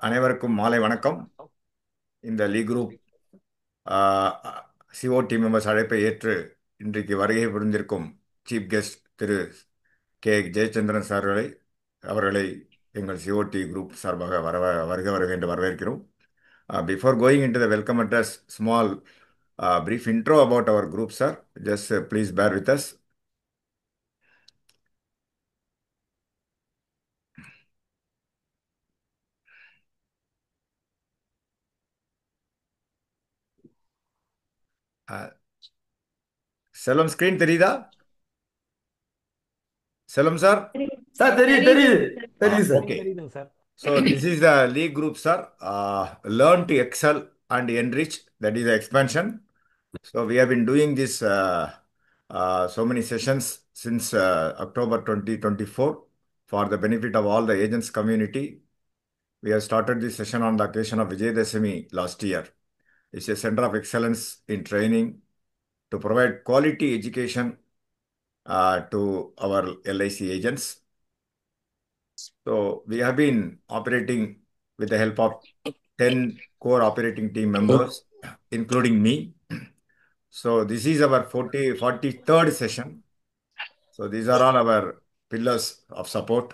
அனைவருக்கும் மாலை வணக்கம். இந்த லீ குரூப் சிஓடி மெம்பர்ஸ் அழைப்பை ஏற்று இன்றைக்கு வருகை புரிந்திருக்கும் சீஃப் கெஸ்ட் திரு கே ஜெயச்சந்திரன் அவர்களை எங்கள் சிஓடி குரூப் சார்பாக வருக வருக என்று வரவேற்கிறோம். Before going into the welcome address, small brief intro about our group, sir. Just please bear with us. Selvam, screen தெரியுதா? செல்வம் சார். சார் தெரியுது தெரியுது தெரியுது சார். ஓகே. தெரியுதுங்க sir. So this is the league group, sir. Learn to excel and enrich. That is the expansion. So we have been doing this so many sessions since October 2024 for the benefit of all the agents community. We have started this session on the occasion of Vijayadashami last year. It's a center of excellence in training to provide quality education to our LIC agents. So we have been operating with the help of 10 core operating team members, including me. So this is our 43rd session. So these are all our pillars of support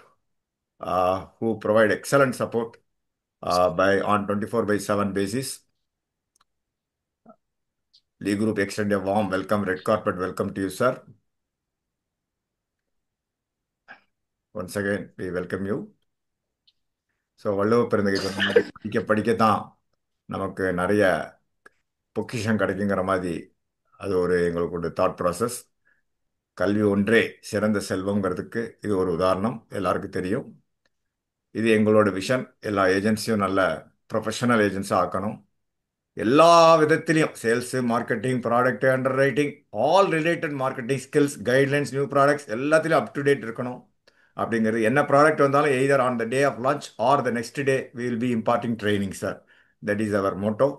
who provide excellent support on 24/7 basis. Lee Group extend a warm welcome, red carpet welcome to you, sir. Once again, we welcome you. So வள்ளுவ பிறந்தகை சொன்ன மாதிரி படிக்க படிக்கத்தான் நமக்கு நிறைய பொக்கிஷம் கிடைக்குங்கிற மாதிரி அது எங்களுக்கு ஒரு தாட் ப்ராசஸ். கல்வி ஒன்றே சிறந்த செல்வங்கிறதுக்கு இது ஒரு உதாரணம், எல்லாருக்கும் தெரியும். இது எங்களோட விஷன். எல்லா ஏஜென்சியும் நல்ல ப்ரொஃபஷனல் ஏஜென்ஸாக ஆக்கணும். எல்லா விதத்திலையும் sales, marketing, product underwriting, all related marketing skills, guidelines, new products எல்லாத்திலையும் அப் டு டேட் இருக்கணும். அப்படிங்கிறது என்ன ப்ராடக்ட் வந்தாலும் either on the day of launch or the next day we will be imparting training, sir. That is our motto.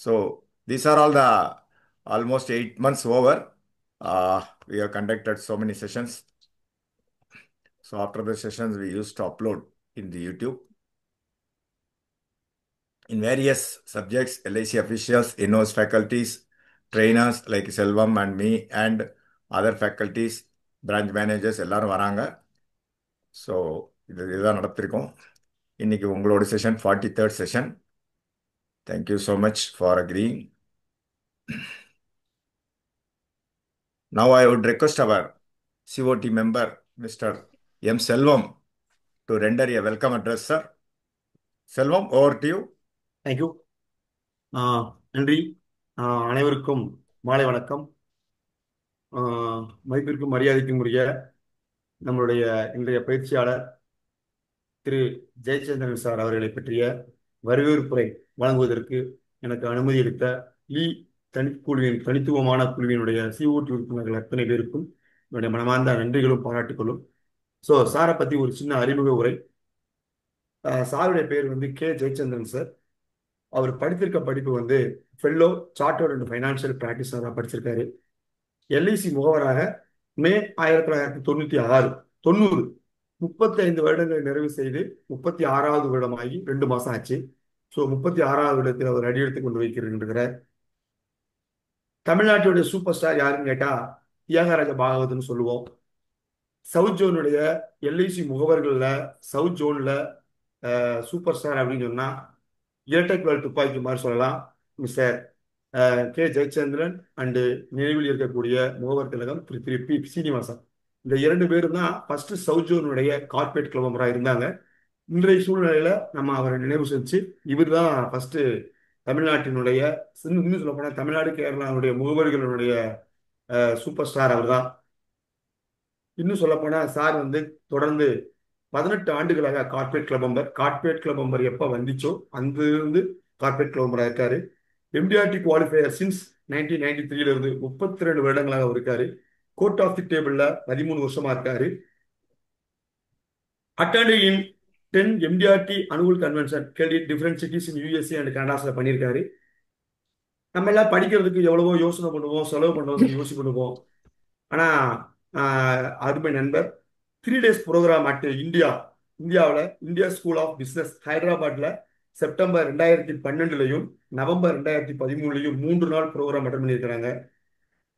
So these are all the almost 8 months over. We have conducted so many sessions. So after the sessions, we used to upload in the YouTube. In various subjects, LIC officials, in-house faculties, trainers like Selvam and me, and other faculties, branch managers, எல்லாரும் வராங்க. So இதுதான் நடத்திருக்கோம். இன்னைக்கு உங்களோட session 43rd session. Thank you so much for agreeing. Now I would request our COT member, Mr. M. Selvam, to render a welcome address, sir. Selvam, over to you. Thank you. நன்றி. அனைவருக்கும் மாலை வணக்கம். மதிப்பிற்கும் மரியாதைக்கும் உரிய நம்மளுடைய இன்றைய பயிற்சியாளர் திரு ஜெயச்சந்திரன் சார் அவர்களை பற்றிய வரவேற்புரை வழங்குவதற்கு எனக்கு அனுமதி அளித்த லீ தனித்துவமான குழுவினுடைய சிஓடி உறுப்பினர்கள் அத்தனை பேருக்கும் என்னுடைய மனமார்ந்த நன்றிகளும் பாராட்டுகளும். ஸோ சாரை பற்றி ஒரு சின்ன அறிமுக உரை. சாருடைய பேர் வந்து கே ஜெயச்சந்திரன் சார். அவர் படித்திருக்க படிப்பு ஃபெல்லோ சார்ட்டர்ட் அண்ட் ஃபைனான்சியல் பிராக்டிஸராக படிச்சிருக்காரு. எல்ஐசி முகவராக மே 1990 35 வருடங்களை நிறைவு செய்து 36வது வருடமாகி 2 மாசம் ஆச்சு. ஸோ 36வது வருடத்தில் அவர் அடியெடுத்து கொண்டு வைக்கிறார். தமிழ்நாட்டுடைய சூப்பர் ஸ்டார் யாருன்னு கேட்டா தியாகராஜ பாகவத்னு சொல்லுவோம். சவுத் ஜோனுடைய எல்ஐசி முகவர்கள்ல சவுத் ஜோன்ல சூப்பர் ஸ்டார் அப்படின்னு சொன்னா இரட்டைக்குழல் துப்பாக்கி மாதிரி சொல்லலாம். மிஸ்டர் கே ஜெயச்சந்திரன் அண்டு நினைவில் இருக்கக்கூடிய முகவர் திலகம் திரு பி சீனிவாசன். இந்த 2 பேரும் தான் ஃபர்ஸ்ட் சவுத் ஜோனுடைய கார்பரேட் கிளம்பராக இருந்தாங்க. இன்றைய சூழ்நிலையில நம்ம அவரை நினைவு செஞ்சு இவர் தான் ஃபர்ஸ்ட் தமிழ்நாட்டினுடைய, இன்னும் சொல்ல போனா தமிழ்நாடு கேரளாவுடைய முகவர்களுடைய சூப்பர் ஸ்டார் அவர் தான். இன்னும் சொல்ல போனா சார் தொடர்ந்து 18 ஆண்டுகளாக கார்பரேட் கிளப் மெம்பர் எப்ப வந்துச்சோ அந்த இருந்து கார்பரேட் கிளப் மெம்பராக இருக்காரு. எம்டிஆர்டி குவாலிஃபையர் சின்ஸ் 1993 இருந்து 32 வருடங்களாக இருக்காரு. கோர்ட் ஆஃப் தி டேபிள்ல 13 வருஷமா இருக்காரு. Attended in 10 MDRT annual convention different cities in USA and கனடாஸ்ல பண்ணியிருக்காரு. நம்ம எல்லாம் படிக்கிறதுக்கு எவ்வளவோ யோசனை பண்ணுவோம், செலவு பண்ணுறதுக்கு யோசி பண்ணுவோம். ஆனா அருமை நண்பர் 3 டேஸ் ப்ரோக்ராம் அட் இந்தியாவில் இந்தியா ஸ்கூல் ஆஃப் பிஸ்னஸ் ஹைதராபாத்தில் செப்டம்பர் 2012லையும் நவம்பர் 2013லையும் 3 நாள் ப்ரோக்ராம் அட்டன் பண்ணியிருக்கிறாங்க.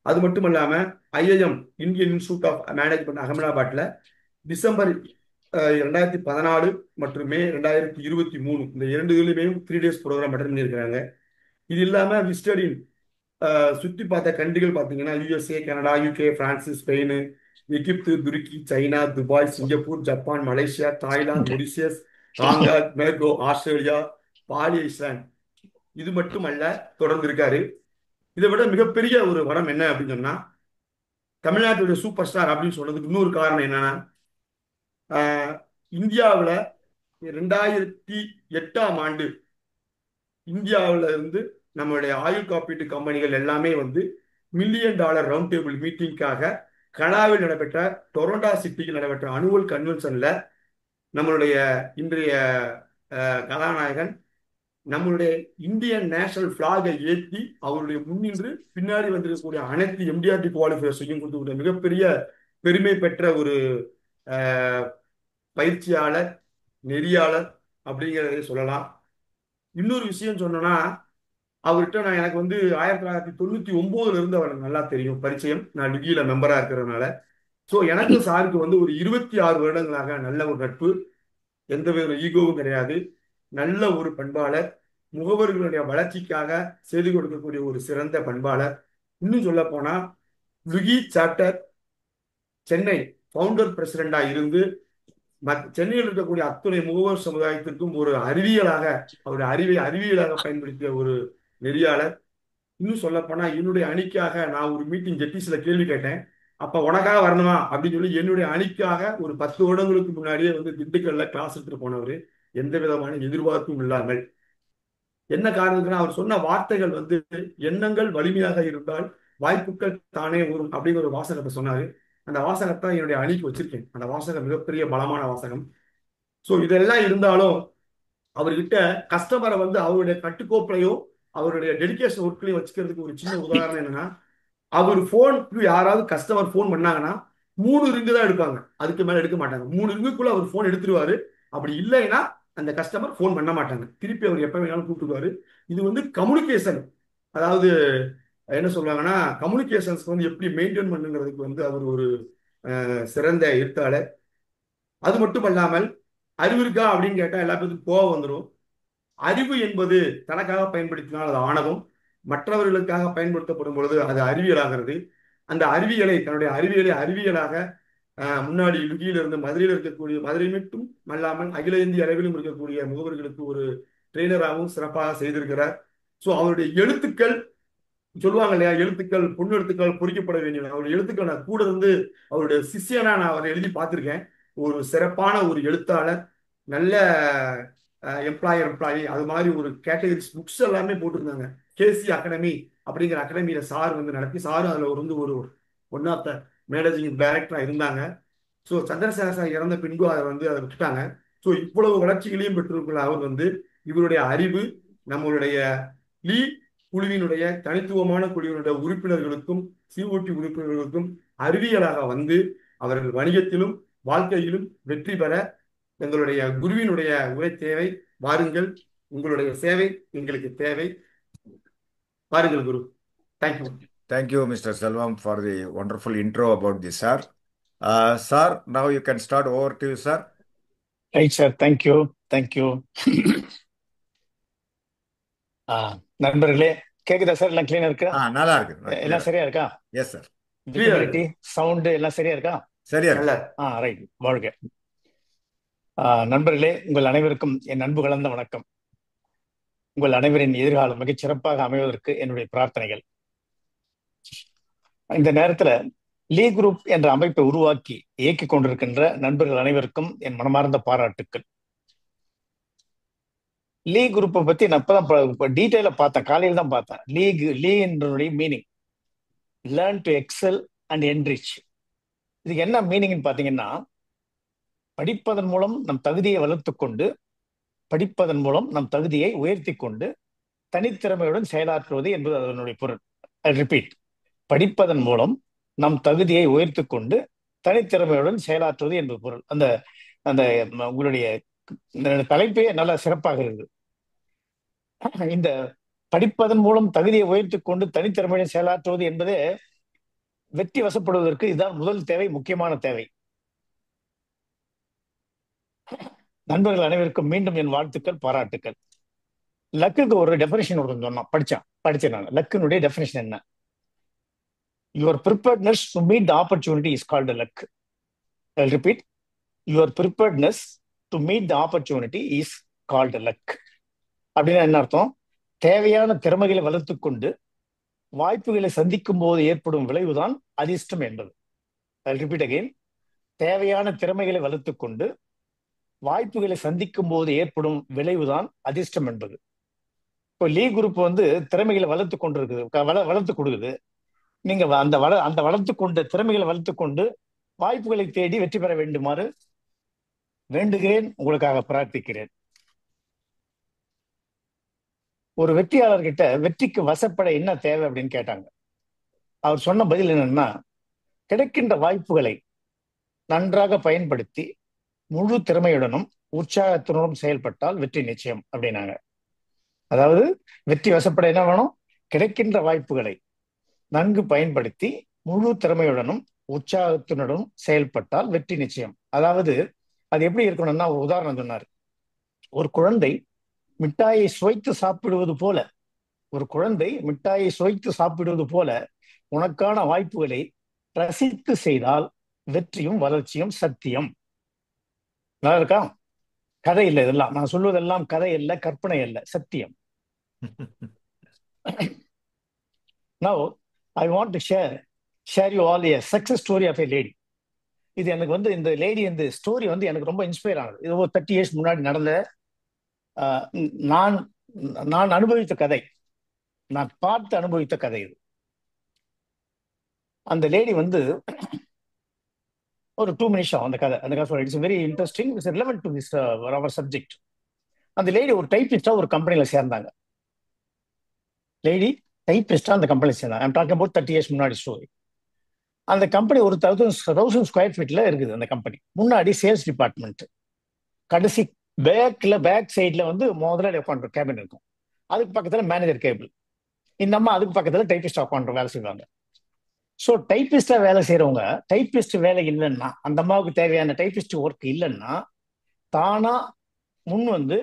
அது மட்டும் இல்லாமல் IIM Indian institute of management அகமதாபாத்தில் டிசம்பர் 2014 மற்றும் மே 2023 இந்த 2 இதுலையுமே 3 டேஸ் ப்ரோக்ராம் அட்டன் பண்ணியிருக்கிறாங்க. இது இல்லாமல் விஸ்டடின் சுற்றி பார்த்த கண்ட்ரிகள் பார்த்தீங்கன்னா USA, Canada, UK, France, Spain, Egypt, துருக்கி, China, Dubai, Singapore, Japan, Malaysia, Thailand, Mauritius, Hong Kong, மெர்கோ, ஆஸ்திரேலியா, பாலி, ஐஸ்லாந்து. இது மட்டுமல்ல, தொடர்ந்து இருக்காரு. இதை விட மிகப்பெரிய ஒரு வரம் என்ன அப்படின்னு சொன்னா, தமிழ்நாட்டுடைய சூப்பர் ஸ்டார் அப்படின்னு சொன்னதுக்கு இன்னொரு காரணம் என்னன்னா, இந்தியாவில் 2008ஆம் ஆண்டு இந்தியாவில் இருந்து நம்மளுடைய ஆயுள் காப்பீட்டு கம்பெனிகள் எல்லாமே வந்து $1,000,000 ரவுண்ட் டேபிள் மீட்டிங்காக கனாவில் நடைபெற்ற டொரண்டோ சிட்டியில் நடைபெற்ற அனுவல் கன்வென்ஷன்ல நம்மளுடைய இன்றைய கதாநாயகன் நம்மளுடைய இந்தியன் நேஷனல் பிளாகை ஏற்றி அவருடைய முன்னின்று பின்னாடி வந்திருக்கக்கூடிய அனைத்து எம்டிஆர்டி குவாலிஃபயர்ஸையும் கொடுத்து மிகப்பெரிய பெருமை பெற்ற ஒரு பயிற்சியாளர், நெறியாளர் அப்படிங்கிறதை சொல்லலாம். இன்னொரு விஷயம் சொன்னோன்னா, அவர்கிட்ட எனக்கு வந்து 1999 இருந்து அவருக்கு நல்லா தெரியும், பரிச்சயம். நான் லுகியில மெம்பரா இருக்கிறதுனால. ஸோ எனக்கும் சாருக்கு வந்து ஒரு 26 வருடங்களாக நல்ல ஒரு நட்பு, எந்த வித ஈகோவும் கிடையாது. நல்ல ஒரு பண்பாளர், முகவர்களுடைய வளர்ச்சிக்காக செய்து கொடுக்கக்கூடிய ஒரு சிறந்த பண்பாளர். இன்னும் சொல்ல போனா லுகி சாப்டர் சென்னை ஃபவுண்டர் பிரசிடெண்டா இருந்து சென்னையில் இருக்கக்கூடிய அத்துணை முகவர் சமுதாயத்திற்கும் ஒரு அறிவியலாக, அவருடைய அறிவை அறிவியலாக பயன்படுத்திய ஒரு நெறியாளர். இன்னும் சொல்ல போனா என்னுடைய அணிக்காக நான் ஒரு மீட்டிங் ஜெட்டிஸ்ல கேள்வி கேட்டேன். அப்ப உனக்காக வரணுமா அப்படின்னு சொல்லி என்னுடைய அணிக்காக ஒரு 10 வருடங்களுக்கு முன்னாடியே வந்து திண்டுக்கல்ல கிளாஸ் எடுத்துட்டு போனவர், எந்த விதமான எதிர்பார்ப்பும் இல்லாமல். என்ன காரணத்துக்குன்னா, அவர் சொன்ன வார்த்தைகள் வந்து எண்ணங்கள் வலிமையாக இருந்தால் வாய்ப்புகள் தானே வரும் அப்படிங்கிற ஒரு வாசகத்தை சொன்னாரு. அந்த வாசகத்தை என்னுடைய அணிக்கு வச்சிருக்கேன். அந்த வாசகம் மிகப்பெரிய பலமான வாசகம். ஸோ இதெல்லாம் இருந்தாலும் அவர்கிட்ட கஸ்டமரை வந்து அவருடைய கட்டுக்கோப்பையும் அவருடைய டெடிகேஷன் ஒர்க்லையும் வச்சுக்கிறதுக்கு ஒரு சின்ன உதாரணம் என்னன்னா, அவர் போனுக்கு யாராவது கஸ்டமர் போன் பண்ணாங்கன்னா 3 ரிங்கு தான் எடுப்பாங்க, அதுக்கு மேல எடுக்க மாட்டாங்க. 3 ரிங்குக்குள்ள அவர் போன் எடுத்துருவாரு. அப்படி இல்லைன்னா அந்த கஸ்டமர் போன் பண்ண மாட்டாங்க. திருப்பி அவர் எப்ப வேணாலும் கூப்பிட்டுருவாரு. இது வந்து கம்யூனிகேஷன், அதாவது என்ன சொல்லுவாங்கன்னா, கம்யூனிகேஷன்ஸ் வந்து எப்படி மெயின்டைன் பண்ணுங்கிறதுக்கு வந்து அவர் ஒரு சிறந்த எழுத்தாளர். அது மட்டும் அல்லாமல் அறிவு இருக்கா அப்படின்னு கேட்டா எல்லா பேருக்கும் கோவம் வந்துடும். அறிவு என்பது தனக்காக பயன்படுத்தினால் அது ஆணவம், மற்றவர்களுக்காக பயன்படுத்தப்படும் பொழுது அது அறிவியலாகிறது. அந்த அறிவியலை, தன்னுடைய அறிவியலை அறிவியலாக முன்னாடி லுகியில இருந்து மதுரையில் இருக்கக்கூடிய, மதுரை மட்டும் அல்லாமல் அகில இந்திய அளவிலும் இருக்கக்கூடிய முகவர்களுக்கு ஒரு ட்ரெயினராகவும் சிறப்பாக செய்திருக்கிறார். ஸோ அவருடைய எழுத்துக்கள், சொல்லுவாங்க இல்லையா, எழுத்துக்கள் பொண்ணு எழுத்துக்கள் பொறிக்கப்பட வேண்டிய அவருடைய எழுத்துக்கள் நான் கூட இருந்து அவருடைய சிஷியனா நான் அவரை எழுதி பார்த்துருக்கேன். ஒரு சிறப்பான ஒரு எழுத்தாளர், நல்ல எம்ப்ளாயி அது மாதிரி ஒரு கேட்டகரிஸ் புக்ஸ் எல்லாமே போட்டிருந்தாங்க. கேசி அகாடமி அப்படிங்கிற அகாடமியில சார் வந்து நடத்தி, சாரும் அதில் வந்து ஒரு ஒன் ஆஃப் த மேனேஜிங் டைரக்டரா இருந்தாங்க. ஸோ சந்திரசேகர் சார் இறந்த பின்பு அதை வந்து அதை விட்டுட்டாங்க. ஸோ இவ்வளவு வளர்ச்சிகளையும் பெற்றிருக்கிற அவர் வந்து இவருடைய அறிவு நம்மளுடைய லீ குழுவினுடைய தனித்துவமான குழுவினுடைய உறுப்பினர்களுக்கும் சிஓடி உறுப்பினர்களுக்கும் அறிவியலாக வந்து அவர்கள் வணிகத்திலும் வாழ்க்கையிலும் வெற்றி பெற எங்களுடைய குருவினுடைய உரை தேவை. வாருங்கள், உங்களுடைய சேவை எங்களுக்கு தேவை. வாருங்கள் குரு. Thank you. Thank you, Mr. Selvam, for the wonderful intro about this, sir. Sir, now you can start. Over to you, sir. Right sir, thank you thank you. நண்பர்களே, கேக்குதா சார்? எல்லாம் கிளீனா இருக்கா? நல்லா இருக்கு. எல்லாம் சரியா இருக்கா? Yes sir. விசிபிலிட்டி, சவுண்ட் எல்லாம் சரியா இருக்கா? சரியா நல்ல இருக்கு. ரைட். வாழ்க. நண்பர்களே, உங்கள் அனைவருக்கும் என் அன்பு கலந்த வணக்கம். உங்கள் அனைவரின் எதிர்காலம் மிகச் சிறப்பாக அமைவதற்கு என்னுடைய பிரார்த்தனைகள். இந்த நேரத்துல லீ குரூப் என்ற அமைப்பை உருவாக்கி இயக்கிக் கொண்டிருக்கின்ற நண்பர்கள் அனைவருக்கும் என் மனமார்ந்த பாராட்டுக்கள். லீ குரூப்பை பத்தி நான் இப்பதான் டீட்டெயிலா பார்த்தேன், காலையில் தான் பார்த்தேன். லீ என்றுடைய meaning learn to excel and enrich. இதுக்கு என்ன மீனிங்னு பாத்தீங்கன்னா, படிப்பதன் மூலம் நம் தகுதியை வளர்த்து கொண்டு, படிப்பதன் மூலம் நம் தகுதியை உயர்த்தி கொண்டு தனித்திறமையுடன் செயலாற்றுவது என்பது அதனுடைய பொருள். ஐ ரிப்பீட், படிப்பதன் மூலம் நம் தகுதியை உயர்த்தி கொண்டு தனித்திறமையுடன் செயலாற்றுவது என்பது பொருள். அந்த அந்த உங்களுடைய இந்த தலைப்பே நல்லா சிறப்பாக இருக்குது. இந்த படிப்பதன் மூலம் தகுதியை உயர்த்திக் கொண்டு தனித்திறமையுடன் செயலாற்றுவது என்பதே வெற்றி வசப்படுவதற்கு இதுதான் முதல் தேவை, முக்கியமான தேவை. நண்பர்கள் அனைவருக்கும் மீண்டும் என் வாழ்த்துக்கள், பாராட்டுக்கள். லக்குக்கு ஒரு டெஃபினேஷன் ஒருத்தன் சொன்னான், படிச்சேன் நான். லக்கினுடைய டெஃபினேஷன் என்ன? Your preparedness to meet the opportunity is called luck. I repeat, your preparedness to meet the opportunity is called luck. அப்படின்னா என்ன அர்த்தம்? தேவையான திறமைகளை வளர்த்துக் கொண்டு வாய்ப்புகளை சந்திக்கும் போது ஏற்படும் விளைவுதான் அதிர்ஷ்டம் என்பது. ஐ ரிப்பீட் அகைன், தேவையான திறமைகளை வளர்த்துக் கொண்டு வாய்ப்புகளை சந்திக்கும் போது ஏற்படும் விளைவுதான் அதிர்ஷ்டம் என்பது. இப்போ லீ குரூப் வந்து திறமைகளை வளர்த்து கொண்டு இருக்குது, வளர்த்து கொடுக்குது. நீங்க அந்த வளர்த்து கொண்ட திறமைகளை வளர்த்து கொண்டு வாய்ப்புகளை தேடி வெற்றி பெற வேண்டுமாறு வேண்டுகிறேன், உங்களுக்காக பிரார்த்திக்கிறேன். ஒரு வெற்றியாளர்கிட்ட வெற்றிக்கு வசப்பட என்ன தேவை அப்படின்னு கேட்டாங்க. அவர் சொன்ன பதில் என்னன்னா, கிடைக்கின்ற வாய்ப்புகளை நன்றாக பயன்படுத்தி முழு திறமையுடனும் உற்சாகத்துடனும் செயல்பட்டால் வெற்றி நிச்சயம் அப்படின்னாங்க. அதாவது வெற்றி வசப்பட என்ன வேணும்? கிடைக்கின்ற வாய்ப்புகளை நன்கு பயன்படுத்தி முழு திறமையுடனும் உற்சாகத்துடனும் செயல்பட்டால் வெற்றி நிச்சயம். அதாவது அது எப்படி இருக்கணும்னா, ஒரு உதாரணம் சொன்னார். ஒரு குழந்தை மிட்டாயை சுவைத்து சாப்பிடுவது போல, ஒரு குழந்தை மிட்டாயை சுவைத்து சாப்பிடுவது போல உனக்கான வாய்ப்புகளை ரசித்து செய்தால் வெற்றியும் வளர்ச்சியும் சத்தியம். நல்லா இருக்கா? கதை இல்லை இதெல்லாம், நான் சொல்வதெல்லாம் கதை இல்லை, கற்பனை இல்லை, சத்தியம். Now I want to share you all a success story of a lady. இது எனக்கு வந்து இந்த லேடி, இந்த ஸ்டோரி வந்து எனக்கு ரொம்ப இன்ஸ்பயர் ஆனது. இது ஒரு 30 years முன்னாடி நடந்த நான் நான் அனுபவித்த கதை, நான் பார்த்து அனுபவித்த கதை இது. அந்த லேடி வந்து ஒரு 2 நிமிஷம் அந்த கதை. It's very interesting, it's relevant to this our subject. அந்த லேடி ஒரு டைப்பிஸ்டா ஒரு கம்பெனில சேர்ந்தாங்க. லேடி டைப்பிஸ்டா அந்த கம்பெனில சேர்ந்தாங்க. ஐம் டாக்கிங் அபவுட் 30 years முன்னாடி ஸ்டோரி. அந்த கம்பெனி ஒரு 1000 ஸ்கொயர் ஃபீட்ல இருக்குது. அந்த கம்பெனி முன்னாடி சேல்ஸ் டிபார்ட்மெண்ட், கடைசி பேக் சைட்ல வந்து முதலாளி உட்காந்து கேபின் இருக்கும். அதுக்கு பக்கத்துல மேனேஜர் கேபிள். இந்த அம்மா அதுக்கு பக்கத்துல டைப்பிஸ்டா உட்காந்து வேலை செய்வாங்க. ஸோ டைப்பிஸ்டா வேலை செய்யறவங்க, டைப்பிஸ்ட் வேலை இல்லைன்னா, அந்த அம்மாவுக்கு தேவையான டைப்பிஸ்ட் ஒர்க் இல்லைன்னா, தானா முன் வந்து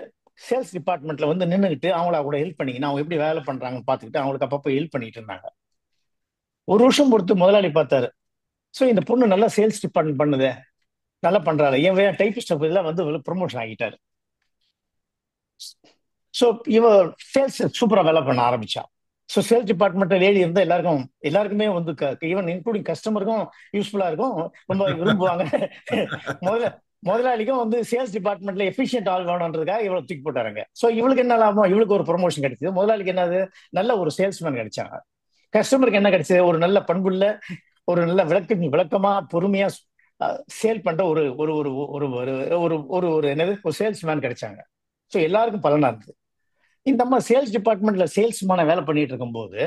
சேல்ஸ் டிபார்ட்மெண்ட்ல வந்து நின்றுக்கிட்டு அவங்கள கூட ஹெல்ப் பண்ணிக்கின்னு அவங்க எப்படி வேலை பண்றாங்கன்னு பார்த்துக்கிட்டு அவங்களுக்கு அப்பப்போ ஹெல்ப் பண்ணிட்டு இருந்தாங்க. ஒரு வருஷம் பொறுத்து முதலாளி பார்த்தாரு, ஸோ இந்த பொண்ணு நல்லா சேல்ஸ் டிபார்ட்மெண்ட் பண்ணுது, நல்லா பண்றாரு, என் டைப்பிஸ்ட் இதெல்லாம் வந்து ப்ரொமோஷன் ஆகிட்டாரு. ஸோ இவ சேல்ஸ் சூப்பரா வேலை பண்ண ஆரம்பிச்சா. ஸோ சேல்ஸ் டிபார்ட்மெண்ட்ல லேடி இருந்தால் எல்லாருக்குமே வந்து ஈவன் இன்க்ளூடிங் கஸ்டமருக்கும் யூஸ்ஃபுல்லா இருக்கும், ரொம்ப விரும்புவாங்க. முதலாளிக்கும் வந்து சேல்ஸ் டிபார்ட்மெண்ட்ல எஃபிஷியன்ட் ஆள் வேணும்ன்றதுக்காக இவ்வளவு தூக்கி போட்டாருங்க. ஸோ இவளுக்கு என்ன லாபம்? இவளுக்கு ஒரு ப்ரொமோஷன் கிடைச்சது. முதலாளிக்கு என்னது? நல்ல ஒரு சேல்ஸ்மேன் கிடைச்சாங்க. கஸ்டமருக்கு என்ன கிடைச்சது? ஒரு நல்ல பண்புள்ள, ஒரு நல்ல விளக்கமா பொறுமையா சேல் பண்ற ஒரு ஒரு ஒரு ஒரு ஒரு ஒரு ஒரு என்னது ஒரு சேல்ஸ்மேன் கிடைச்சாங்க. ஸோ எல்லாருக்கும் பலனா இருந்தது. இந்த அம்மா சேல்ஸ் டிபார்ட்மெண்ட்ல சேல்ஸ்மான வேலை பண்ணிட்டு இருக்கும்போது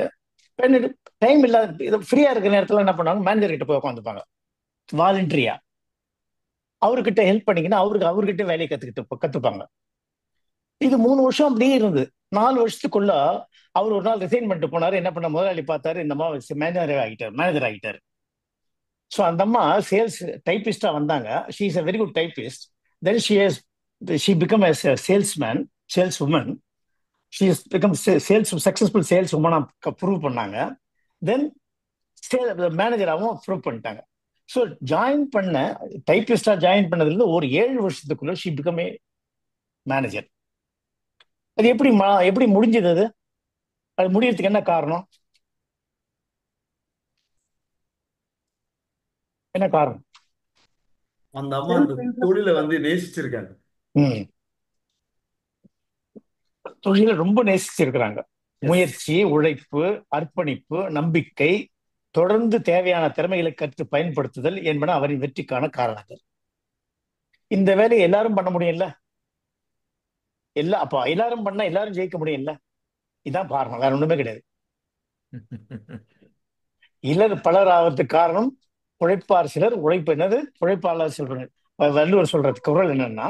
டைம் இல்லாத ஃப்ரீயா இருக்கிற நேரத்துல என்ன பண்ணுவாங்க, மேனேஜர் கிட்ட போய் உட்காந்துப்பாங்க வாலண்டரியா. அவர்கிட்ட ஹெல்ப் பண்ணிக்கின்னா அவர்கிட்ட வேலையை கத்துப்பாங்க. இது 3 வருஷம் அப்படியே இருந்தது. 4 வருஷத்துக்குள்ள அவர் ஒரு நாள் ரிசைன் பண்ணிட்டு போனாரு. என்ன பண்ண, முதலாளி பார்த்தாரு, இந்த அம்மா மேனேஜர் ஆகிட்டாரு. ஸோ அந்த அம்மா சேல்ஸ் டைப்பிஸ்டா வந்தாங்க. She is a very good typist. Then she become as a saleswoman. She has become successful sales woman prove பண்ணாங்க. தென் மேனேஜராகவும் ப்ரூவ் பண்ணிட்டாங்க. ஸோ டைப்பிஸ்டா ஜாயின் பண்ணதுல ஒரு 7 வருஷத்துக்குள்ள ஷி பிகம் ஏ மேனேஜர். அது எப்படி முடிஞ்சது? அது முடியறதுக்கு என்ன காரணம்? என்ன காரணம்? அந்த அம்மா அந்த தொழிலை வந்து நேசிச்சிருக்காங்க. தொழிலை ரொம்ப நேசிச்சிருக்கிறாங்க. முயற்சி, உழைப்பு, அர்ப்பணிப்பு, நம்பிக்கை, தொடர்ந்து தேவையான திறமைகளை கற்று பயன்படுத்துதல் என்பன அவரின் வெற்றிக்கான காரணங்கள். இந்த வேலையை எல்லாரும் பண்ண முடியும்ல? அப்ப எல்லாரும் பண்ணா எல்லாரும் ஜெயிக்க முடியும்ல? இதான் காரணம், வேற ஒண்ணுமே கிடையாது. பலர் ஆகிறதுக்கு காரணம் உழைப்பார் சிலர், உழைப்பு என்னது, உழைப்பாளர் சிலர். வள்ளுவர் சொல்றது குறள் என்னன்னா,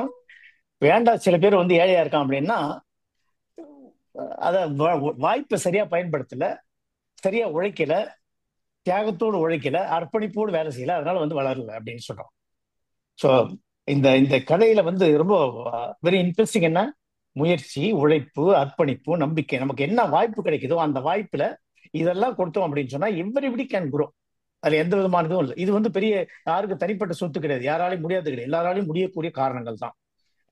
வேண்டாம் சில பேர் வந்து ஏழையா இருக்கான் அப்படின்னா அத வாய்ப்பை சரியா பயன்படுத்தல, சரியா உழைக்கல, தியாகத்தோடு உழைக்கல, அர்ப்பணிப்போடு வேலை செய்யல, அதனால வந்து வளரல அப்படின்னு சொல்றோம். ஸோ இந்த இந்த கதையில வந்து ரொம்ப வெரி இன்ட்ரெஸ்டிங். என்ன முயற்சி, உழைப்பு, அர்ப்பணிப்பு, நம்பிக்கை, நமக்கு என்ன வாய்ப்பு கிடைக்குதோ அந்த வாய்ப்புல இதெல்லாம் கொடுத்தோம் அப்படின்னு சொன்னா எவ்ரிபடி கேன் குரோ. அதுல எந்த விதமான இதுவும் இல்லை. இது வந்து பெரிய யாருக்கு தனிப்பட்ட சொத்து கிடையாது, யாராலையும் முடியாது கிடையாது, எல்லாராலையும் முடியக்கூடிய காரணங்கள் தான்.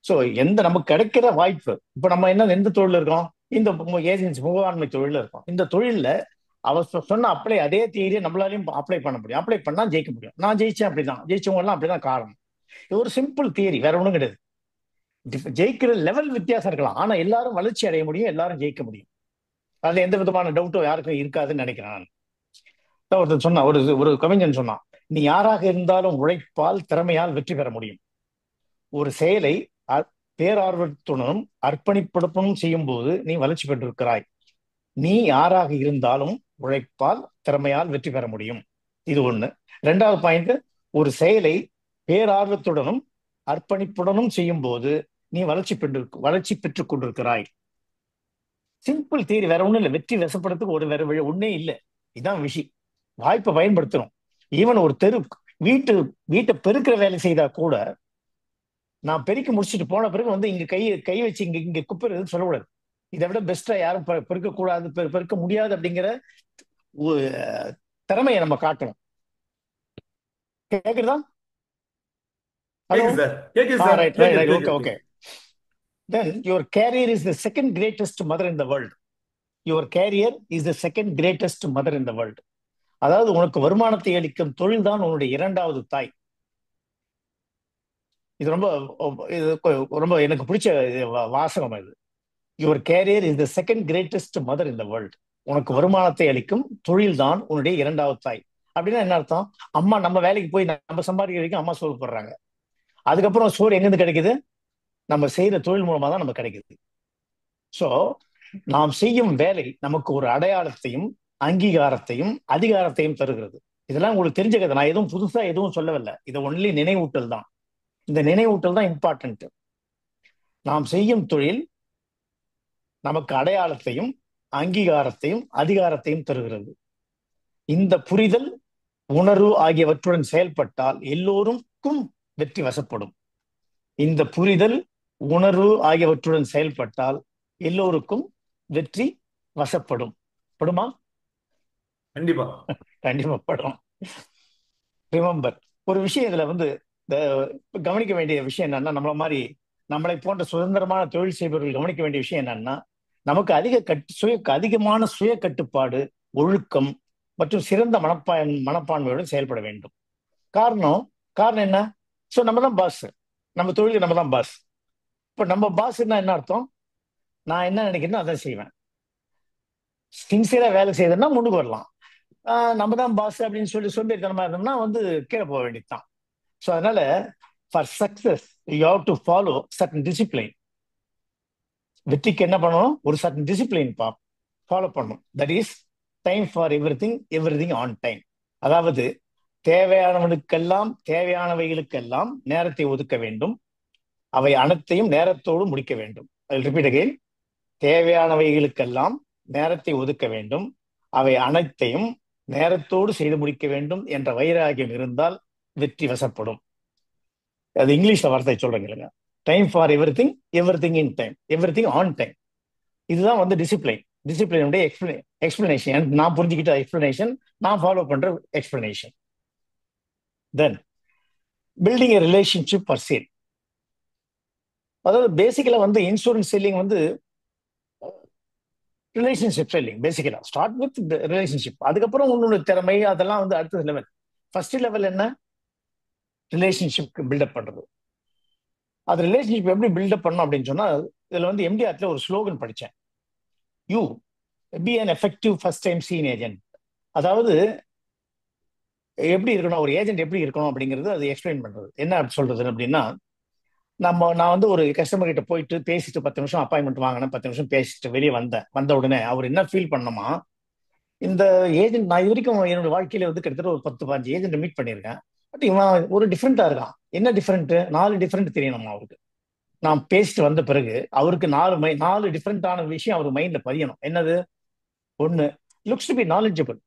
ஸோ எந்த நமக்கு கிடைக்கிற வாய்ப்பு, இப்ப நம்ம என்ன எந்த தொழில் இருக்கோம், இந்த ஏஜென்சி முகவாண்மை தொழில இருக்கோம். இந்த தொழில்ல அவர் சொன்ன அதே தியரியை நம்மளாலையும் அப்ளை பண்ண முடியும். அப்ளை பண்ணா ஜெயிக்க முடியும். நான் ஜெயிச்சேன், அப்படிதான் ஜெயிச்சவங்க எல்லாம் அப்படிதான் காரணம். இது ஒரு சிம்பிள் தியரி, வேற ஒண்ணும் கிடையாது. ஜெயிக்கிற லெவல் வித்தியாசம் இருக்கலாம், ஆனா எல்லாரும் வளர்ச்சி அடைய முடியும், எல்லாரும் ஜெயிக்க முடியும். அதுல எந்த விதமான டவுட்டும் யாருக்கும் இருக்காதுன்னு நினைக்கிறேன் நான். ஒருத்தர் சொன்னா, ஒரு ஒரு கவிஞன் சொன்னான், நீ யாராக இருந்தாலும் உழைப்பால் திறமையால் வெற்றி பெற முடியும். ஒரு செயலை பேரார்வத்துடனும் அர்ப்பணிப்புடனும் செய்யும் போது நீ வளர்ச்சி பெற்றிருக்கிறாய். நீ யாராக இருந்தாலும் உழைப்பால் திறமையால் வெற்றி பெற முடியும். இது ஒண்ணு. ரெண்டாவது பாயிண்ட், ஒரு செயலை பேரார்வத்துடனும் அர்ப்பணிப்புடனும் செய்யும் போது நீ வளர்ச்சி பெற்றுக் கொண்டிருக்கிறாய். சிம்பிள் தியரி, வேற ஒண்ணும் இல்லை. வெற்றி வசப்படுறதுக்கு ஒரு வேற வழி ஒன்னே இல்லை. இதுதான் விஷயம். வாய்ப்பை பயன்படுத்தணும். ஈவன் ஒரு வீட்டை பெருக்கிற வேலை செய்தா கூட, நான் பெருக்கி முடிச்சுட்டு போன பிறகு வந்து இங்க கை வச்சு இங்க குப்பை சொல்லக்கூடாது. இதை விட பெஸ்டா யாரும் பெருக்க கூடாது, பெருக்க முடியாது அப்படிங்கிற திறமையை நம்ம காட்டணும். கேக்குறதா? Hello, right right right, okay okay. Then your career is the second greatest mother in the world. Your career is the second greatest mother in the world. அதாவது உனக்கு வருமானத்தை அளிக்கும் தொழில் தான் உன்னுடைய இரண்டாவது தாய். இது ரொம்ப ரொம்ப எனக்கு பிடிச்ச வாசகம் இது. Your career is the second greatest mother in the world. உனக்கு வருமானத்தை அளிக்கும் தொழில் தான் உன்னுடைய இரண்டாவது தாய். அப்படின்னா என்ன அர்த்தம்? அம்மா நம்ம வேலைக்கு போய் நம்ம சம்பாதிக்கிற வரைக்கும் அம்மா சோறு போடுறாங்க. அதுக்கப்புறம் சோறு எங்கிருந்து கிடைக்குது? நம்ம செய்யற தொழில் மூலமா தான் நமக்கு கிடைக்குது. ஸோ நாம் செய்யும் வேலை நமக்கு ஒரு அடையாளத்தையும் அங்கீகாரத்தையும் அதிகாரத்தையும் தருகிறது. இதெல்லாம் உங்களுக்கு தெரிஞ்ச கதை, நான் எதுவும் புதுசா எதுவும் சொல்லவில்லை. இதை ஒன்லி நினைவூட்டல் தான். இந்த நினைவூட்டல் தான் இம்பார்ட்டன்ட். நாம் செய்யும் தொழில் நமக்கு அடையாளத்தையும் அங்கீகாரத்தையும் அதிகாரத்தையும் தருகிறது. இந்த புரிதல் உணர்வு ஆகியவற்றுடன் செயல்பட்டால் எல்லோருக்கும் வெற்றி வசப்படும். இந்த புரிதல் உணர்வு ஆகியவற்றுடன் செயல்பட்டால் எல்லோருக்கும் வெற்றி வசப்படும். படுமா? கண்டிப்பா கண்டிப்பா படும். ரிமெம்பர், ஒரு விஷயம் இதுல வந்து கவனிக்க வேண்டிய விஷயம் என்னன்னா, நம்மளை போன்ற சுதந்திரமான தொழில் செய்பவர்கள் கவனிக்க வேண்டிய விஷயம் என்னன்னா, நமக்கு அதிகமான சுய கட்டுப்பாடு, ஒழுக்கம் மற்றும் சிறந்த மனப்பான்மையுடன் செயல்பட வேண்டும். காரணம் என்ன? ஸோ நம்ம தான் பாஸ், நம்ம தொழிலுக்கு நம்ம தான் பாஸ். இப்போ நம்ம பாஸ்ன்னா என்ன அர்த்தம்? நான் என்ன நினைக்கிறேனோ அதான் செய்வேன். சின்சியரா வேலை செய்தோம்னா முன்னுக்கு வரலாம். நம்ம தான் பாஸ் அப்படின்னு சொல்லி சோம்பேறித்தனமா இருந்தோம்னா வந்து கீழே போக வேண்டியதுதான். ஸோ அதனால for success you have to follow certain discipline. வெற்றிக்கு என்ன பண்ணணும்? ஒரு சர்டன் டிசிப்ளின் ஃபாலோ பண்ணணும். That is time for everything on time. அதாவது தேவையானவைகளுக்கெல்லாம் நேரத்தை ஒதுக்க வேண்டும். அவை அனைத்தையும் நேரத்தோடு முடிக்க வேண்டும். Repeat again. தேவையானவைகளுக்கெல்லாம் நேரத்தை ஒதுக்க வேண்டும், அவை அனைத்தையும் நேரத்தோடு செய்து முடிக்க வேண்டும் என்ற வைராகியம் இருந்தால் வெற்றி வசப்படும். அது இங்கிலீஷ்ல வார்த்தை சொல்றேங்க. Time for everything in time, everything on time. இதுதான் வந்து டிசிப்ளினுடைய எக்ஸ்பிளனேஷன். நான் புரிஞ்சுக்கிட்ட எக்ஸ்பிளனேஷன், நான் ஃபாலோ பண்ற explanation. Then building a relationship for sale. அதாவது பேசிக்கலா வந்து இன்சூரன்ஸ் செல்லிங் வந்து ரிலேஷன்ஷிப் செல்லிங். பேசிக்கலா ஸ்டார்ட் வித் ரிலேஷன்ஷிப். அதுக்கப்புறம் உன்னோட திறமை அதெல்லாம் வந்து அடுத்த லெவல். ஃபர்ஸ்ட் லெவல் என்ன? ரிலேஷன்ஷிப் பில்டப் பண்றது. அது ரிலேஷன்ஷிப் எப்படி பில்டப் பண்ணணும் அப்படின்னு சொன்னா, இதுல வந்து எம்டிஆர்ல ஒரு ஸ்லோகன் படிச்சேன், you be an effective first time seen agent. அதாவது எப்படி இருக்கணும், ஒரு ஏஜென்ட் எப்படி இருக்கணும் அப்படிங்கிறது அது எக்ஸ்பிளைன் பண்றது. என்ன சொல்றது அப்படின்னா, நான் வந்து ஒரு கஸ்டமர் கிட்ட போயிட்டு பேசிட்டு 10 நிமிஷம் அப்பாயின்மெண்ட் வாங்கினேன், 10 நிமிஷம் பேசிட்டு வெளியே வந்த உடனே அவர் என்ன ஃபீல் பண்ணணுமா, இந்த ஏஜென்ட் நான் இது வரைக்கும் என்னோட வாழ்க்கையில வந்து கிட்டத்தட்ட ஒரு 10 15 ஏஜென்ட் மீட் பண்ணியிருக்கேன். பட் இவன் ஒரு டிஃப்ரெண்டா இருக்கான். என்ன டிஃப்ரெண்ட்? 4 டிஃப்ரெண்ட் தெரியணும் அவருக்கு. நான் பேசிட்டு வந்த பிறகு அவருக்கு 4 டிஃப்ரெண்டான விஷயம் அவர் மைண்ட்ல பதியணும். என்னது? ஒண்ணு, லுக்ஸ் டு பி நாலேஜபிள்,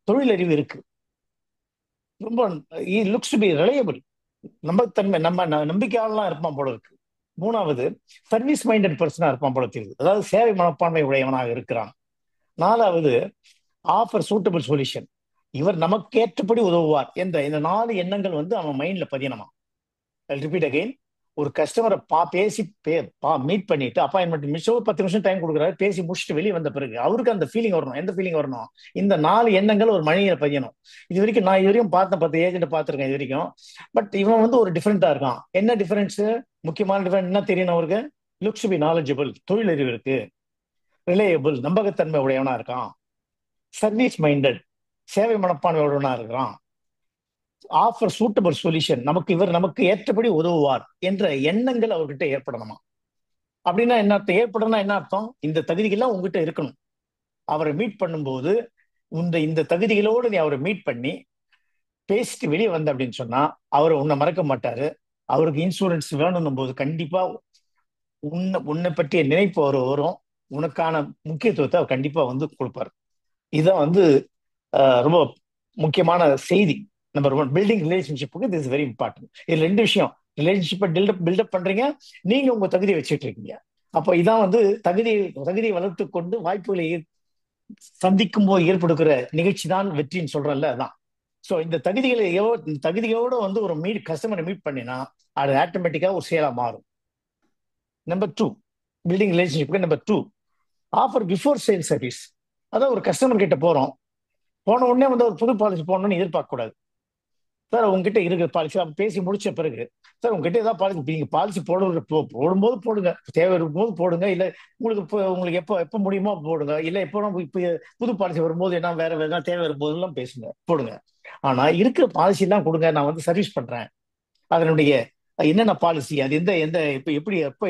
தொழிலறிவு இருக்கு. ரொம்ப லுக்ஸ் டு பி ரிலையபிள், நம்பத்தன்மை, நம்பிக்கையாளலாம் இருப்பான் போல இருக்கு. மூணாவது, சர்வீஸ் மைண்டட் பர்சனா இருப்பான் போல தெரியுது. அதாவது சேவை மனப்பான்மை உடையவனாக இருக்கிறான். நாலாவது, ஆஃபர் சூட்டபிள் சொல்யூஷன், இவர் நமக்கு ஏற்றபடி உதவுவார் என்ற இந்த 4 எண்ணங்கள் வந்து அவன் மைண்ட்ல பதியணுமா. Repeat again. ஒரு கஸ்டமரை பேசி மீட் பண்ணிட்டு அப்பாயின்மெண்ட் மிச்சம் ஒரு 10 நிமிஷம் டைம் கொடுக்குறாரு. பேசி முடிச்சுட்டு வெளியே வந்த பிறகு அவருக்கு அந்த ஃபீலிங் வரணும். எந்த ஃபீலிங் வரணும்? இந்த 4 எண்ணங்கள் ஒரு மனிதனை பதியணும். நான் இது வரைக்கும் பார்த்த 10 ஏஜென்ட் பார்த்துருக்கேன் இது வரைக்கும். பட் இவன் வந்து ஒரு டிஃப்ரெண்டா இருக்கான். என்ன டிஃபரன்ஸ்? முக்கியமான டிஃபரன்ஸ் என்ன தெரியணும் அவருக்கு? லுக்ஸ் பி நாலேஜபிள், தொழிலறிவு இருக்கு. ரிலையபிள், நம்பகத்தன்மை உடையவனா இருக்கான். சர்வீஸ் மைண்டட், சேவை மனப்பான்மை உடையவனா இருக்கிறான். ஆஃபர் சூட்டபிள் சொல்யூஷன், நமக்கு ஏற்றபடி உதவுவார் என்ற எண்ணங்கள் அவர்கிட்ட ஏற்படணுமா. அப்படின்னா என்ன அர்த்தம்? ஏற்படணும்னா என்ன அர்த்தம்? இந்த தகுதிகள்லாம் உங்ககிட்ட இருக்கணும். அவரை மீட் பண்ணும்போது இந்த தகுதிகளோடு நீ அவரை மீட் பண்ணி பேசிட்டு வெளியே வந்த அப்படின்னு சொன்னா அவர் உன்னை மறக்க மாட்டாரு. அவருக்கு இன்சூரன்ஸ் வேணும்னும் போது கண்டிப்பா உன்னை பற்றிய நினைப்பு அவர் வரும். உனக்கான முக்கியத்துவத்தை அவர் கண்டிப்பா வந்து கொடுப்பாரு. இதான் வந்து ரொம்ப முக்கியமான செய்தி. நம்பர் 1, பில்டிங் ரிலேஷன்ஷிப்புக்கு திஸ் இஸ் வெரி இம்பார்ட்டன்ட். இது 2 விஷயம். ரிலேஷன்ஷிப்பை பில்டப் பண்றீங்க, நீங்க உங்க தகுதியை வச்சுட்டு இருக்கீங்க. அப்போ இதான் வந்து தகுதியை வளர்த்து கொண்டு வாய்ப்புகளை சந்திக்கும் போது ஏற்படுகிற நிகழ்ச்சி தான் வெற்றின்னு சொல்றேன்ல, அதான். ஸோ இந்த தகுதிகளோட வந்து ஒரு கஸ்டமரை மீட் பண்ணினா அது ஆட்டோமேட்டிக்கா ஒரு சேலா மாறும். நம்பர் 2, பில்டிங் ரிலேஷன்ஷிப்புக்கு number 2, offer before sale service. அதான் ஒரு கஸ்டமர் கிட்ட போன உடனே வந்து ஒரு புது பாலிசி போடணும்னு எதிர்பார்க்க கூடாது. சார் உங்ககிட்ட இருக்கிற பாலிசி பேசி முடிச்ச பிறகு, சார் உங்ககிட்ட ஏதாவது பாலிசி, நீங்க பாலிசி போடும்போது போடுங்க, தேவை இருக்கும்போது போடுங்க, இல்ல உங்களுக்கு எப்போ முடியுமோ போடுங்க, இல்ல எப்போ இப்போ புது பாலிசி வரும்போது என்ன வேற தேவை வரும்போது எல்லாம் பேசுங்க, போடுங்க. ஆனா இருக்கிற பாலிசி எல்லாம் கொடுங்க, நான் வந்து சர்வீஸ் பண்றேன். அதனுடைய என்னென்ன பாலிசி, அது எந்த எப்படி எப்போ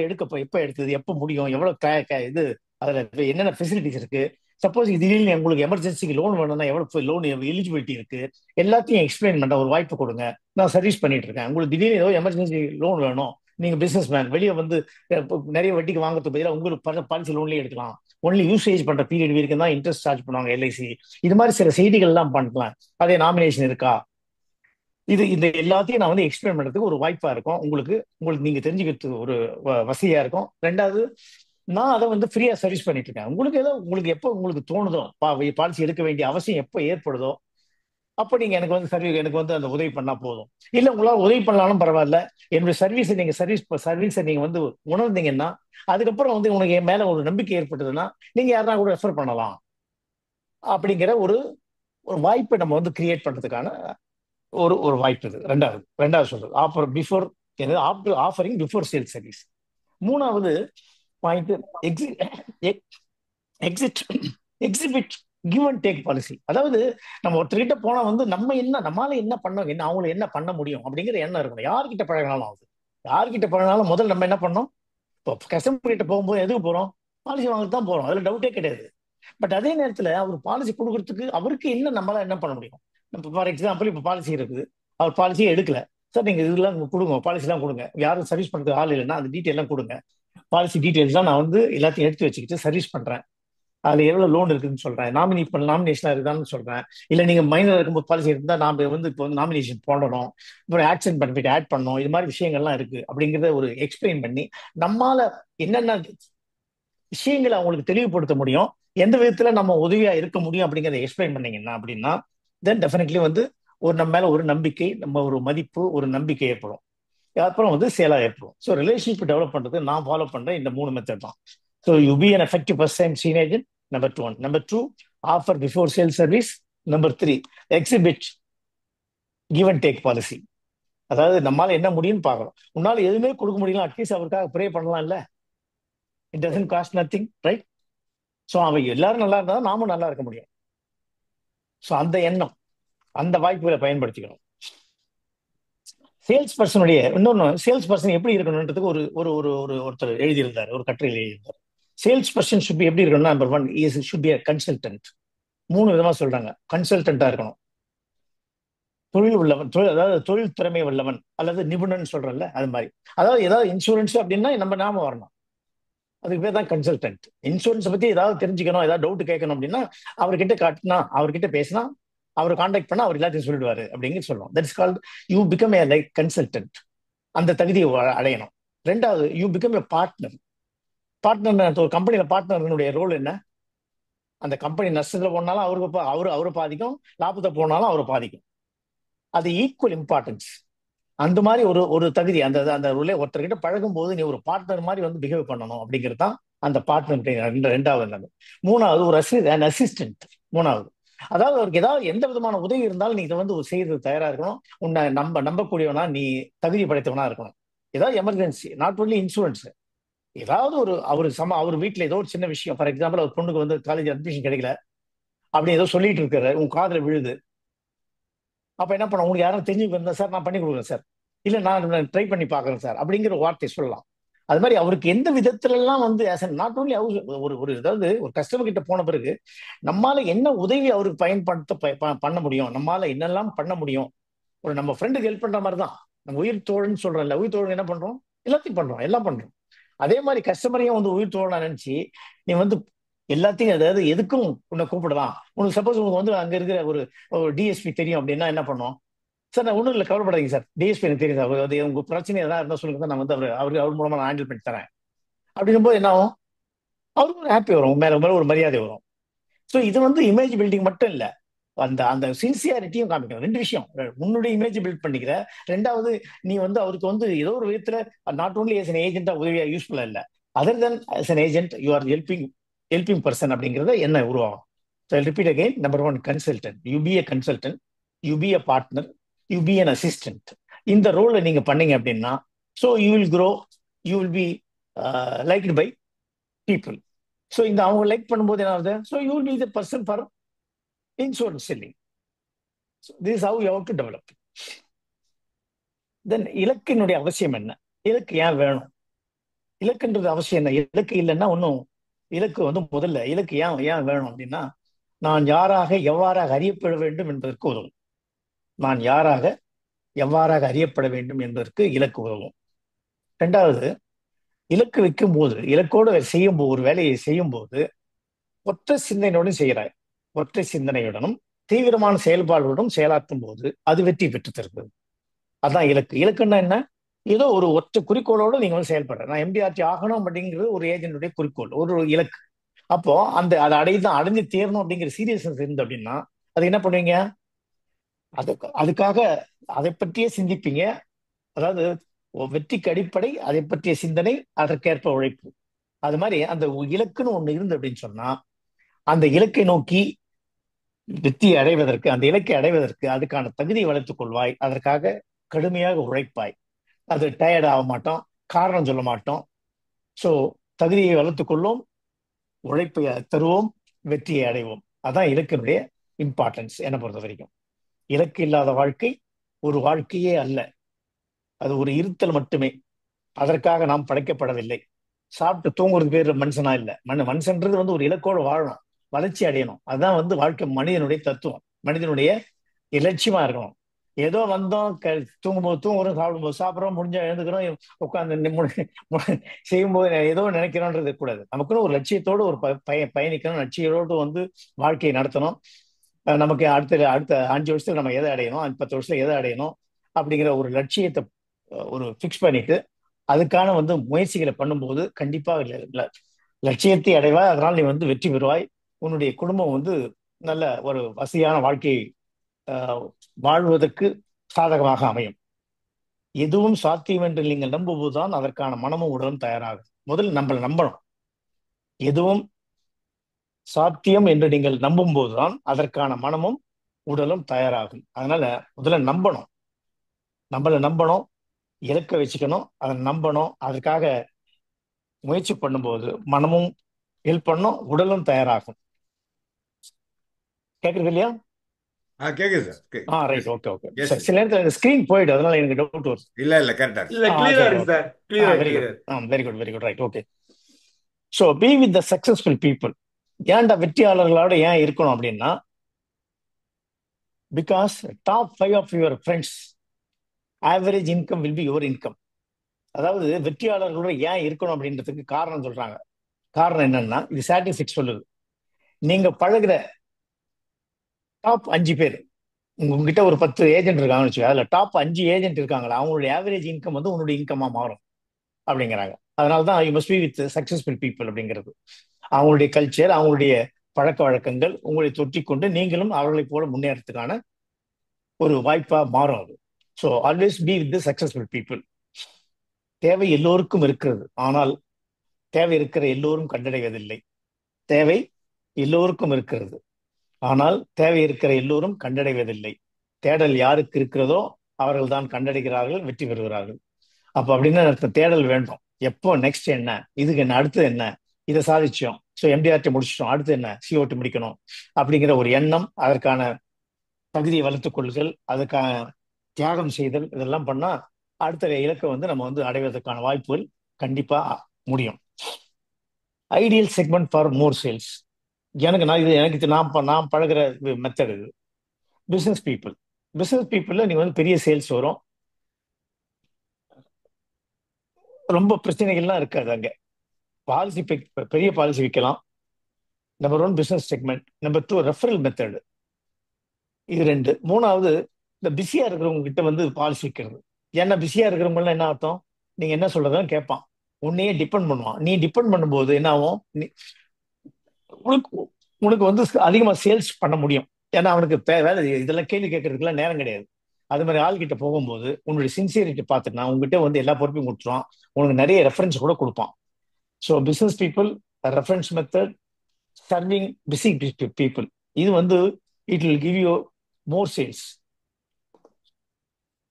எடுத்தது, எப்போ முடியும், எவ்வளவு இது, அதுல என்னென்ன ஃபெசிலிட்டிஸ் இருக்கு, சப்போஸ் திடீர்னு உங்களுக்கு எமர்ஜென்சிக்கு லோன் வேணும்னா எவ்வளவு லோன் எலிஜிபிலிட்டி இருக்கு, எல்லாத்தையும் எக்ஸ்பிளைன் பண்ண ஒரு வாய்ப்பு கொடுங்க. நான் சர்வீஸ் பண்ணிட்டு இருக்கேன். உங்களுக்கு திடீர்னு ஏதோ எமர்ஜென்சி லோன் வேணும், நீங்க பிசினஸ் மேன், வெளியே வந்து நிறைய வட்டிக்கு வாங்குறது பதிலாக உங்களுக்கு பாலிசி லோன்லயே எடுக்கலாம். ஒன்லி யூசேஜ் பண்ற பீரியட் வரைக்கும் தான் இன்ட்ரெஸ்ட் சார்ஜ் பண்ணுவாங்க எல்ஐசி. இது மாதிரி சில செய்திகள் எல்லாம் பண்ணலாம். அதே நாமினேஷன் இருக்கா, இந்த எல்லாத்தையும் நான் வந்து எக்ஸ்பிளைன் பண்றதுக்கு ஒரு வாய்ப்பா இருக்கும். உங்களுக்கு நீங்க தெரிஞ்சுக்கிறதுக்கு ஒரு வசதியா இருக்கும். ரெண்டாவது, நான் அதை வந்து ஃப்ரீயா சர்வீஸ் பண்ணிட்டு இருக்கேன். உங்களுக்கு எப்போ உங்களுக்கு தோணுதோ, பாலிசி எடுக்க வேண்டிய அவசியம் எப்போ ஏற்படுதோ அப்போ நீங்க எனக்கு வந்து அந்த உதவி பண்ணா போதும். இல்ல உங்களால உதவி பண்ணாலும் பரவாயில்ல, என்னுடைய சர்வீஸை நீங்க வந்து உணர்ந்தீங்கன்னா, அதுக்கப்புறம் வந்து உனக்கு என் மேல ஒரு நம்பிக்கை ஏற்பட்டதுன்னா நீங்க யாருன்னா கூட ரெஃபர் பண்ணலாம். அப்படிங்கிற ஒரு வாய்ப்பை நம்ம வந்து கிரியேட் பண்றதுக்கான ஒரு வாய்ப்பு இது. ரெண்டாவது சொல்றது ஆஃபரிங் பிஃபோர் சேல் சர்வீஸ். மூணாவது point, exhibit give and take policy. அதாவது நம்ம ஒருத்தர்கிட்ட போனா வந்து நம்மளால என்ன அவங்களை என்ன பண்ண முடியும் அப்படிங்கிற எண்ணம் இருக்கணும். யார்கிட்ட பழகினாலும் முதல்ல நம்ம என்ன பண்ணோம்? இப்போ கஸ்டமர் கிட்ட போகும்போது எதுக்கு போறோம்? பாலிசி வாங்கிட்டு தான் போறோம், அதுல டவுட்டே கிடையாது. பட் அதே நேரத்துல அவர் பாலிசி கொடுக்கறதுக்கு அவருக்கு நம்மளால என்ன பண்ண முடியும்? ஃபார் எக்ஸாம்பிள், இப்போ பாலிசி இருக்குது, அவர் பாலிசியே எடுக்கல. சார் நீங்க இதெல்லாம் கொடுங்க, பாலிசி எல்லாம் கொடுங்க, யாரும் சர்வீஸ் பண்றதுக்கு ஆள் இல்லைன்னா அந்த டீட்டெயில் எல்லாம் கொடுங்க. பாலிசி டீட்டெயில்ஸ் தான் நான் வந்து எல்லாத்தையும் எடுத்து வச்சுக்கிட்டு சர்வீஸ் பண்றேன். அதுல எவ்வளவு லோன் இருக்குன்னு சொல்றேன், நாமினேஷன் இருக்குதான்னு சொல்றேன். இல்ல நீங்க மைனர் இருக்கும்போது பாலிசி இருந்தா நாம வந்து இப்போ வந்து நாமினேஷன் போடணும், அப்புறம் ஆக்சிடென்ட் பெனிஃபிட் ஆட் பண்ணணும், இது மாதிரி விஷயங்கள்லாம் இருக்கு அப்படிங்கிறத ஒரு எக்ஸ்பிளைன் பண்ணி நம்மால என்னென்ன விஷயங்களை அவங்களுக்கு தெளிவுபடுத்த முடியும், எந்த விதத்துல நம்ம உதவியா இருக்க முடியும் அப்படிங்கிறத எக்ஸ்பிளைன் பண்ணீங்கன்னா அப்படின்னா தென் டெஃபினெட்லி வந்து நம்ம மேல ஒரு நம்பிக்கை, நம்ம ஒரு மதிப்பு, ஒரு நம்பிக்கை ஏற்படும். அப்புறம் வந்து சேலா ஏற்படும். ஸோ ரிலேஷன்ஷிப் டெவலப் பண்றது நான் ஃபாலோ பண்ற இந்த 3 மெத்தட் தான். So you be an effective first time seen agent, number 1. Number 2, offer before sale service. Number 3, exhibit give and take policy. அதாவது நம்மளால என்ன முடியும்னு பார்க்கணும். உன்னால எதுவுமே கொடுக்க முடியல, அட்லீஸ்ட் அவருக்காக ப்ரே பண்ணலாம் இல்ல. It doesn't cost nothing, right? So அவன் எல்லாரும் நல்லா இருந்தா நாமும் நல்லா இருக்க முடியும். ஸோ அந்த எண்ணம், அந்த வாய்ப்புகளை பயன்படுத்திக்கணும். சேல்ஸ் பர்சன் எப்படி இருக்கணும்ன்றதுக்கு ஒருத்தர் எழுதியிருந்தார், ஒரு கட்டுரையில் எழுதியிருந்தார். சேல்ஸ் பர்சன் ஷுட் பி எப்படி இருக்கணும்னா, number 1 should be a consultant. 3 விதமா சொல்றாங்க. கன்சல்டண்டா இருக்கணும், தொழில் உள்ளவன், அதாவது தொழில் திறமை உள்ளவன் அல்லது நிபுணன் சொல்றேன்ல அது மாதிரி. அதாவது ஏதாவது இன்சூரன்ஸ் அப்படின்னா நம்ம நாம வரணும், அதுக்கு பேர் தான் கன்சல்டன்ட். இன்சூரன்ஸ் பத்தி ஏதாவது தெரிஞ்சுக்கணும், ஏதாவது டவுட் கேட்கணும் அப்படின்னா அவர்கிட்ட காட்டினா, அவர்கிட்ட பேசினா, அவர் கான்டாக்ட் பண்ணா அவர் எல்லாத்தையும் சொல்லிடுவாரு அப்படிங்கிற சொல்றோம். That is called you become a like consultant. அந்த தகுதியை அடையணும். ரெண்டாவது, you become a partner. Partner, ஒரு கம்பெனியில பார்ட்னருடைய ரோல் என்ன? அந்த கம்பெனி நஷ்டத்துல போனாலும் அவரை பாதிக்கும், லாபத்தை போனாலும் அவரை பாதிக்கும். அது ஈக்குவல் இம்பார்ட்டன்ஸ். அந்த மாதிரி ஒரு ஒரு தகுதி, அந்த அந்த ஒருத்தர்கிட்ட பழகும் போது நீ ஒரு பார்ட்னர் மாதிரி வந்து பிஹேவ் பண்ணணும் அப்படிங்கிறது தான் அந்த பார்ட்னர். ரெண்டாவது நம்பர். மூணாவது, ஒரு அசிஸ்டன்ட். மூணாவது, அதாவது அவருக்கு ஏதாவது எந்த விதமான உதவி இருந்தாலும் நீ இதை வந்து செய்யறது தயாரா இருக்கணும். உன்னை நம்பக்கூடியவனா, நீ தகுதி படைத்தவனா இருக்கணும். ஏதாவது எமர்ஜென்சி, நாட் ஒன்லி இன்சூரன்ஸ், ஏதாவது ஒரு அவர் வீட்டுல ஏதோ ஒரு சின்ன விஷயம், ஃபார் எக்ஸாம்பிள் அவர் பொண்ணுக்கு வந்து காலேஜ் அட்மிஷன் கிடைக்கல அப்படி ஏதோ சொல்லிட்டு இருக்காரு, உன் காதுல விழுது. அப்ப என்ன பண்ண, உங்களுக்கு யாரும் தெரிஞ்சு வந்தா சார் நான் பண்ணி கொடுக்குறேன் சார், இல்ல நான் ட்ரை பண்ணி பாக்குறேன் சார் அப்படிங்கிற ஒரு வார்த்தை சொல்லலாம். அது மாதிரி அவருக்கு எந்த விதத்துல எல்லாம் வந்து நாட் ஓன்லி ஒரு ஒரு ஏதாவது ஒரு கஸ்டமர் கிட்ட போன பிறகு நம்மால என்ன உதவி அவருக்கு பண்ண முடியும், நம்மால என்னெல்லாம் பண்ண முடியும். ஒரு நம்ம ஃப்ரெண்டுக்கு ஹெல்ப் பண்ற மாதிரி தான். நம்ம உயிர் தோழன்னு சொல்றோம்ல, உயிர் தோழன் என்ன பண்றோம், எல்லாத்தையும் பண்றோம், எல்லாம் பண்றோம். அதே மாதிரி கஸ்டமரையும் வந்து உயிர் தோழனா நினைச்சு நீ வந்து எல்லாத்தையும், அதாவது எதுக்கும் உன்னை கூப்பிடலாம். உனக்கு சப்போஸ் உனக்கு வந்து அங்க இருக்கிற ஒரு டிஎஸ்பி தெரியும் அப்படின்னா என்ன பண்ணும், சார் நான் ஒன்றும் இல்லை கவலைப்படாதீங்க சார், டிஎஸ்பி எனக்கு தெரியும் சார், அது உங்க பிரச்சனை எதாவது இருந்தால் சொல்லுங்க சார், நான் வந்து அவர் மூலமா நான் ஹேண்டில் பண்ணி தரேன் அப்படின்னும் போது என்ன ஆகும், அவருக்கு ஒரு ஹாப்பி வரும், மேல மேல ஒரு மரியாதை வரும். ஸோ இது வந்து இமேஜ் பில்டிங் மட்டும் இல்லை, அந்த அந்த சின்சியாரிட்டியும் காமிக்கணும். ரெண்டு விஷயம், உன்னுடைய இமேஜ் பில்ட் பண்ணிக்கிற, ரெண்டாவது நீ வந்து அவருக்கு வந்து ஏதோ ஒரு விதத்துல நாட் ஓன்லி as an ஏஜென்டா உதவியா யூஸ்ஃபுல்லா இல்லை, other than as an agent you are helping person அப்படிங்கிறத என்ன உருவாகும். So repeat again, number 1 consultant, you be a consultant, you be a partner, you be an assistant. இந்த ரோலை நீங்க பண்ணீங்க அப்படின்னா so you will grow, you will be liked by people. So இந்த அவங்க லைக் பண்ணும்போது என்ன ஆகுது, so you will be the person for insurance selling. This is how you have to develop. Then இலக்கினுடைய அவசியம் என்ன, இலக்கு ஏன் வேணும், இலக்குன்றது அவசியம் என்ன, இலக்கு இல்லைன்னா ஒன்றும். இலக்கு வந்து முதல்ல இலக்கு ஏன் ஏன் வேணும் அப்படின்னா, நான் யாராக எவ்வாறாக அறியப்பட வேண்டும் என்பதற்கு உதவும். நான் யாராக எவ்வாறாக அறியப்பட வேண்டும் என்பதற்கு இலக்கு உதவும். ரெண்டாவது, இலக்கு வைக்கும் போது, இலக்கோடு செய்யும் போது, ஒரு வேலையை செய்யும் போது ஒற்றை சிந்தனையுடன் செய்கிறாய், ஒற்றை சிந்தனையுடனும் தீவிரமான செயல்பாடுகளுடன் செயலாற்றும் போது அது வெற்றி பெற்று தருகிறது. அதான் இலக்கு. இலக்குன்னா என்ன, ஏதோ ஒரு ஒற்றை குறிக்கோளோடு நீங்க வந்து செயல்படுற, நான் எம்டிஆர்டி ஆகணும் அப்படிங்கிறது ஒரு ஏஜென்டுடைய குறிக்கோள், ஒரு இலக்கு. அப்போ அந்த அதை அடைஞ்சு தேரணும் அப்படிங்கிற சீரியஸ்னஸ் இருந்து அப்படின்னா அது என்ன பண்ணுவீங்க, அதுக்காக அதை பற்றியே சிந்திப்பீங்க. அதாவது வெற்றிக்கு அடிப்படை அதை பற்றிய சிந்தனை, அதற்கேற்ப உழைப்பு. அது மாதிரி அந்த இலக்குன்னு ஒண்ணு இருந்து அப்படின்னு சொன்னா அந்த இலக்கை நோக்கி வெற்றி அடைவதற்கு, அந்த இலக்கை அடைவதற்கு அதுக்கான தகுதியை வளர்த்துக் கொள்வாய், அதற்காக கடுமையாக உழைப்பாய். அது டயர்ட் ஆக மாட்டோம், காரணம் சொல்ல மாட்டோம். ஸோ தகுதியை வளர்த்துக் கொள்வோம், உழைப்பை தருவோம், வெற்றியை அடைவோம். அதான் இலக்கினுடைய இம்பார்ட்டன்ஸ் என்னை பொறுத்த வரைக்கும். இலக்கு இல்லாத வாழ்க்கை ஒரு வாழ்க்கையே அல்ல, அது ஒரு இருத்தல் மட்டுமே. அதற்காக நாம் படைக்கப்படவில்லை. சாப்பிட்டு தூங்குறது பேர் மனுஷனா இல்லை. மனுஷன்றது வந்து ஒரு இலக்கோடு வாழணும், வளர்ச்சி அடையணும். அதுதான் வந்து வாழ்க்கை, மனிதனுடைய தத்துவம், மனிதனுடைய இலட்சியமா இருக்கணும். ஏதோ வந்தோம், தூங்கும்போது தூங்குறோம், சாப்பிடும்போது சாப்பிட்றோம், முடிஞ்சா எழுந்துக்கிறோம், உட்காந்து செய்யும்போது ஏதோ நினைக்கிறோன்றது கூடாது. நமக்குன்னு ஒரு லட்சியத்தோடு ஒரு பயணிக்கணும், லட்சியத்தோடு வந்து வாழ்க்கையை நடத்தணும். நமக்கு அடுத்த 5 வருஷத்துல நம்ம எதை அடையணும், 10 வருஷத்துல எதை அடையணும் அப்படிங்கிற ஒரு லட்சியத்தை ஒரு ஃபிக்ஸ் பண்ணிட்டு அதுக்கான வந்து முயற்சிகளை பண்ணும்போது கண்டிப்பா லட்சியத்தை அடைவாய். அதனால் நீ வந்து வெற்றி பெறுவாய். உன்னுடைய குடும்பம் வந்து நல்ல ஒரு வசதியான வாழ்க்கையை வாழ்வதற்கு சாதகமாக அமையும். எதுவும் சாத்தியம் என்று நீங்கள் நம்பும்போதுதான் அதற்கான மனமும் உடலும் தயாராகும். முதல்ல நம்மளை நம்பணும். எதுவும் சாத்தியம் என்று நீங்கள் நம்பும் போதுதான் அதற்கான மனமும் உடலும் தயாராகும். அதனால முதல்ல நம்பணும், நம்மளை நம்பணும், இலக்க வச்சுக்கணும், அதை நம்பணும். அதற்காக முயற்சி பண்ணும்போது மனமும் ஹெல்ப் பண்ணும், உடலும் தயாராகும். கேக்குறது இல்லையா? கேக்குது சார். Right, okay okay. சில நேரத்தில் ஸ்கிரீன் போயிடு, அதனால எனக்கு டவுட் வருது. இல்ல கரெக்டா very good, right, okay. So be with the successful people. ஏன்டா வெற்றியாளர்களோட ஏன் இருக்கணும் அப்படின்னா, because top 5 of your friends average income will be your income. அதாவது வெற்றியாளர்களோட ஏன் இருக்கணும் அப்படின்றதுக்கு காரணம் சொல்றாங்க. காரணம் என்னன்னா, இது ஸ்டாட்டிஸ்டிக்ஸ் சொல்லுது. நீங்க பழகுற டாப் 5 பேர், உங்ககிட்ட ஒரு 10 ஏஜென்ட் இருக்காங்கன்னு வச்சுக்கோங்க, அதுல டாப் 5 ஏஜென்ட் இருக்காங்களா, அவங்களுடைய ஆவரேஜ் இன்கம் வந்து உன்னுடைய இன்கமா மாறும் அப்படிங்கிறாங்க. அதனாலதான் you must be with successful people அப்படிங்கிறது. அவங்களுடைய கல்ச்சர், அவங்களுடைய பழக்க வழக்கங்கள் உங்களை தொற்றிக்கொண்டு நீங்களும் அவர்களைப் போல முன்னேறதுக்கான ஒரு வாய்ப்பா மாறும் அது. So always be with the successful people. தேவை எல்லோருக்கும் இருக்கிறது, ஆனால் தேவை இருக்கிற எல்லோரும் கண்டடைவதில்லை. தேவை எல்லோருக்கும் இருக்கிறது, ஆனால் தேவை இருக்கிற எல்லோரும் கண்டடைவதில்லை. தேடல் யாருக்கு இருக்கிறதோ அவர்கள் தான் கண்டடைகிறார்கள், வெற்றி பெறுகிறார்கள். அப்ப அப்படின்னு அர்த்தம், தேடல் வேண்டும். எப்போ நெக்ஸ்ட் என்ன, இதுக்கு என்ன, அடுத்து என்ன, இதை சாதிச்சோம், ஸோ எம்டிஆர்டி முடிச்சிட்டோம், அடுத்து என்ன, சிஓடி முடிக்கணும் அப்படிங்கிற ஒரு எண்ணம், அதற்கான தகுதியை வளர்த்துக் கொள்ளுதல், அதுக்கான தியாகம் செய்தல், இதெல்லாம் பண்ணா அடுத்த இலக்கை வந்து நம்ம வந்து அடைவதற்கான வாய்ப்புகள் கண்டிப்பா முடியும். Ideal segment for more sales. நான் பழகுற மெத்தட் இது. Business people. பிசினஸ் பீப்புள்ல நீங்க வந்து பெரிய சேல்ஸ் வரும், ரொம்ப பிரச்சனைகள்லாம் இருக்காது அங்க. பாலிசி, பெரிய பாலிசி விற்கலாம். Number 1 business segment. Number 2 referral method. இது 2. மூணாவது, இந்த பிஸியா இருக்கிறவங்க கிட்ட வந்து பாலிசி விற்கிறது. ஏன்னா பிஸியா இருக்கிறவங்க என்ன அர்த்தம், நீங்க என்ன சொல்றதுன்னு கேட்பான், உன்னையே டிபெண்ட் பண்ணுவான். நீ டிபெண்ட் பண்ணும்போது என்ன ஆகும், உனக்கு உனக்கு வந்து அதிகமா சேல்ஸ் பண்ண முடியும். ஏன்னா அவனுக்கு வேலை, இதெல்லாம் கேள்வி கேட்கறதுக்குலாம் நேரம் கிடையாது. அது மாதிரி ஆள்கிட்ட போகும்போது உன்னுடைய சின்சியரிட்டி பார்த்துட்டு உங்ககிட்ட வந்து எல்லா பொறுப்பையும் கொடுத்துருவான், உனக்கு நிறைய ரெஃபரன்ஸ் கூட கொடுப்பான். So business people, reference method, serving busy people, இது வந்து it will give you more sales.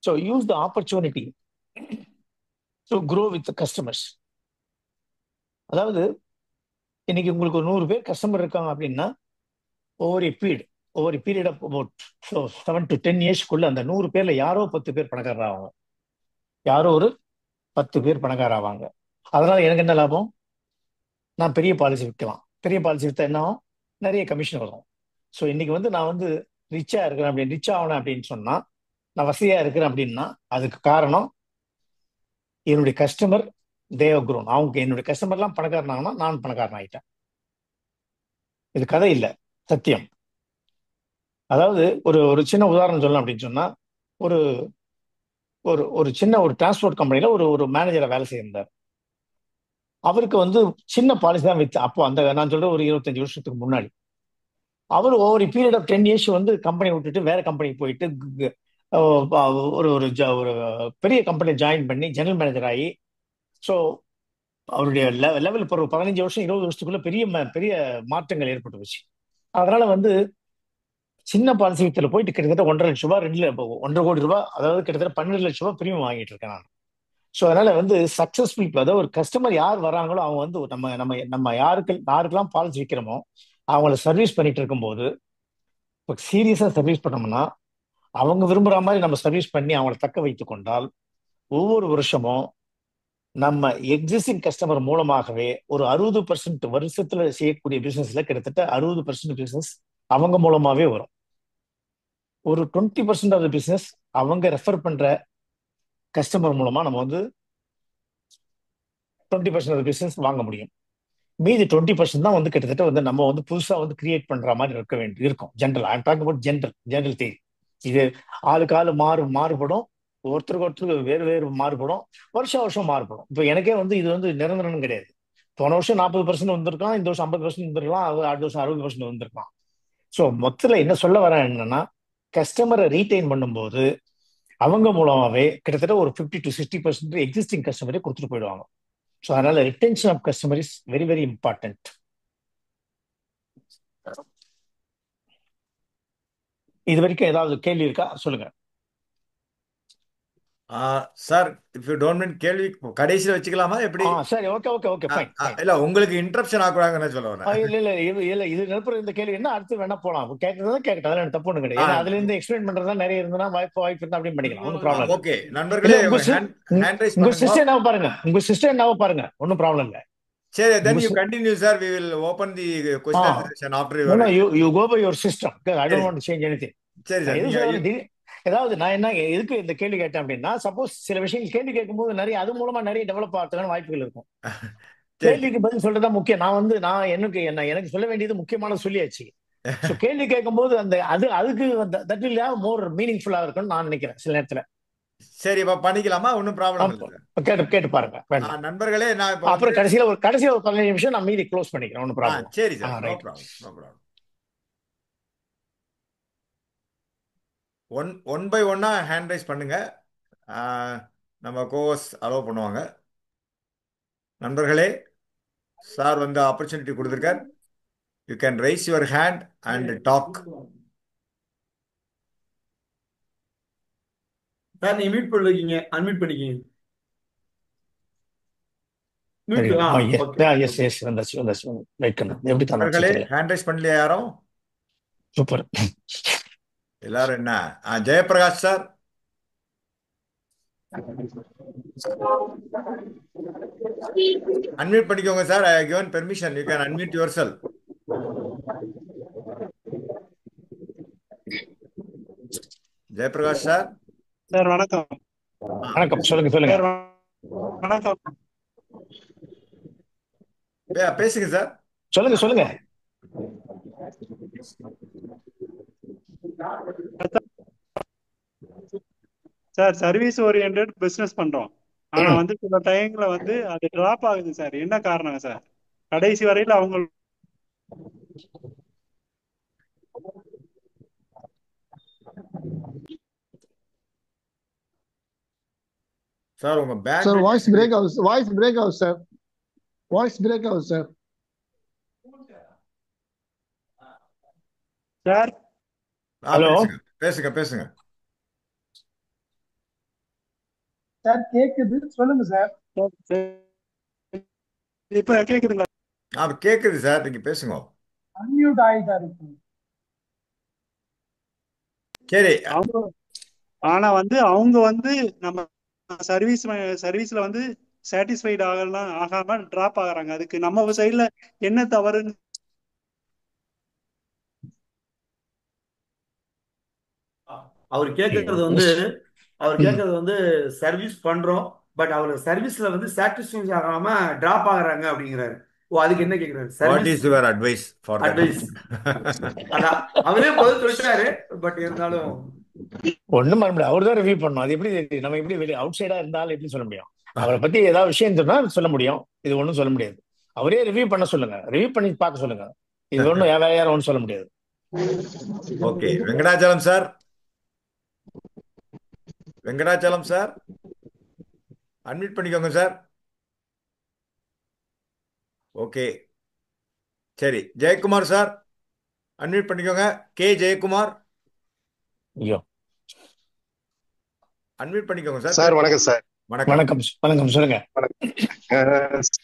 So use the opportunity to grow with customers. அதாவது இன்னைக்கு உங்களுக்கு ஒரு 100 பேர் கஸ்டமர் இருக்காங்க அப்படின்னா, ஒவ்வொரு பீரியட் ஆஃப் அபவுட் 7 to 10 இயர்ஸ்க்குள்ள அந்த 100 பேர்ல யாரோ 10 பேர் பணக்காரர் ஆவாங்க, யாரோ ஒரு 10 பேர் பணக்காரர் ஆவாங்க. அதனால எனக்கு என்ன லாபம், நான் பெரிய பாலிசி விற்கலாம். பெரிய பாலிசி விற்றா என்ன ஆகும், நிறைய கமிஷன் வரும். ஸோ இன்னைக்கு வந்து நான் வந்து ரிச்சா இருக்கிறேன் அப்படின்னு, ரிச் ஆகணும் அப்படின்னு சொன்னா, நான் வசதியா இருக்கிறேன் அப்படின்னா, அதுக்கு காரணம் என்னுடைய கஸ்டமர் தேவ குரோன். அவங்க என்னுடைய கஸ்டமர்லாம் பணக்காரனாங்கன்னா நான் பணக்காரன் ஆயிட்டேன். இது கதை இல்லை, சத்தியம். அதாவது ஒரு ஒரு சின்ன உதாரணம் சொல்லலாம் அப்படின்னு சொன்னா, ஒரு ஒரு ஒரு சின்ன ஒரு டிரான்ஸ்போர்ட் கம்பெனில ஒரு ஒரு மேனேஜரை வேலை செய்யிருந்தார். அவருக்கு வந்து சின்ன பாலிசி தான் வித்து, அப்போ அந்த நான் சொல்ற ஒரு 25 வருஷத்துக்கு முன்னாடி. அவர் ஓவர் பீரியட் ஆஃப் 10 இயர்ஸ் வந்து கம்பெனி விட்டுட்டு வேற கம்பெனிக்கு போயிட்டு ஒரு ஒரு ஒரு பெரிய கம்பெனி ஜாயின் பண்ணி ஜெனரல் மேனேஜர் ஆகி, ஸோ அவருடைய லெவல் இப்போ ஒரு 15 வருஷம் 20 வருஷத்துக்குள்ள பெரிய பெரிய மாற்றங்கள் ஏற்பட்டு வச்சு. அதனால வந்து சின்ன பாலிசி வித்துல போயிட்டு கிட்டத்தட்ட 1,50,000 ரூபாய் 1,50,00,000 ரூபாய், அதாவது கிட்டத்தட்ட 12 லட்சம் ரூபாய் பிரீமியம் வாங்கிட்டு இருக்கேன் நான். ஸோ அதனால வந்து சக்சஸ்ஃபுல், அதாவது ஒரு கஸ்டமர் யார் வராங்களோ அவங்க வந்து நம்ம நம்ம நம்ம யாருக்கெல்லாம் பாலிசி விற்கிறோமோ அவங்கள சர்வீஸ் பண்ணிட்டு இருக்கும்போது, இப்போ சீரியஸா சர்வீஸ் பண்ணோம்னா, அவங்க விரும்புற மாதிரி நம்ம சர்வீஸ் பண்ணி அவங்கள தக்க வைத்துக் கொண்டால், ஒவ்வொரு வருஷமும் நம்ம எக்ஸிஸ்டிங் கஸ்டமர் மூலமாகவே ஒரு 60% வருஷத்துல செய்யக்கூடிய பிசினஸ்ல கிட்டத்தட்ட 60% பிசினஸ் அவங்க மூலமாவே வரும். ஒரு 20% ஆஃப் பிசினஸ் அவங்க ரெஃபர் பண்ற கஸ்டமர் மூலமா நம்ம வந்து 20% ஆஃப் பிசினஸ் வாங்க முடியும். மீதி 20% தான் வந்து கிட்டத்தட்ட வந்து நம்ம வந்து புதுசா வந்து கிரியேட் பண்ற மாதிரி இருக்க வேண்டி இருக்கும். General, I talk about general theory. இது ஆளுக்கு ஆளு மாறுபடும், ஒருத்தருக்கு ஒருத்தருக்கு வேறு வேறு மாறுபடும், வருஷம் மாறுபடும். இப்போ எனக்கே வந்து இது வந்து நிரந்தரம் கிடையாது. போன வருஷம் 40% வந்திருக்கலாம், இந்த வருஷம் 50% வந்திருக்கலாம், அடுத்த வருஷம் 60% வந்திருக்கலாம். ஸோ மொத்தத்தில் என்ன சொல்ல வரேன் என்னன்னா, கஸ்டமரை ரீட்டைன் பண்ணும்போது அவங்க மூலமாவே கிட்டத்தட்ட ஒரு 50 to 60% எக்ஸிஸ்டிங் கஸ்டமரே கொடுத்துட்டு போயிடுவாங்க. ஸோ அதனால retention of customer is very very important. இது வரைக்கும் ஏதாவது கேள்வி இருக்கா, சொல்லுங்க. Sir, if you don't mind கேள்வி கடைசியில் வச்சுக்கலாமா எப்படி? சரி, okay okay okay, fine fine. இல்ல உங்களுக்கு இன்டரப்ஷன் ஆகுறாங்கன்னு சொல்ல வரேன். இல்ல இல்ல இது நிரப்புற இந்த கேள்வி என்ன, அடுத்து வேணா போலாம், கேட்கறதா கேட்கட்டும், அதெல்லாம் எனக்கு தப்பு ஒண்ணு கிடையாது. ஏன்னா அதுல இருந்து எக்ஸ்பிளைன் பண்றதா நிறைய இருந்ததுன்னா வாய்ப்பு இருந்தா அப்படின்னு பண்ணிக்கலாம், ஒன்றும் ப்ராப்ளம் இல்லை. ஓகே நண்பர்களே, உங்க ஹேண்ட் ரைஸ் உங்க பண்ணுங்க. சிஸ்டர் என்ன பாருங்க, உங்க சிஸ்டர் என்ன பாருங்க, ஒன்றும் ப்ராப்ளம் இல்லை. சரி, then you You- continue, sir. We will open the question and Ah, session after no, your. no, you go by your system. Because I don't சரி want to change anything. சரி நான் sir, எது நீங்க சொல்ல வரேன், ஏதாவது நான் என்ன எதுக்கு இந்த கேள்வி கேட்டேன் அப்படின்னா, சப்போஸ் சில விஷயங்கள் கேள்வி கேட்கும்போது நிறைய அது மூலமா நிறைய டெவலப் ஆகிறதுக்கான வாய்ப்புகள் இருக்கும். சரி கேள்விக்கு பதில் சொல்றதுதான் முக்கியம். நான் எனக்கு சொல்ல வேண்டியது முக்கியமானது சொல்லியாச்சு. ஸோ கேள்வி கேட்கும்போது அதுக்கு தட் வில் ஹேவ் மோர் மீனிங்ஃபுல்லா இருக்கும்னு நான் நினைக்கிறேன் சில நேரத்துல. சரி, இப்போ பண்ணிக்கலாமா? ஒன்றும் ப்ராப்ளம் இல்லை சார். கேட்டு கேட்டு பாருங்க, வேண்டாம். நண்பர்களே, நான் இப்போ வந்து அப்புறம் கடைசியில ஒரு 15 நிமிஷம் நான் மீதி க்ளோஸ் பண்ணிக்கிறேன், ஒன்றும் ப்ராப்ளம். சரி sir, no right. Problem, no problem. One by ஒன்னா ஹேண்ட் ரைஸ் பண்ணுங்க. ஆ, நம்ம கோர்ஸ் அலோவ் பண்ணுவாங்க. நண்பர்களே, சார் வந்து ஆப்பர்ச்சுனிட்டி கொடுத்துருக்கார். You can raise your hand and talk. Sir நீங்க மியூட் பண்ணிருக்கீங்க, அன்மியூட் பண்ணிக்கிங்க. மியூட். ஓகே. எஸ் எஸ் வந்தாச்சு. வெயிட் பண்ணு, எப்படி தானே நண்பர்களே, தெரியல. ஹேண்ட் ரைஸ் பண்ணலையா யாரும்? சூப்பர். எல்லாரும் என்ன? ஜெயபிரகாஷ் சார். அன்மியூட் பண்ணிக்கோங்க sir. I given permission. You can unmute yourself. Jayaprakash sir. Sir வணக்கம். வணக்கம், சொல்லுங்க. சார் வணக்கம். பேசுங்க சார். சொல்லுங்க. சார் சர்வீஸ் ஓரியன்டட் பிசினஸ் பண்றோம். ஆனா வந்து சில டைம்ல வந்து அது டிராப் ஆகுது சார். என்ன காரணம் சார்? கடைசி வரையில அவங்க சார் உங்க பேக் சார் வாய்ஸ் பிரேக் ஆகுது சார். சார். ஹலோ, பேசுங்க. சார் கேக்குது, சொல்லுங்க சார். இப்ப கேக்குதுங்களா? கேக்குது சார், நீங்க பேசுங்க. அன்மியூட் ஆயிட்டா இருக்கு. சரி. ஆனா வந்து அவங்க வந்து நம்ம சர்வீஸ்ல வந்து சாட்டிஸ்ஃபைட் ஆகாம டிராப் ஆகுறாங்க. அதுக்கு நம்ம சைடுல என்ன தவறுன்னு அவர் கேட்கறது வந்து சர்வீஸ் பண்றோம், பட் அவர் சர்வீஸ்ல வந்து சாட்டிஸ்ஃபை ஆகாம டிராப் ஆகுறாங்க அப்படிங்கிறாரு. அதுக்கு என்ன கேக்குறாரு? What is your advice for that? Advice. அதான் அவரே பதில் சொல்லிட்டாரு, பட் இருந்தாலும் ஒண்ணும் பண்ண முடியாது. அவர் தான் ரிவ்யூ பண்ணணும். அது எப்படி நம்ம எப்படி வெளியே அவுட் சைடா இருந்தாலும் எப்படி சொல்ல முடியும்? அவரை பத்தி ஏதாவது விஷயம் சொன்னா சொல்ல முடியும், இது ஒண்ணும் சொல்ல முடியாது. அவரே ரிவ்யூ பண்ண சொல்லுங்க, ரிவ்யூ பண்ணி பார்க்க சொல்லுங்க. இது ஒண்ணும் வேற யாரும் ஒன்றும் சொல்ல முடியாது. ஓகே. வெங்கடாச்சலம் சார், அன்மியூட் பண்ணிக்கோங்க சார். ஓகே, சரி. ஜெயக்குமார் சார், அன்மியூட் பண்ணிக்கோங்க. ஜெயக்குமார், ஐயோ, அன்மியூட் பண்ணிக்கோங்க சார். சார் வணக்கம் சார். வணக்கம், சொல்லுங்க.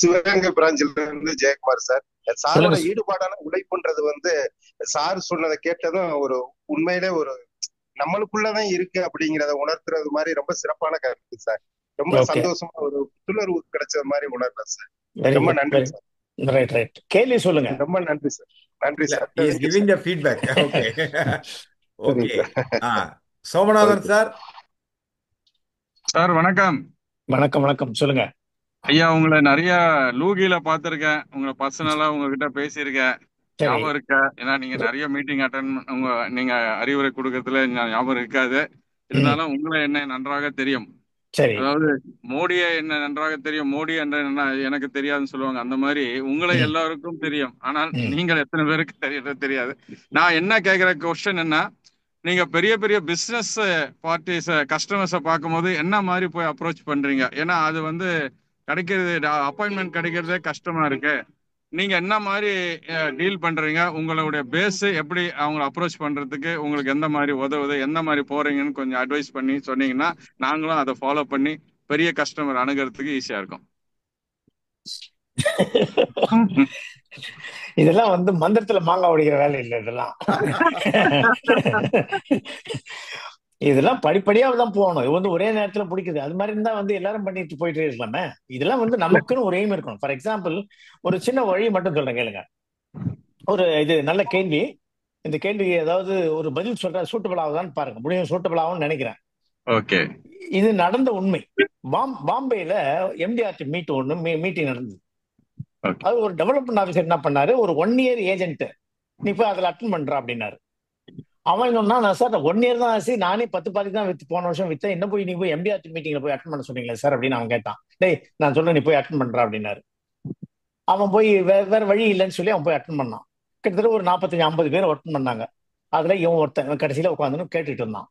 சிவகங்கை பிராஞ்சில இருந்து ஜெயக்குமார் சார். சாரோட சொல்லுங்க. ஈடுபாடான உழைப்புன்றது வந்து சார் சொன்னதை கேட்டதும் ஒரு உண்மையிலே ஒரு நம்மளுக்குள்ளதான் இருக்கு அப்படிங்கறத உணர்த்துறது மாதிரி ரொம்ப சிறப்பான கருத்து சார். ரொம்ப Okay. சந்தோஷமா ஒரு புத்துணர்வு கிடைச்சது மாதிரி உணர்றேன் சார். Very ரொம்ப good. நன்றி சார். ரைட். கேள்வி சொல்லுங்க. ரொம்ப நன்றி சார். நன்றி sir. He is giving the feedback. Okay. சரி Okay. Sir. Somanathan sir. Sir வணக்கம். வணக்கம், சொல்லுங்க. ஐயா, உங்களை நிறைய லூகில பார்த்திருக்கேன். உங்களை பர்சனலா உங்ககிட்ட பேசியிருக்கேன். சரி. ஞாபகம் இருக்க? ஏன்னா நீங்க நிறைய மீட்டிங் நீங்க அறிவுரை கொடுக்கறதுல ஞாபகம் இருக்காது. இருந்தாலும் உங்களை என்ன நன்றாக தெரியும். சரி. அதாவது மோடியை என்ன நன்றாக தெரியும், மோடி என்ன எனக்கு தெரியாதுன்னு சொல்லுவாங்க. அந்த மாதிரி உங்களை எல்லாருக்கும் தெரியும். ஆனால் நீங்கள் எத்தனை பேருக்கு தெரியாது. நான் என்ன கேட்கிற கொஸ்டின் என்ன, நீங்க பெரிய பெரிய பிசினஸ் பார்ட்டிஸ் கஸ்டமர்ஸை பார்க்கும்போது என்ன மாதிரி போய் அப்ரோச் பண்றீங்க? ஏன்னா அது வந்து கிடைக்கிறது, அப்பாயின்மெண்ட் கிடைக்கிறதே கஷ்டமா இருக்கு. நீங்க என்ன மாதிரி டீல் பண்றீங்க? உங்களுடைய பேஸ் எப்படி அவங்களை அப்ரோச் பண்றதுக்கு உங்களுக்கு எந்த மாதிரி உதவுது, எந்த மாதிரி போறீங்கன்னு கொஞ்சம் அட்வைஸ் பண்ணி சொன்னீங்கன்னா நாங்களும் அதை ஃபாலோ பண்ணி பெரிய கஸ்டமர் அணுகிறதுக்கு ஈஸியா இருக்கும். இதெல்லாம் வந்து மந்திரத்துல மாங்காய் உடைக்கிற வேலை இல்லை. இதெல்லாம் இதெல்லாம் படிப்படியா தான் போகணும். இது வந்து ஒரே நேரத்துல பிடிக்குது அது மாதிரி இருந்தா வந்து எல்லாரும் பண்ணிட்டு போயிட்டே இருக்கலாமே. இதெல்லாம் வந்து நமக்குன்னு ஒரு எய்ம் இருக்கணும். ஃபார் எக்ஸாம்பிள் ஒரு சின்ன வழி மட்டும் சொல்றேன் கேளுங்க. ஒரு இது நல்ல கேள்வி. இந்த கேள்வி ஏதாவது ஒரு பதில் சொல்ற சூட்டபிள் ஆகுதான்னு பாருங்க. முடியும் சூட்டபிள் ஆகும்னு நினைக்கிறேன். ஓகே. இது நடந்த உண்மை. பாம்பேல எம்டிஆர்டி மீட்டிங் நடந்தது. ஓகே. அது ஒரு டெவலப்மெண்ட் ஆஃபீஸர் என்ன பண்ணாரு, ஒரு 1 இயர் ஏஜென்ட் நீ போய் அதுல அட்டன் பண்ற அப்படின்னாரு. அவன் சொன்னா, நான் சார் 1 இயர் தான் ஆச்சு, நானே 10 பாதிக்கு தான் வித்து போன வருஷம் வித்தேன், என்ன போய் நீ போய் எம்டிஆர்டி மீட்டிங்ல போய் அட்டன் பண்ண சொன்னீங்களே சார் அப்படின்னு அவன் கேட்டான். டேய் நான் சொல்றேன் நீ போய் அட்டன் பண்ற அப்படின்னாரு. அவன் போய் வேற வழி இல்லைன்னு சொல்லி அவன் போய் அட்டன் பண்ணான். கிட்டத்தட்ட ஒரு 45-50 பேர் அட்டன் பண்ணாங்க. அதுல இவன் ஒருத்தன் கடைசியில உட்காந்துன்னு கேட்டுட்டு இருந்தான்.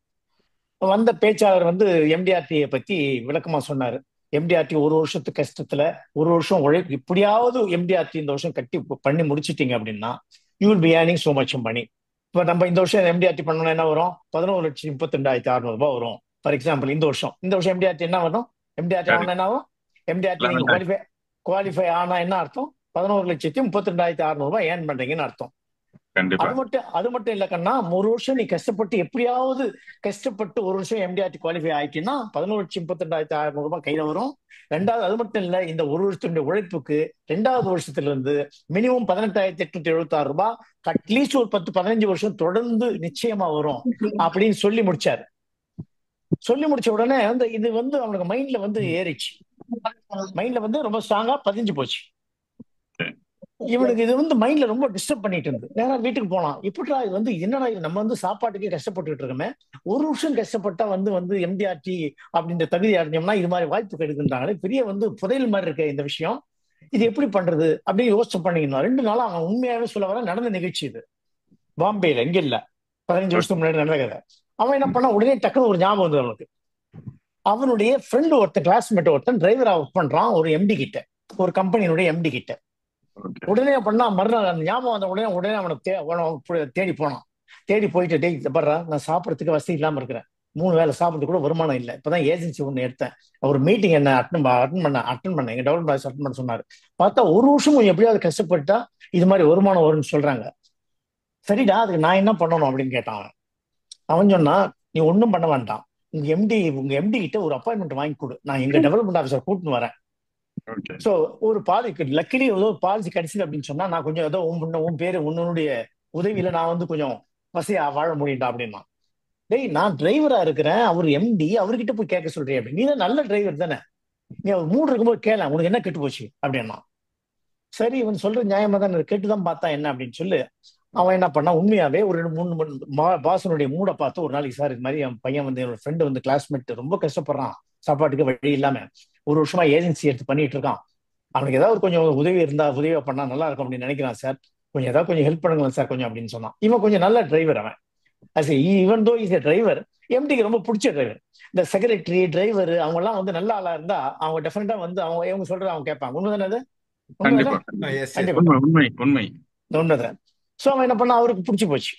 வந்த பேச்சாளர் வந்து எம்டிஆர்டியை பத்தி விளக்கமா சொன்னாரு. எம்டிஆர்டி ஒரு வருஷத்து கஷ்டத்துல ஒரு வருஷம் உழைப்பு, இப்படியாவது எம்டிஆர்டி இந்த வருஷம் கட்டி பண்ணி முடிச்சிட்டீங்க அப்படின்னா you will be earning so much money. இப்போ நம்ம இந்த வருஷம் எம்டிஆர்டி பண்ணோம்னா என்ன வரும்? 11,32,600 வரும். ஃபார் எக்ஸாம்பிள் இந்த வருஷம் எம்டிஆர்டி என்ன வரும்? எம்டிஆர்டி ஆனா என்ன ஆகும்? எம்டிஆர்டி நீங்க குவாலிஃபை ஆனா என்ன அர்த்தம்? 11,32,600 ஏர்ன் பண்றீங்கன்னு அர்த்தம். கண்டிப்பா. அது மட்டும் இல்ல கண்ணா, ஒரு வருஷம் நீ கஷ்டப்பட்டு எப்படியாவது கஷ்டப்பட்டு ஒரு வருஷம் எம்டிஆர்டி குவாலிஃபை ஆயிட்டீங்கன்னா 11,32,600 கையில வரும். ரெண்டாவது அது மட்டும் இல்ல, இந்த ஒரு வருஷத்துடைய உழைப்புக்கு 2வது வருஷத்துல இருந்து மினிமம் 18,876 அட்லீஸ்ட் ஒரு 10-15 வருஷம் தொடர்ந்து நிச்சயமா வரும் அப்படின்னு சொல்லி முடிச்சாரு. சொல்லி முடிச்ச உடனே வந்து இது வந்து அவனுக்கு மைண்ட்ல வந்து ஏறிச்சு. மைண்ட்ல வந்து ரொம்ப ஸ்ட்ராங்கா பதிஞ்சு போச்சு. இவனுக்கு இது வந்து மைண்ட்ல ரொம்ப டிஸ்டர்ப் பண்ணிட்டு இருந்து நேரா வீட்டுக்கு போனான். எப்படிடா இது வந்து என்னடா இது, நம்ம வந்து சாப்பாட்டுக்கே கஷ்டப்பட்டுட்டு இருக்கோமே, ஒரு வருஷம் கஷ்டப்பட்டா வந்து எம்டிஆர்டி அப்படின்ற தகுதி அடைஞ்சோம்னா இது மாதிரி வாய்ப்பு கிடைக்குன்றாங்களே, பெரிய வந்து புதையல் மாதிரி இருக்க இந்த விஷயம், இது எப்படி பண்றது அப்படின்னு யோசனை பண்ணிக்கணும். 2 நாளா அவன் உண்மையாவே சொல்ல வர நடந்த நிகழ்ச்சி இது. பாம்பேல இங்க இல்ல, 15 வருஷத்துக்கு முன்னாடி நடந்த கதை. அவன் என்ன பண்ணா, உடனே டக்குன்னு ஒரு ஞாபகம் வந்து அவனுக்கு. அவனுடைய ஃப்ரெண்டு ஒருத்தன், கிளாஸ்மேட் ஒருத்தன் டிரைவரா ஒர்க் பண்றான் ஒரு எம்டி கிட்ட, ஒரு கம்பெனியுடைய எம்டி கிட்ட. உடனே பண்ணா மறுநாள் அந்த ஞாபகம் வந்த உடனே அவனை தேடி போனான். தேடி போயிட்டு, டேய் பர்றா, நான் சாப்பிடறதுக்கு வசதி இல்லாம இருக்கிறேன், 3 வேளை சாப்பிட்றது கூட வருமானம் இல்லை, இப்பதான் ஏஜென்சி ஒண்ணு எடுத்தேன், ஒரு மீட்டிங் என்ன அட்டன் பண்ண எங்க டெவலப்மெண்ட் ஆஃபீஸ் அட்டன் பண்ண சொன்னாரு. பார்த்தா ஒரு வருஷமும் எப்படியாவது கஷ்டப்பட்டா இது மாதிரி வருமானம் வரும்னு சொல்றாங்க. சரிடா, அதுக்கு நான் என்ன பண்ணணும் அப்படின்னு கேட்டான் அவன். அவன் சொன்னா, நீ ஒன்றும் பண்ண வேண்டாம், உங்க எம்டி கிட்ட ஒரு அப்பாயின்மெண்ட் வாங்கி கொடு, நான் எங்க டெவலப்மெண்ட் ஆஃபீஸர் கூட்டின்னு வரேன். சோ ஒரு பாலிசி, லக்கிலி ஏதோ பாலிசி கிடைச்சது அப்படின்னு சொன்னா நான் கொஞ்சம் ஏதோ உன் பேரு உன்னுடைய உதவியில நான் வந்து கொஞ்சம் வசதியா வாழ முடியும்டா அப்படின்னா. டேய் நான் டிரைவரா இருக்கிறேன், அவர் எம்டி, அவர்கிட்ட போய் கேட்க சொல்றேன் அப்படி, நீ தான் நல்ல டிரைவர் தானே, நீ அவர் மூடு இருக்கும்போது கேள, உனக்கு என்ன கெட்டு போச்சு அப்படின்னா. சரி இவன் சொல்ற நியாயமா தான், கேட்டுதான் பார்த்தா என்ன அப்படின்னு சொல்லி அவன் என்ன பண்ணா, உண்மையாவே ஒரு 2-3 பாசனுடைய மூட பார்த்து ஒரு நாளைக்கு, சார் இது மாதிரி என் பையன் வந்து என்னோட ஃப்ரெண்டு வந்து கிளாஸ்மேட் ரொம்ப கஷ்டப்படுறான், சாப்பாட்டுக்கு வழி இல்லாம ஒரு வருஷமா ஏஜென்சி எடுத்து பண்ணிட்டு இருக்கான், அவனுக்கு ஏதாவது கொஞ்சம் உதவியா பண்ணா நல்லா இருக்கும் அப்படின்னு நினைக்கிறான் சார், கொஞ்சம் ஹெல்ப் பண்ணுங்களேன் சார் கொஞ்சம் அப்படின்னு சொன்னான். இவன் கொஞ்சம் நல்ல டிரைவர் அவன். ஈவன் தோ இஸ் டிரைவர், எம்டிக்கு ரொம்ப பிடிச்ச டிரைவர். இந்த செக்ரட்டரி டிரைவர் அவங்க எல்லாம் வந்து நல்ல ஆளா இருந்தா அவங்க டெஃபினட்டா வந்து இவங்க சொல்றது அவங்க கேட்பாங்க. உண்மைதானே அது? உண்மைதான். சோ அவன் என்ன பண்ணா, அவருக்கு பிடிச்சி போச்சு.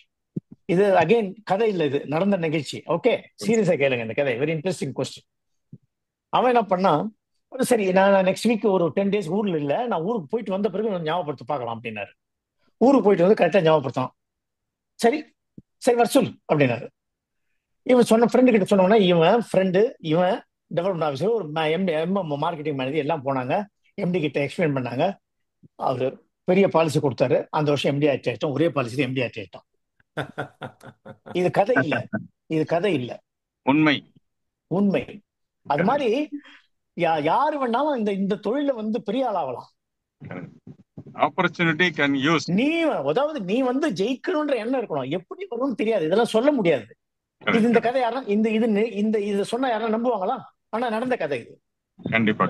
இது அகைன் கதை இல்ல, இது நடந்த நிகழ்ச்சி. ஓகே, சீரியஸா கேளுங்க இந்த கதை, வெரி இன்ட்ரெஸ்டிங் கொஸ்டின். அவன் என்ன பண்ணா, சரி நான் நெக்ஸ்ட் வீக் ஒரு 10 days ஊர்ல இல்ல, நான் ஊருக்கு போயிட்டு வந்த பிறகு ஞாபகப்படுத்த பார்க்கலாம் அப்படின்னாரு. ஊருக்கு போயிட்டு வந்து கரெக்டா ஞாபகப்படுத்தான். சரி வர சொல்லு அப்படின்னாரு. இவன் சொன்ன ஃப்ரெண்டு கிட்ட சொன்னோம்னா, இவன் டெவலப்மெண்ட் ஆஃபீஸர், ஒரு மார்க்கெட்டிங் மேனேஜர் எல்லாம் போனாங்க, எம்டி கிட்ட எக்ஸ்பிளைன் பண்ணாங்க. அவரு பெரிய பாலிசி கொடுத்தாரு. அந்த வருஷம் எம்டி ஆயிட்டோம், ஒரே பாலிசி எம்டி ஆயிட்டோம். இது கதை இல்ல, உண்மை. அது மாதிரி யாரு வேணாலும் இந்த தொழில வந்து பெரிய ஆளாகலாம். Opportunity can use. நீ வந்து ஜெயிக்கணும்ன்ற எண்ணம் இருக்கணும். எப்படி வரும்னு தெரியாது, இதெல்லாம் சொல்ல முடியாது. இது இந்த கதை யாரும் இது சொன்னா யாரும் நம்புவாங்களா? ஆனா நடந்த கதை இது. கண்டிப்பா.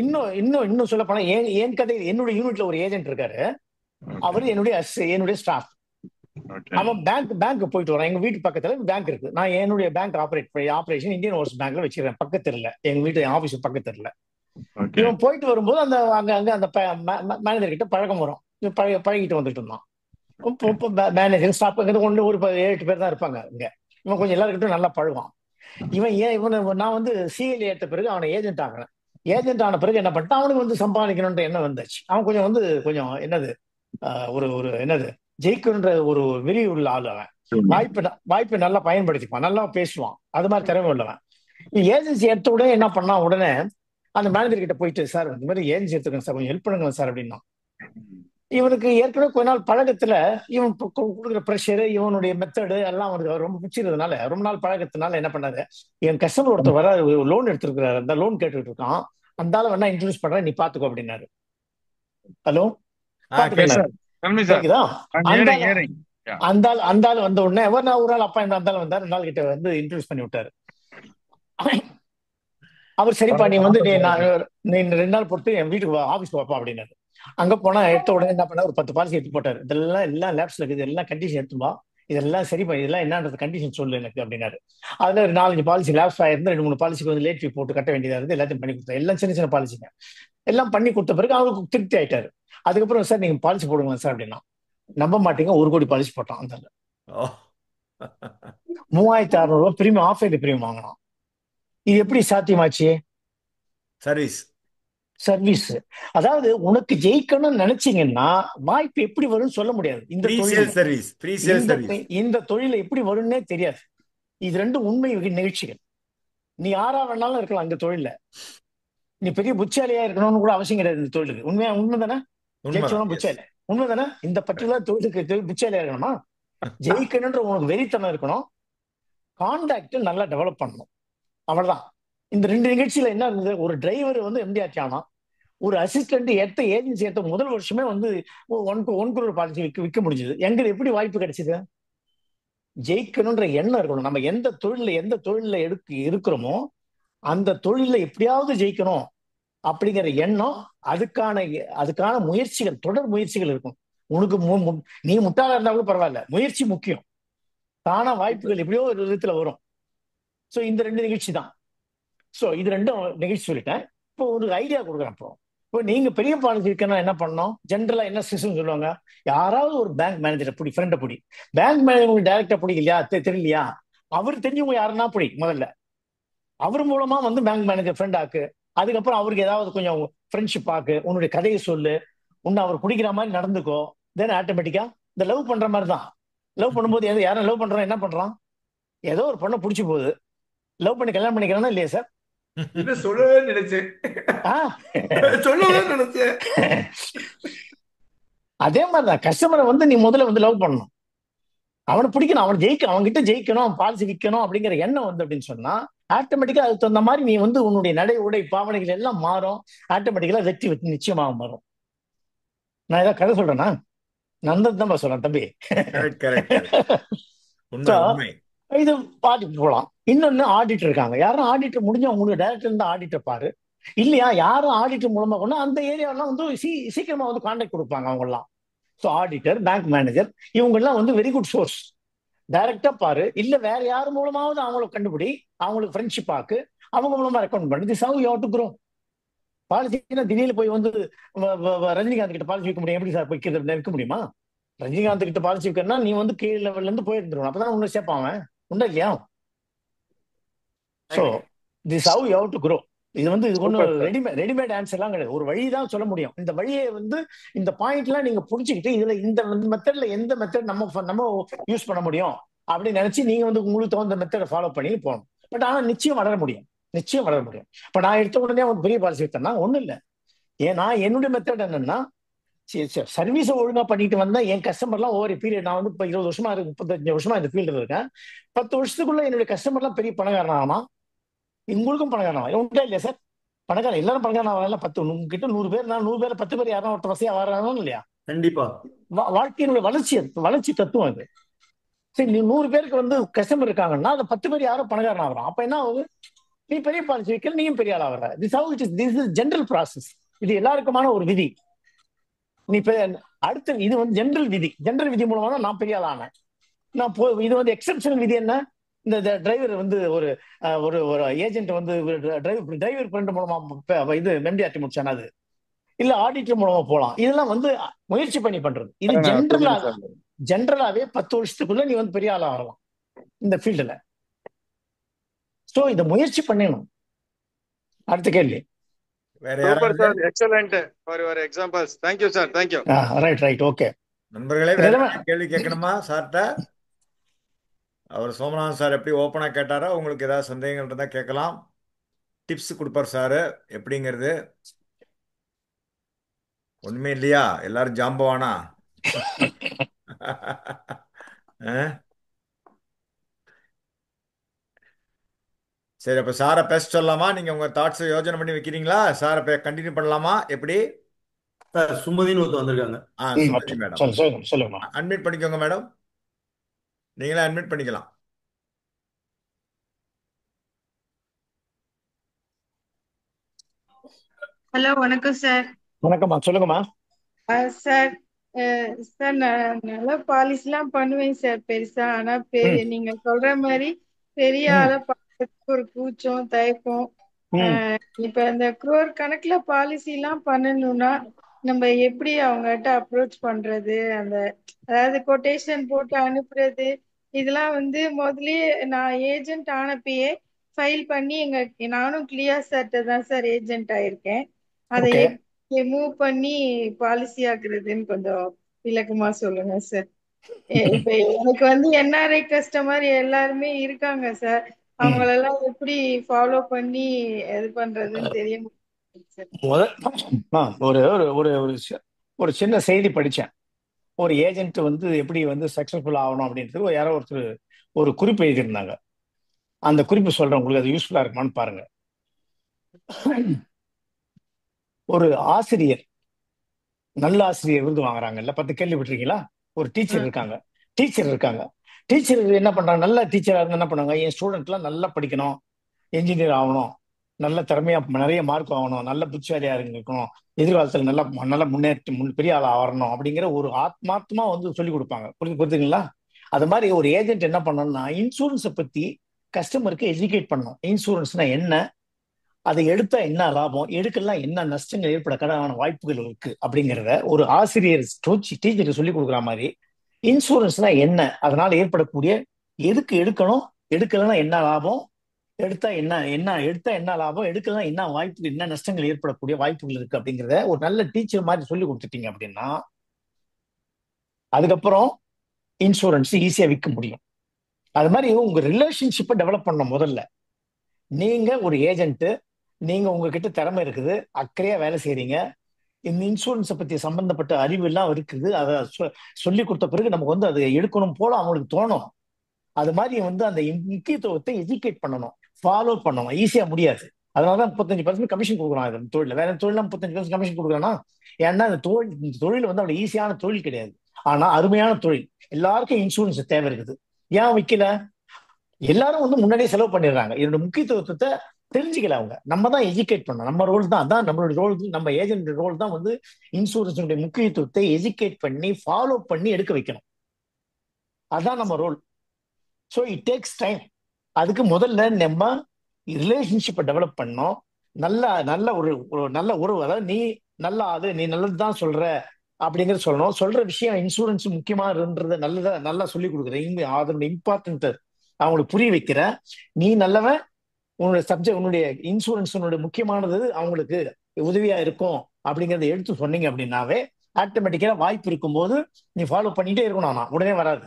இன்னும் சொல்ல போனா என் கதை, என்னுடைய யூனிட்ல ஒரு ஏஜென்ட் இருக்காரு, அவரு என்னுடைய ஸ்டாஃப். அவன் பேங்க் போயிட்டு வரான். எங்க வீட்டு பக்கத்துல பேங்க் இருக்கு. நான் என்னுடைய பேங்க் ஆபரேஷன் இந்தியன் ஓவர்ஸ் பேங்க்ல வச்சிருக்கேன், பக்கத்துல எங்க வீட்டு ஆபீஸ் பக்கத்துல. இவன் போயிட்டு வரும்போது அங்க அந்த மேனேஜர் கிட்ட பழக்கம் வரும். பழகிட்டு வந்துட்டு இருந்தான். மேனேஜர் ஸ்டாஃப் ஒரு 7-8 பேர் தான் இருப்பாங்க இங்க. இவன் கொஞ்சம் எல்லாருக்கிட்டும் நல்லா பழகுவான். நான் வந்து சிஎல்ஏ எடுத்த பிறகு அவனை ஏஜென்ட் ஆகினேன். ஏஜென்ட் ஆன பிறகு என்ன பண்ணிட்டான், அவனுக்கு வந்து சம்பாதிக்கணும்ன்ற எண்ணம் வந்துச்சு. அவன் கொஞ்சம் என்னது ஒரு ஜெயிக்கணுன்ற ஒரு வெறி உள்ள ஆளு அவன். வாய்ப்பை நல்லா பயன்படுத்திப்பான், நல்லா பேசுவான், அது மாதிரி திறமை உள்ளவன். ஏஜென்சி எடுத்த உடனே என்ன பண்ணா, உடனே அந்த மேனேஜர் கிட்ட போயிட்டு, சார் இந்த மாதிரி ஏஜென்சி எடுத்துக்கணும் சார், கொஞ்சம் ஹெல்ப் பண்ணுங்க சார் அப்படின்னா. இவனுக்கு ஏற்கனவே கொஞ்ச நாள் பழக்கத்துல இவன் கொடுக்குற ப்ரெஷரு, இவனுடைய மெத்தடு எல்லாம் அவனுக்கு ரொம்ப பிடிச்சிருந்ததுனால, ரொம்ப நாள் பழக்கத்தினால என்ன பண்ணாரு, என் கஸ்டமர் ஒருத்தர் வர லோன் எடுத்திருக்கிறாரு, அந்த லோன் கேட்டுட்டு இருக்கான், அந்த ஆளை வேணா இன்ட்ரடியூஸ் பண்றேன், நீ பாத்துக்கோ அப்படின்னாரு. ஹலோ, பாத்துக்கிறாரு, கேக்குதா? அந்த ஆள் வந்த உடனே ஒரு நாள் அப்பா இந்த அந்த ஆள் வந்தாரு, 2 நாள் கிட்ட வந்து இன்ட்ரடியூஸ் பண்ணி விட்டாரு. அவர் சரிப்பா, நீ வந்து நீ 2 நாள் பொறுத்து என் வீட்டுக்கு ஆபீஸ் வாப்பா அப்படின்னாரு. அங்க போனா எடுத்த உடனே என்ன பண்ணா, ஒரு 10 பாலிசி எடுத்து போட்டாரு. இதெல்லாம் எல்லாம் லேப்ஸ்ல இருக்குது, எல்லாம் கண்டிஷன் எடுத்துப்பா, இதெல்லாம் சரிப்பா, இதெல்லாம் என்னன்றது கண்டிஷன் சொல்லு எனக்கு அப்படின்னாரு. அதுல ஒரு 4-5 பாலிசி லேப்ஸ் ஆயிருந்து, 2-3 பாலிசிக்கு வந்து லேட் ஃபீ போட்டு கட்ட வேண்டியதா இருந்து, எல்லாத்தையும் பண்ணி கொடுத்தாரு. எல்லாம் சின்ன சின்ன பாலிசிங்க, எல்லாம் பண்ணி கொடுத்த பிறகு அவருக்கு திருப்தி ஆயிட்டாரு. அதுக்கப்புறம் சார் நீங்க பாலிசி போடுங்க சார் அப்படின்னா, நம்ப மாட்டீங்க, 1 கோடி பாலிசி போட்டான். அந்த 3600 ரூபாய் பிரீமியம், ஆஃப் இயர்லி பிரீமியம் வாங்கினான். இது எப்படி சாத்தியமாச்சு? சர்வீஸ். அதாவது உனக்கு ஜெயிக்கணும்னு நினைச்சீங்கன்னா வாய்ப்பு எப்படி வரும்னு சொல்ல முடியாது. இந்த தொழில எப்படி வரும்னே தெரியாது. இது 2 உண்மை நிகழ்ச்சிகள். நீ யாரா வேணாலும் இருக்கலாம் இந்த தொழில, நீ பெரிய புச்சாலியா இருக்கணும்னு கூட அவசியம் கிடையாது இந்த தொழிலுக்கு. உண்மைதானே? ஜெயிச்சவனும் புச்சாலி, உண்மைதானே? இந்த பர்டிகுலர் தொழிலுக்கு புச்சாலியா இருக்கணுமா? ஜெயிக்கணும்ன்ற உனக்கு வெறித்தனம் இருக்கணும், கான்டாக்ட் நல்லா டெவலப் பண்ணணும், அவ்வளவுதான். இந்த 2 நிகழ்ச்சியில என்ன இருந்தது, ஒரு டிரைவர் வந்து எம்டி ஆச்சானா, ஒரு அசிஸ்டன்ட் ஏஜென்சி எடுத்த முதல் வருஷமே வந்து 1 crore பாலிசி விற்க முடிஞ்சது. எங்க எப்படி வாய்ப்பு கிடைச்சது? ஜெயிக்கணும்ன்ற எண்ணம் இருக்கணும். நம்ம எந்த தொழில இருக்கிறோமோ அந்த தொழில எப்படியாவது ஜெயிக்கணும் அப்படிங்கிற எண்ணம், அதுக்கான முயற்சிகள், தொடர் முயற்சிகள் இருக்கும். உனக்கு நீ முட்டாளா இருந்தாலும் பரவாயில்ல, முயற்சி முக்கியம். தானா வாய்ப்புகள் எப்படியோ ஒரு விதத்துல வரும். சோ இந்த 2 நிகழ்ச்சி தான். சோ இது 2 நிகழ்ச்சி சொல்லிட்டேன். இப்போ ஒரு ஐடியா கொடுக்குறேன். இப்போ நீங்க பெரிய பாலிசி இருக்கணும், என்ன பண்ணணும்? ஜென்ரலா என்ன சிஸ்டம் சொல்லுவாங்க, யாராவது ஒரு பேங்க் மேனேஜரை பிடி, ஃப்ரெண்டை பிடி. பேங்க் மேனேஜர் உங்களுக்கு டைரக்டா பிடிக்கலையா, தெரியலையா, அவர் தெரிஞ்சவங்க யாருன்னா பிடி. முதல்ல அவர் மூலமா வந்து பேங்க் மேனேஜர் ஃப்ரெண்ட் ஆக்கு. அதுக்கப்புறம் அவருக்கு ஏதாவது கொஞ்சம் ஃப்ரெண்ட்ஷிப் ஆக்கு, உன்னுடைய கதையை சொல்லு, உன்னை அவர் பிடிக்கிற மாதிரி நடந்துக்கோ. தென் ஆட்டோமேட்டிக்கா இந்த லவ் பண்ற மாதிரி தான். லவ் பண்ணும்போது யாரும் லவ் பண்றான், என்ன பண்றான், ஏதோ ஒரு பொண்ணை பிடிச்சி போகுது, லவ் பண்ணி கல்யாணம் பண்ணிக்கிறானா இல்லையா சார்? சொல்லவே நினைச்சேன். அதே மாதிரிதான் கஸ்டமரை வந்து நீ முதல்ல வந்து லவ் பண்ணணும், அவனை பிடிக்கணும், அவன்கிட்ட ஜெயிக்கணும், அவன் பாலிசி விற்கணும் அப்படிங்கிற எண்ணம் வந்து அப்படின்னு சொன்னா ஆட்டோமேட்டிக்கா அதுக்கு தகுந்த மாதிரி நீ வந்து உன்னுடைய நடை உடை பாவனைகள் எல்லாம் மாறும். ஆட்டோமேட்டிக்கலா வெற்றி நிச்சயமாக மாறும். நான் ஏதாவது கதை சொல்றேன்னா? நந்தன் தான் சொல்றேன் தம்பி. இது ஆடிட் போலாம். இன்னொன்னு ஆடிட்டர் இருக்காங்க. யாரும் ஆடிட்டர் முடிஞ்சா உங்களுக்கு டைரக்டர் இருந்தா ஆடிட்டர் பாரு, இல்லையா யாரும் ஆடிட்டர் மூலமா கொண்டு அந்த ஏரியாவெல்லாம் வந்து சீக்கிரமா வந்து கான்டாக்ட் கொடுப்பாங்க அவங்க எல்லாம். ஸோ ஆடிட்டர், பேங்க் மேனேஜர், இவங்க எல்லாம் வந்து வெரி குட் சோர்ஸ். டைரக்டா பாரு, இல்ல வேற யார் மூலமாவது அவங்கள கண்டுபிடி, அவங்களுக்கு ஃப்ரெண்ட்ஷிப் ஆக்கு, அவங்க மூலமா ரெக்கமெண்ட் பண்ணி. This how you have to grow. பாலிசினா திடீர்னு போய் வந்து ரஜினிகாந்த் கிட்ட பாலிசி விற்க முடியும், எப்படி சார் விற்க முடியுமா? ரஜினிகாந்த் கிட்ட பாலிசி விற்கணும்னா நீ வந்து கீழ் லெவல்ல இருந்து போயிருந்துடும், அப்பதான் உன்னை சேர்ப்பான். உண்டா இல்லையா? So this how you have to grow. இது வந்து இது ஒன்றும் ரெடிமேட் ஆன்சர் எல்லாம் கிடையாது. ஒரு வழி தான் சொல்ல முடியும். இந்த வழியை வந்து இந்த பாயிண்ட் எல்லாம் நீங்க புடிச்சுக்கிட்டு இதுல இந்த மெத்தட்ல எந்த மெத்தட் நம்ம யூஸ் பண்ண முடியும் அப்படின்னு நினைச்சு நீங்க வந்து உங்களுக்கு தகுந்த மெத்தடை ஃபாலோ பண்ணி போகணும். பட் ஆனா நிச்சயம் வளர முடியும். இப்ப நான் எடுத்த உடனே ஒரு பெரிய பாலிசி எடுத்தேன்னா ஒண்ணும் இல்லை. ஏன்னா என்னுடைய மெத்தட் என்னன்னா, சர்வீஸை ஒழுங்கா பண்ணிட்டு வந்தா என் கஸ்டமர்லாம் ஒவ்வொரு பீரியட், நான் வந்து இப்ப 20 வருஷமா 35 வருஷமா இந்த ஃபீல்டு இருக்கேன். 10 வருஷத்துக்குள்ள என்னுடைய கஸ்டமர்லாம் பெரிய பணக்காரன் ஆகணுமா, உங்களுக்கும் பணக்காரன் உண்டா இல்லையா சார்? பணக்காரன் எல்லாரும் பணக்காரன் ஆகல. 10 உங்ககிட்ட 100 பேர், 100 பேர் 10 பேர் யாரும் ஒருத்த வசதியா வரானோ இல்லையா? கண்டிப்பா. வாழ்க்கையினுடைய வளர்ச்சி தத்துவம் அது. சரி, நீ 100 பேருக்கு வந்து கஸ்டமர் இருக்காங்கன்னா அந்த 10 பேர் யாரும் பணக்காரன் ஆகிறான். அப்ப என்ன ஆகுது, நீ பெரிய பாலிசி வைக்கல, நீயும் பெரிய ஆள் ஆகிற. This is general process. இது எல்லாருக்குமான ஒரு விதி. நீ அடுத்து இது வந்து ஜென்ரல் விதி மூலமா தான் நான் பெரிய ஆள் ஆனேன். இது வந்து எக்ஸெப்ஷனல் விதி என்ன, இந்த டிரைவர் வந்து ஒரு ஏஜென்ட் வந்து டிரைவர் ஃப்ரெண்ட் மூலமா இது மெம்டிஆர்டி முடிச்சானா, அது இல்ல ஆடிட்டர் மூலமா போலாம். இதெல்லாம் வந்து முயற்சி பண்ணி பண்றது. இது ஜென்ரலாவே 10 வருஷத்துக்குள்ள நீ வந்து பெரிய ஆளா ஆகலாம் இந்த ஃபீல்டுல. சோ இத முயற்சி பண்ணணும். அடுத்த கேள்வி. Super sir, excellent for your examples. Thank you sir, thank you. Right okay. நண்பர்களே, கேள்வி கேட்கணுமா சார்ட்ட? அவர் சோமநாதன் சார் எப்படி ஓப்பனாக கேட்டாரோ, உங்களுக்கு ஏதாவது சந்தேகங்கள் இருந்தால் கேட்கலாம். டிப்ஸ் கொடுப்பார் சார் எப்படிங்கிறது. ஒண்ணுமே இல்லையா? எல்லாரும் ஜாம்பவானா? ஆ? சரி, அப்போ சாரை பேச சொல்லலாமா? நீங்கள் உங்கள் தாட்ஸை யோசனை பண்ணி வைக்கிறீங்களா? சாரை கண்டினியூ பண்ணலாமா? எப்படி? சார் சுமதின்னு ஒருத்தர் வந்திருக்காங்க. சுமதி மேடம், சொல்லுங்கம்மா. அட்மிட் பண்ணிக்கோங்க மேடம். நீங்களே அட்மிட் பண்ணிக்கலாம். ஹலோ வணக்கம் சார். வணக்கம்மா, சொல்லுங்கம்மா. சார் சார் நான் நல்ல பாலிசிலாம் பண்ணுவேன் சார் பெருசா. ஆனா நீங்க சொல்ற மாதிரி பெரிய ஆளை பார்க்கறதுக்கு ஒரு கூச்சம் தயக்கம். இப்ப இந்த குரோர் கணக்குல பாலிசி எல்லாம் பண்ணணும்னா நம்ம எப்படி அவங்ககிட்ட அப்ரோச் பண்றது? அதாவது கொட்டேஷன் போட்டு அனுப்புறது இதெல்லாம் வந்து முதல்லயே நான் ஏஜென்ட் ஆனப்பயே ஃபைல் பண்ணி நானும் கிளியர் சார்ட்ட தான் சார் ஏஜென்ட் ஆயிருக்கேன். அதை ஓகே. எப்படி மூவ் பண்ணி பாலிசி ஆக்குறதுன்னு கொஞ்சம் விளக்கமா சொல்லுங்க சார். இப்ப எனக்கு வந்து என்ஆர்ஐ கஸ்டமர் எல்லாருமே இருக்காங்க சார். அவங்களெல்லாம் எப்படி ஃபாலோ பண்ணி இது பண்றதுன்னு தெரிய மாட்டேங்குது சார். ஒரு ஒரு ஒரு ஒரு சி- ஒரு சின்ன செய்தி படிச்சேன். ஒரு ஏஜென்ட் வந்து எப்படி வந்து சக்சஸ்ஃபுல் ஆகணும் அப்படின்றது யாரோ ஒருத்தர் ஒரு குறிப்பு எழுதியிருந்தாங்க. அந்த குறிப்பு சொல்றேன், உங்களுக்கு அது யூஸ்ஃபுல்லா இருக்குமான்னு பாருங்க. ஒரு ஆசிரியர், நல்ல ஆசிரியர் விருது வாங்குறாங்கல்ல, 10 கேள்விப்பட்டிருக்கீங்களா? ஒரு டீச்சர் இருக்காங்க. டீச்சர் என்ன பண்றாங்க? நல்ல டீச்சரா இருந்து என்ன பண்ணுவாங்க? என் ஸ்டூடெண்ட்லாம் நல்லா படிக்கணும், என்ஜினியர் ஆகணும், நல்ல திறமையா நிறைய மார்க் வாங்கணும், நல்ல புத்திசாலியா இருக்கணும், எதிர்காலத்தில் நல்ல நல்ல பெரிய ஆளா வரணும் அப்படிங்கிற ஒரு ஆத்மார்த்தமா வந்து சொல்லி கொடுப்பாங்க. புரியுதுங்களா? அது மாதிரி ஒரு ஏஜென்ட் என்ன பண்ணணும்னா, இன்சூரன்ஸை பத்தி கஸ்டமருக்கு எஜுகேட் பண்ணணும். இன்சூரன்ஸ்னா என்ன, அதை எடுத்தா என்ன லாபம், எடுக்கலாம் என்ன நஷ்டங்கள் ஏற்பட கடனான வாய்ப்புகள் இருக்கு அப்படிங்கிறத ஒரு ஆசிரியர் டீச்சருக்கு சொல்லி கொடுக்குற மாதிரி இன்சூரன்ஸ்னா என்ன, அதனால ஏற்படக்கூடிய எதுக்கு எடுக்கணும், எடுக்கலன்னா என்ன லாபம், எடுத்தா என்ன லாபம், எடுக்கலாம் என்ன வாய்ப்பு, என்ன நஷ்டங்கள் ஏற்படக்கூடிய வாய்ப்புகள் இருக்கு அப்படிங்கிறத ஒரு நல்ல டீச்சர் மாதிரி சொல்லி கொடுத்துட்டீங்க அப்படின்னா அதுக்கப்புறம் இன்சூரன்ஸ் ஈஸியா விற்க முடியும். அது மாதிரி உங்க ரிலேஷன்ஷிப்பை டெவலப் பண்ண முதல்ல. நீங்க ஒரு ஏஜென்ட், நீங்க உங்ககிட்ட திறமை இருக்குது, அக்கறையா வேலை செய்றீங்க, இந்த இன்சூரன்ஸை பத்தி சம்பந்தப்பட்ட அறிவு எல்லாம் இருக்குது, அதை சொல்லி கொடுத்த பிறகு நமக்கு வந்து அதை எடுக்கணும் போல அவங்களுக்கு தோணும். அது மாதிரி வந்து அந்த முக்கியத்துவத்தை எஜுகேட் பண்ணணும், ஃபாலோ பண்ணணும். ஈஸியா முடியாது. அதனாலதான் 35% கமிஷன் கொடுக்குறான். இது தொழில் வேற தொழில் 35% கமிஷன் கொடுக்குறான்னா, ஏன்னா இந்த தொழில் வந்து அவ்வளவு ஈஸியான தொழில் கிடையாது. ஆனா அருமையான தொழில். எல்லாருக்கும் இன்சூரன்ஸ் தேவை இருக்குது. ஏன் வைக்கல? எல்லாரும் வந்து முன்னாடியே செலவு பண்ணிடுறாங்க. இதோட முக்கியத்துவத்தை தெரிஞ்சுக்கல அவங்க. நம்ம தான் எஜுகேட் பண்ணணும். நம்ம ரோல் தான் அதான், நம்மளோட ரோல், நம்ம ஏஜென்ட் ரோல் தான் வந்து இன்சூரன்ஸுடைய முக்கியத்துவத்தை எஜுகேட் பண்ணி ஃபாலோ பண்ணி எடுக்க வைக்கணும். அதான் நம்ம role. So it takes time. அதுக்கு முதல்ல நம்ம ரிலேஷன்ஷிப்பை டெவலப் பண்ணோம். நல்ல நல்ல நல்ல உறவு, அதாவது நீ நல்லா நீ நல்லது தான் சொல்ற அப்படிங்கறது சொல்லணும். சொல்ற விஷயம் இன்சூரன்ஸ் முக்கியமா இருந்தது நல்லா சொல்லி கொடுக்குற, அதோட இம்பார்ட்டன்ட் அவங்களுக்கு புரிய வைக்கிற, நீ நல்லவன், உன்னுடைய இன்சூரன்ஸ் முக்கியமானது, அவங்களுக்கு உதவியா இருக்கும் அப்படிங்கறத எடுத்து சொன்னீங்க அப்படின்னாவே ஆட்டோமேட்டிக்கா வாய்ப்பு இருக்கும்போது நீ ஃபாலோ பண்ணிட்டே இருக்கணும். ஆனா உடனே வராது.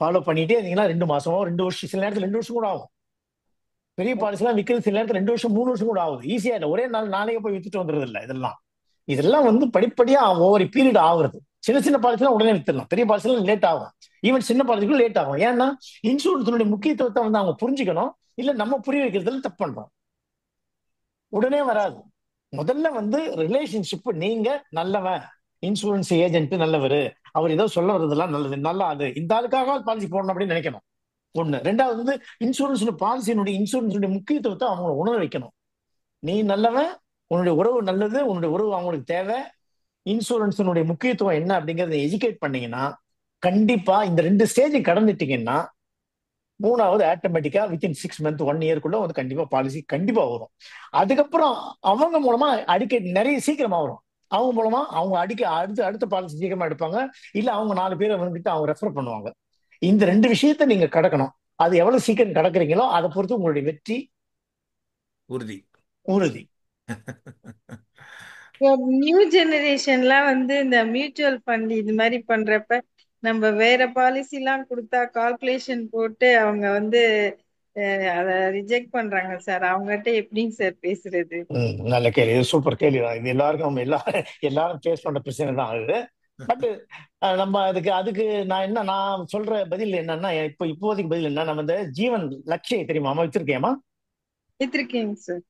ஃபாலோ பண்ணிட்டே இருந்தீங்கன்னா 2 மாசமோ 2 வருஷம், சில நேரத்தில் 2 வருஷம் கூட ஆகும். பெரிய பாலிசிலாம் விற்கிறது சில நேரத்தில் 2 வருஷம் 3 வருஷம் கூட ஆகுது. ஈஸியா இல்லை, ஒரே நாளைக்கு போய் வித்துட்டு வந்துடுறது இல்லை. இதெல்லாம் வந்து படிப்படியா ஒவ்வொரு பீரியட் ஆகுறது. சின்ன பாலிசிலாம் உடனே வித்துடலாம், பெரிய பாலிசிலாம் லேட் ஆகும். ஈவன் சின்ன பாலிசிக்கும் லேட் ஆகும். ஏன்னா இன்சூரன்ஸுடைய முக்கியத்துவத்தை வந்து அவங்க புரிஞ்சுக்கணும். இல்ல நம்ம புரிய வைக்கிறதுல தப்பு பண்றோம். உடனே வராது. முதல்ல வந்து ரிலேஷன்ஷிப், நீங்க நல்லவன், இன்சூரன்ஸ் ஏஜென்ட் நல்லவர், அவர் ஏதோ சொல்ல வர்றதெல்லாம் நல்லது, நல்லா அது இந்த ஆளுக்காக பாலிசி போடணும் அப்படின்னு நினைக்கணும். ஒண்ணு. ரெண்டாவது வந்து இன்சூரன்ஸுடைய முக்கியத்துவத்தை அவங்க உணர வைக்கணும். நீ நல்லவன், உன்னுடைய உறவு நல்லது, உன்னுடைய உறவு அவங்களுக்கு தேவை, இன்சூரன்ஸினுடைய முக்கியத்துவம் என்ன அப்படிங்கறத எஜுகேட் பண்ணீங்கன்னா கண்டிப்பா இந்த 2 ஸ்டேஜ் கடந்துட்டீங்கன்னா மூணாவது ஆட்டோமேட்டிக்கா வித்தின் 6 மந்த் 1 இயர்க்குள்ள வந்து கண்டிப்பா பாலிசி கண்டிப்பா வரும். அதுக்கப்புறம் அவங்க மூலமா அடிக்கடி நிறைய சீக்கிரமா வரும். அவங்க மூலமா அவங்க அடுத்த பாலிசி சீக்கிரமா எடுப்பாங்க. இல்ல அவங்க 4 பேரை வந்துட்டு அவங்க ரெஃபர் பண்ணுவாங்க. இந்த 2 விஷயத்த நீங்க கடக்கணும். அது எவ்வளவு சீக்கிரம் கடக்குறீங்களோ அதை பொறுத்து உங்களுடைய வெற்றி உறுதி. நியூ ஜெனரேஷன்லாம் வந்து இந்த மியூச்சுவல் ஃபண்ட் இது மாதிரி பண்றப்ப நம்ம வேற பாலிசி எல்லாம் கொடுத்தா கால்குலேஷன் போட்டு அவங்க வந்து அத ரிஜெக்ட் பண்றாங்க சார். அவங்ககிட்ட எப்படிங்க சார் பேசுறது? நல்ல கேள்வி, இது சூப்பர் கேள்வி தான். இது எல்லாருக்கும் எல்லாரும் ஃபேஸ் பண்ற பிரச்சனை தான் அது. பட் நம்ம அதுக்கு நான் சொல்ற பதில் என்னன்னா, இப்போதைக்கு பதில் என்ன, நம்ம இந்த ஜீவன் லட்சிய தெரியுமா வச்சிருக்கேமா? வித்திருக்கீங்க சார்.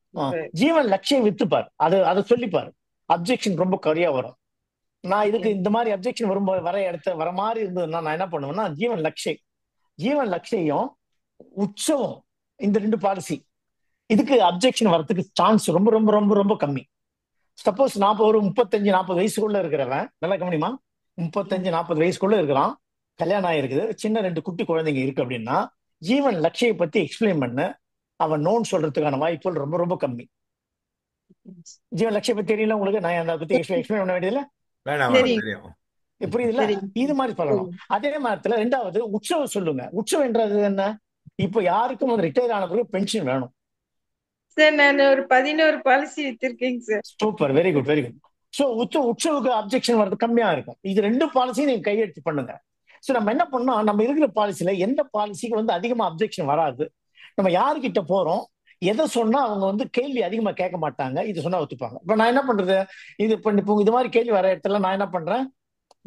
ஜீவன் லட்சியம் வித்துப்பார், அதை சொல்லிப்பார். அப்ஜெக்ஷன் ரொம்ப குறையா வரும். நான் இதுக்கு இந்த மாதிரி அப்ஜெக்ஷன் வரும்போது வர மாதிரி இருந்ததுன்னா நான் என்ன பண்ணுவேன்னா, ஜீவன் லட்சியம் உற்சவம், இந்த 2 பாலிசி இதுக்கு அப்ஜெக்ஷன் வரதுக்கு சான்ஸ் ரொம்ப ரொம்ப ரொம்ப ரொம்ப கம்மி. சப்போஸ் ஒரு 35-40 வயசுக்குள்ள இருக்கிறவன், நல்லா கவனிமா, 35-40 வயசுக்குள்ள இருக்கிறான், கல்யாணம் ஆயிருக்குது, சின்ன 2 குட்டி குழந்தைங்க இருக்கு அப்படின்னா, ஜீவன் லட்சியை பத்தி எக்ஸ்பிளைன் பண்ண அவன் நோன் சொல்றதுக்கான வாய்ப்புகள் ரொம்ப ரொம்ப கம்மி. ஜீவன் லட்சிய பத்தி தெரியல உங்களுக்கு, நான் அதை பத்தி எக்ஸ்பிளைன் பண்ண வேண்டியதில்லை. புரியுதுல்ல? இது மாதிரி சொல்லலாம். அதே மாதிரி 2வது உற்சவம் சொல்லுங்க. உற்சவம் என்றது என்ன? இப்போ யாருக்கும் ரிட்டையர் ஆன பிறகு பென்ஷன் வேணும் சார். நான் ஒரு 11 பாலிசி வித்திருக்கேங்க sir. Super, very good very good. So உற்சவுக்கு அப்ஜெக்ஷன் வர்றது கம்மியா இருக்கும். இது 2 பாலிசியும் நீங்க கையெழுத்து பண்ணுங்க. ஸோ நம்ம என்ன பண்ணோம், நம்ம இருக்கிற பாலிசியில எந்த பாலிசிக்கு அதிகமா அப்ஜெக்ஷன் வராது, நம்ம யாருக்கிட்ட போறோம், எதை சொன்னா அவங்க கேள்வி அதிகமா கேட்க மாட்டாங்க, இது சொன்னா ஒத்துப்பாங்க. இப்ப நான் என்ன பண்றது, இப்போ இது மாதிரி கேள்வி வர இடத்துல நான் என்ன பண்றேன்,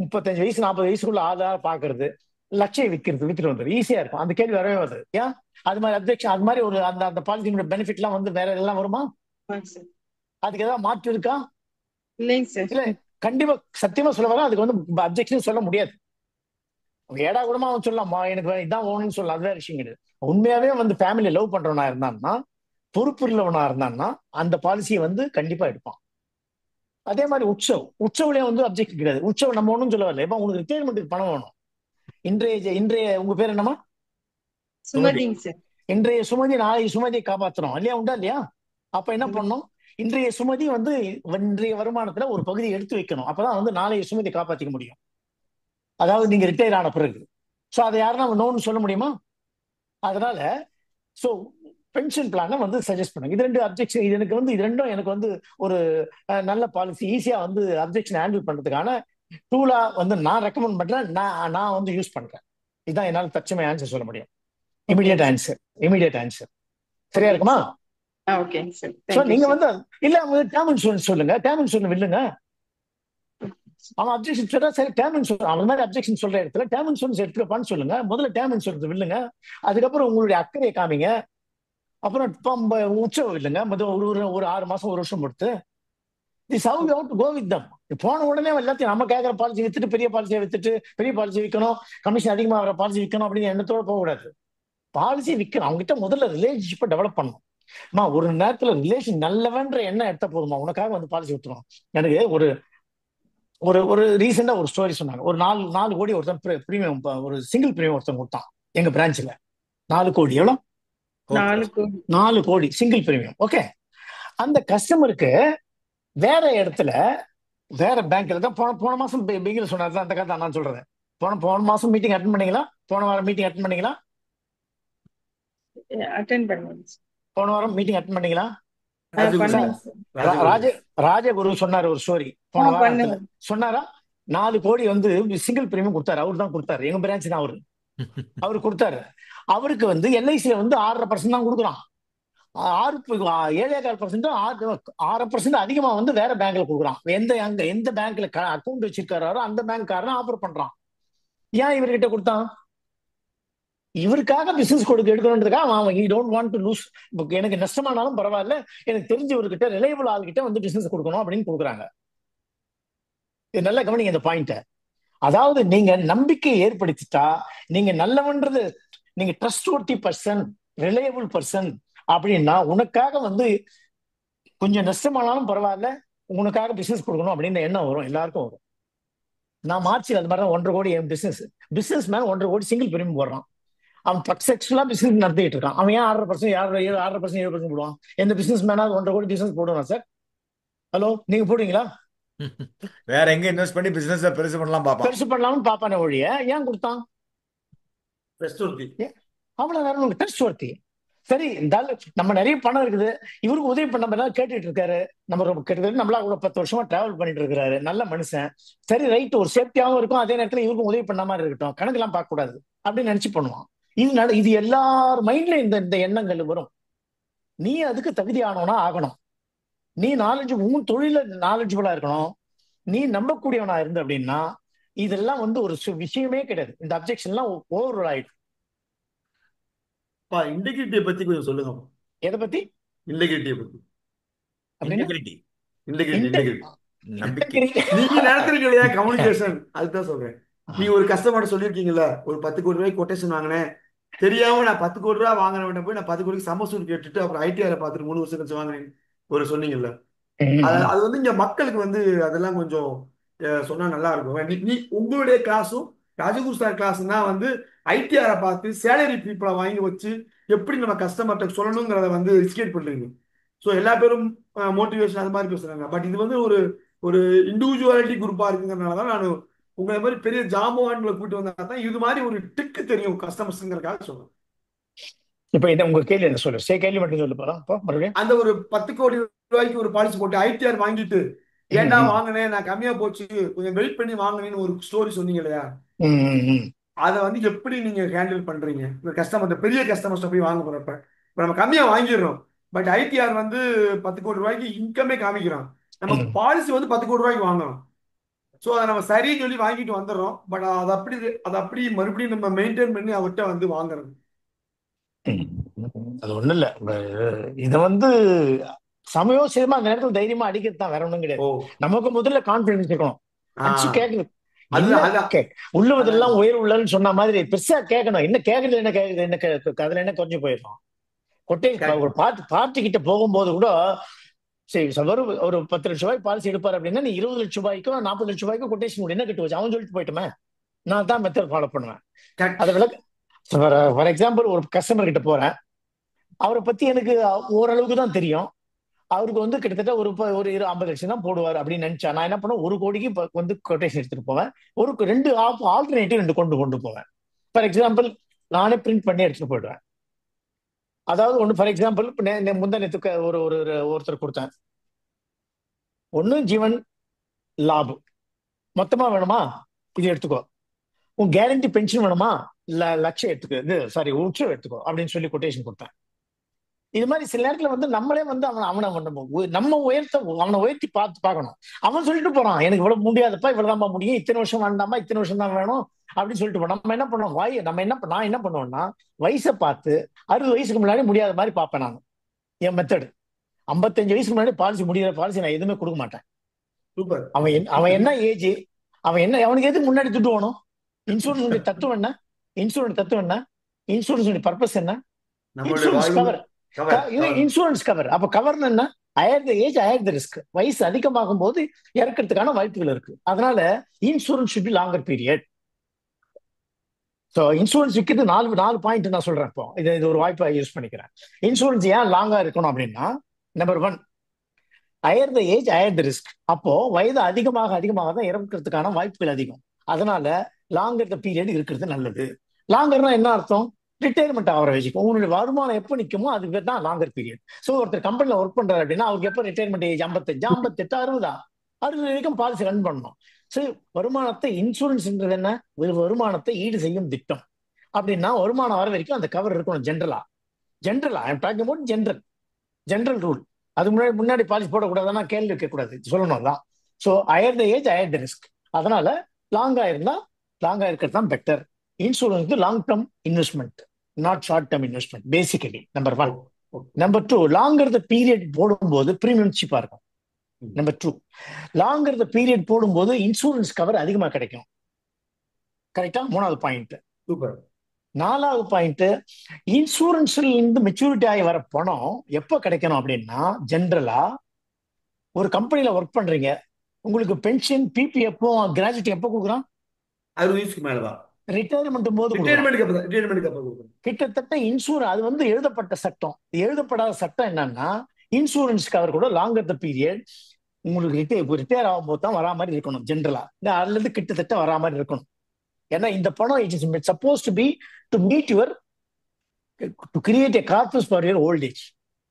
35 வயசு 40 வயசுக்குள்ள ஆதாரம் பாக்குறது, லட்சியம் வித்துட்டு வந்துடும், ஈஸியா இருக்கும். அந்த கேள்வி வரவே வருது. ஏன் அது மாதிரி அப்ஜெக்ஷன், அது மாதிரி ஒரு அந்த பாலிசியோட பெனிஃபிட் எல்லாம் வேற எல்லாம் வருமா? அதுக்கு ஏதாவது மாற்று இருக்கா? இல்லைங்க சார். இல்ல, கண்டிப்பா சத்தியமா சொல்ல வர அதுக்கு அப்ஜெக்ஷன் சொல்ல முடியாது. ஏடா கூடமா அவன் சொல்லலாமா, எனக்கு இதான் ஓணுன்னு சொல்லலாம், அது வேற விஷயம் கிடையாது. உண்மையாவே ஃபேமிலி லவ் பண்றவனா இருந்தான்னா, பொறுப்பு உள்ளவனா இருந்தான்னா அந்த பாலிசியை கண்டிப்பா எடுப்பான். அதே மாதிரி உற்சவ்லயும் அப்ஜெக்ட் கிடையாது. உற்சவம் நம்ம ஒண்ணும் சொல்ல வரல, உனக்கு ரிட்டையர்மெண்ட்டுக்கு பணம் வேணும். இன்றைய உங்க பேர் என்னமா? சுமதிங்க சார். இன்றைய சுமதி நாளைய சுமதியை காப்பாற்றணும் இல்லையா, உண்டா இல்லையா? அப்ப என்ன பண்ணணும், இன்றைய சுமதி இன்றைய வருமானத்துல ஒரு பகுதியை எடுத்து வைக்கணும். அப்பதான் நாளைய சுமதியை காப்பாற்றிக்க முடியும். அதாவது நீங்க ரிட்டையர் ஆன பிறகு. ஸோ அதை யாரும் நம்ம நோன்னு சொல்ல முடியுமா? அதனால ஸோ பென்ஷன் பிளானை சஜஸ்ட் பண்ணுங்க. இது 2 அப்ஜெக்ஷன், இது ரெண்டும் எனக்கு ஒரு நல்ல பாலிசி, ஈஸியா அப்ஜெக்ஷன் ஹேண்டில் பண்றதுக்கான டூலா நான் ரெக்கமெண்ட் பண்றேன், நான் யூஸ் பண்றேன். இதுதான் என்னால் தற்சமய ஆன்சர் சொல்ல முடியும். Immediate answer. சரியா இருக்குமா? ஓகேங்க சார். சோ நீங்க இல்ல டேர்ம் இன்சூரன்ஸ் சொல்லுங்க, டேர்ம் இன்சூரன்ஸ் இல்லைங்க. அவன் அப்ஜெக்ஷன் சொல்றா, சரி டேர்ம் இன்சூரன்ஸ், அவன் மாதிரி அப்ஜெக்ஷன் சொல்ற இடத்துல டேர்ம் இன்சூரன்ஸ் எடுத்துக்கப்பான்னு சொல்லுங்க. முதல்ல டேர்ம் இன்சூரன்ஸ் வில்லுங்க, அதுக்கப்புறம் உங்களுடைய அக்கறையை காமிங்க. அப்புறம் உற்சவம் இல்லைங்க, ஒரு 6 மாசம் 1 வருஷம் பொறுத்து this how you have to go with them. போன உடனே எல்லாத்தையும் நம்ம கேட்கற பாலிசி வித்துட்டு பெரிய பாலிசி விற்கணும், கமிஷன் அதிகமா வர பாலிசி விற்கணும் அப்படின்னு எண்ணத்தோட போகக்கூடாது. பாலிசி விற்கணும், அவங்க கிட்ட முதல்ல ரிலேஷன்ஷிப்பை டெவலப் பண்ணணும். ஒரு நேரத்துல ரிலேஷன் நல்லவன்ற எண்ணம் எடுத்த போதுமா, உனக்காக பாலிசி விட்டுரும். எனக்கு ஒரு ஒரு ஒரு ரீசெண்டா ஒரு ஸ்டோரி சொன்னாங்க. ஒரு 4 கோடி ஒருத்தன் பிரீமியம், ஒரு சிங்கிள் பிரீமியம் ஒருத்தன் கொடுத்தான் எங்க பிரான்ச்ல. 4 கோடி. எவ்வளவு? 4 கோடி சிங்கிள் பிரீமியம். ஓகே, அந்த கஸ்டமருக்கு வேற இடத்துல வேற பேங்க்ல தான் போன மாசம் பிகில் சொன்னார். அந்த கதை நான் சொல்றேன். போன மாசம் மீட்டிங் அட்டன் பண்ணீங்களா? போன வாரம் மீட்டிங் அட்டன் பண்ணீங்களா? போன வாரம் மீட்டிங் அட்டன் பண்ணீங்களா? ராஜகுரு சொன்னாரு ஒரு ஸ்டோரி போன வாரத்துல. சொன்னாரா? 4 கோடி சிங்கிள் பிரீமியம் கொடுத்தாரு. அவரு தான் கொடுத்தாரு, எங்க பிரான்ச் தான் அவரு கொடுத்தாரு. அவருக்கு எல்ஐசில 6.5% தான் கொடுக்குறான். 7.25%, 6% அதிகமா வேற பேங்க்ல கொடுக்குறான். எந்த பேங்க்ல அக்கௌண்ட் வச்சிருக்காரோ அந்த பேங்க்காரன் ஆஃபர் பண்றான். ஏன் இவர்கிட்ட கொடுத்தான்? இவருக்காக பிசினஸ் எடுக்கணுன்றதுக்காக அவன் he don't want to lose. எனக்கு நஷ்டமானாலும் பரவாயில்ல, எனக்கு தெரிஞ்சவர்கிட்ட ரிலையபிள் ஆள்கிட்ட பிசினஸ் கொடுக்கணும் அப்படின்னு கொடுக்குறாங்க. இது நல்லா கவனிங்க இந்த பாயிண்ட. அதாவது நீங்க நம்பிக்கை ஏற்படுத்திட்டா, நீங்க நல்லவன்றது, நீங்க ட்ரஸ்ட்வொர்த்தி பர்சன், ரிலையபிள் பர்சன் அப்படின்னா உனக்காக கொஞ்சம் நஷ்டமானாலும் பரவாயில்ல, உனக்காக பிசினஸ் கொடுக்கணும் அப்படின்னு எண்ணம் வரும், எல்லாருக்கும் வரும். நான் மார்ச்சில் அது மாதிரி தான் 1.5 கோடி என் பிசினஸ் மேன் 1.5 கோடி சிங்கிள் பிரீமியம் போடுறான். அவன் சக்சஸ்ஃபுல்லா பிசினஸ் நடத்திட்டு இருக்கான். அவன் ஏன் 6.5%, 7% போடுவான்? எந்த பிசினஸ் மேனாவது 1.5 கோடி பிசினஸ் போடுவான் சார்? ஹலோ, நீங்க போடுவீங்களா? வேற எங்க இன்வெஸ்ட் பண்ணி பிசினஸ் பெருசு பண்ணலாம்னு பாப்பான ஒழிய ஏன் கொடுத்தான்? அவ்வளவு ட்ரஸ்ட்வொர்த்தி. சரி இந்த ஆளு நம்ம நிறைய பணம் இருக்குது, இவருக்கு உதவி பண்ண மாதிரி கேட்டுட்டு இருக்காரு. நம்ம கிட்டத்தட்ட நம்மளா கூட 10 வருஷமா டிராவல் பண்ணிட்டு இருக்கிறாரு, நல்ல மனுஷன். சரி ரைட், ஒரு சேஃப்டியாவும் இருக்கும், அதே நேரத்துல இவருக்கும் உதவி பண்ண மாதிரி இருக்கட்டும், கணக்கெல்லாம் பார்க்க கூடாது அப்படின்னு நினைச்சு பண்ணுவான். இது எல்லார் மைண்ட்ல இந்த இந்த எண்ணங்கள் வரும். நீ அதுக்கு தகுதியானவனா ஆகணும். நீ உன் தொழில நாலேஜபிளா இருக்கணும். நீ நம்பக்கூடியவனா இருந்த அப்படின்னா இதெல்லாம் வந்து ஒரு விஷயமே கிடையாது. இந்த அப்ஜெக்ஷன் எல்லாம் ஓவர் ஆயிடும். இன்டெகிரிட்டியை பத்தி கொஞ்சம் சொல்லுங்க. எதை பத்தி? இன்டெகிரிட்டியை பத்தி. இன்டெகிரிட்டி, இன்டெகிரிட்டி நம்பிக்கை. நீங்க நடத்துறீங்க இல்லையா கம்யூனிகேஷன், அதுதான் சொல்றேன். நீ ஒரு கஸ்டமர் சொல்லியிருக்கீங்கல்ல, ஒரு 10 கோடி ரூபாய்க்கு கொட்டேஷன் வாங்கினேன், தெரியாம நான் 10 கோடி ரூபாய் வாங்கினவன் போய் நான் 10 கோடிக்கு சமசூர் கேட்டுட்டு அப்புறம் ஐடிஆர் பார்த்துட்டு 3 வருஷம் கழிச்சு வாங்கினேன் ஒரு சொன்னீங்கல்ல. அது வந்து இங்க மக்களுக்கு வந்து அதெல்லாம் கொஞ்சம் சொன்னா நல்லா இருக்கும். நீ உங்களுடைய கிளாஸும் ராஜகுரு சார் கிளாஸ்னா வந்து ஐடிஆரை பார்த்து சேலரி பீப்புளை வாங்கி வச்சு எப்படி நம்ம கஸ்டமர்கிட்ட சொல்லணுங்கிறத வந்து ரிஸ்கேட் பண்றீங்க. ஸோ எல்லா பேரும் மோட்டிவேஷன் அது மாதிரி பேசுறாங்க. பட் இது வந்து ஒரு ஒரு இண்டிவிஜுவாலிட்டி குரூப்பா இருக்குங்கிறதுனால தான் நான் உங்களை மாதிரி பெரிய ஜாம்பவான்களை கூப்பிட்டு வந்தா தான் இது மாதிரி ஒரு ட்ரிக்கு தெரியும் கஸ்டமர்ஸ்ங்கிறதுக்காக சொல்றேன். இப்ப இதை உங்க கேள்வி என்ன சொல்லு, கேள்வி மட்டும் சொல்லு போறோம். மறுபடியும் அந்த ஒரு 10 கோடி ரூபாய்க்கு ஒரு பாலிசி போட்டு ஐடிஆர் வாங்கிட்டு ஏன்டா வாங்கினேன், நான் கம்மியா போச்சு, கொஞ்சம் வெயிட் பண்ணி வாங்கினேன்னு ஒரு ஸ்டோரி சொன்னீங்க இல்லையா, அதை வந்து எப்படி நீங்க ஹேண்டில் பண்றீங்க? கஸ்டமர் பெரிய கஸ்டமர்ஸ் போய் வாங்க போறப்ப இப்ப நம்ம கம்மியா வாங்கிடுறோம், பட் ஐடிஆர் வந்து 10 கோடி ரூபாய்க்கு இன்கமே காமிக்கிறோம், நம்ம பாலிசி வந்து 10 கோடி ரூபாய்க்கு வாங்கணும். ஸோ அதை நம்ம சரின்னு சொல்லி வாங்கிட்டு வந்துடுறோம், பட் அதை அப்படி மறுபடியும் நம்ம மெயின்டைன் பண்ணி அவர்கிட்ட வந்து வாங்குறது. அது ஒண்ணும் இல்ல, இத வந்து சமயோசிதமா அந்த நேரத்துல தைரியமா அடிக்கிறது தான், வேற ஒண்ணும் கிடையாது. நமக்கு முதல்ல கான்பிடன்ஸ் இருக்கணும். அடிச்சு கேட்கணும், உள்ளுவதெல்லாம் உயர் உள்ளன்னு சொன்ன மாதிரி பெருசா கேட்கணும். என்ன கேட்கறது, என்ன கேட்கறது, என்ன அதுல என்ன கொஞ்சம் போயிடும். ஒரு பார்ட்டி கிட்ட போகும்போது கூட சரி ஒரு 10 லட்சம் ரூபாய் பாலிசி எடுப்பாரு அப்படின்னா நீ 20 லட்சம் ரூபாய்க்கும் 40 லட்சம் ரூபாய்க்கும் கொட்டேஷன் என்ன கட்டு வச்சு அவன் சொல்லிட்டு போயிட்டுமே, நான் தான் மெத்தட் ஃபாலோ பண்ணுவேன். அதை விளக்கு ஃபார் எக்ஸாம்பிள், ஒரு கஸ்டமர் கிட்ட போறேன், அவரை பத்தி எனக்கு ஓரளவுக்கு தான் தெரியும். அவருக்கு வந்து கிட்டத்தட்ட ஒரு 50 லட்சம் தான் போடுவார் அப்படின்னு நினைச்சா நான் என்ன பண்ணுவேன், 1 கோடிக்கு வந்து கொட்டேஷன் எடுத்துட்டு போவேன். ஒரு 2 ஆல்டர்னேட்டிவ் 2 கொண்டு போவேன். ஃபார் எக்ஸாம்பிள் நானே பிரிண்ட் பண்ணி எடுத்துட்டு போயிடுவேன். அதாவது ஒண்ணு ஃபார் எக்ஸாம்பிள் முந்தானத்துக்கு ஒருத்தர் கொடுத்தேன், ஒண்ணு ஜீவன் லாபம் மொத்தமா வேணுமா இது எடுத்துக்கோ, உன் கேரண்டி பென்ஷன் வேணுமா லட்சம் எடுத்துக்கோ, இது சாரி உற்சவம் எடுத்துக்கோ அப்படின்னு சொல்லி கொட்டேஷன் கொடுத்தேன். இது மாதிரி சில நேரத்துல வந்து நம்மளே வந்து நம்ம அவனை உயர்த்தி பார்க்கணும். அவன் சொல்லிட்டு போறான், எனக்கு இவ்வளவு முடியாதப்பா, இவ்வளவுதான் முடியும், இத்தனை வருஷம் வேண்டாமா, இத்தனை வருஷம் தான் வேணும் அப்படின்னு சொல்லிட்டு போனோம். நம்ம என்ன பண்ணுவோம், நான் என்ன பண்ணுவேன்னா வயசை பார்த்து 60 வயசுக்கு முன்னாடி முடியாத மாதிரி பார்ப்பேன். நான் என் மெத்தடு 55 வயசுக்கு முன்னாடி பாலிசி முடியாத பாலிசி நான் எதுவுமே கொடுக்க மாட்டேன். அவன் என்ன ஏஜ், அவனுக்கு எதுக்கு முன்னாடி துட்டு வேணும்? இன்சூரன்ஸ் தத்துவம் என்ன? இன்சூரன்ஸ் பர்பஸ் என்ன? Insurance cover. அப்ப கவர் என்ன? ஹையர் தி ஏஜ் ஹையர் தி ரிஸ்க். வயசு அதிகமாகும் போது இறக்கிறதுக்கான வாய்ப்புகள் இருக்கு. அதனால insurance should be longer period. So insurance விற்கிறது 4 பாயிண்ட் நான் சொல்றேன். இப்போ இது ஒரு வாய்ப்பை யூஸ் பண்ணிக்கிறேன். இன்சூரன்ஸ் ஏன் லாங்கா இருக்கணும் அப்படின்னா, நம்பர் 1 ஹையர் தி ஏஜ் ஹையர் தி ரிஸ்க். அப்போ வயது அதிகமாக தான் இறக்கிறதுக்கான வாய்ப்புகள் அதிகம். அதனால லாங்கர் த பீரியட் இருக்கிறது நல்லது. லாங்கர்னா என்ன அர்த்தம்? ரிட்டையர்மெண்ட் ஆகிற வச்சுக்கோ, உங்களுடைய வருமானம் எப்போ நிற்குமோ அதுக்கு தான் லாங்கர் பீரியட். ஸோ ஒருத்தர் கம்பெனியில் ஒர்க் பண்றாரு அப்படின்னா அவருக்கு எப்போ ரிட்டையர்மெண்ட் ஏஜ் 55, 58, 60 வரைக்கும் பாலிசி ரன் பண்ணணும். சரி, வருமானத்தை இன்சூரன்ஸ்ன்றது என்ன? வருமானத்தை ஈடு செய்யும் திட்டம். அப்படின்னா வருமானம் வர வரைக்கும் அந்த கவர் இருக்கணும். ஜென்ரலா ஜென்ரல் ரூல். அது முன்னாடி பாலிசி போடக்கூடாதுன்னா கேள்வி வைக்க கூடாது, சொல்லணும் தான். So higher the age higher the risk. அதனால லாங்கா இருக்கிறது தான் better. Insurance long term investment, not short term investment basically. Number 1. Number 2, longer the period போடும்போது பிரீமியம் சீப்பா இருக்கும். நம்பர் 2, லாங்கர் த பீரியட் போடும்போது இன்சூரன்ஸ் கவர் அதிகமா கிடைக்கும். கரெக்டா? 3வது பாயிண்ட். சூப்பர். 4வது பாயிண்ட், இன்சூரன்ஸ்ல இருந்து மெச்சூரிட்டி ஆகி வர பணம் எப்ப கிடைக்கணும் அப்படின்னா, ஜென்ரலா ஒரு கம்பெனில ஒர்க் பண்றீங்க, உங்களுக்கு பென்ஷன் பிபிஎஃப் கிராஜுவேட் எப்ப கொடுக்குறான்? 60 வயசுக்கு மேலதான். ரிட்டையர்மெண்ட் போது கிட்டத்தட்ட இன்சூரன்ஸ் அது வந்து எழுதப்பட்ட சட்டம். எழுதப்படாத சட்டம் என்னன்னா, இன்சூரன்ஸ் கவர் கூட லாங்கர் த பீரியட் உங்களுக்கு ரிட்டையர் ஆகும் போது தான் வரா மாதிரி இருக்கணும். ஜென்ரலா அதுல இருந்து கிட்டத்தட்ட வரா மாதிரி இருக்கணும். ஏன்னா இந்த பணம் it is suppose to be to meet your to create a corpus for your old age.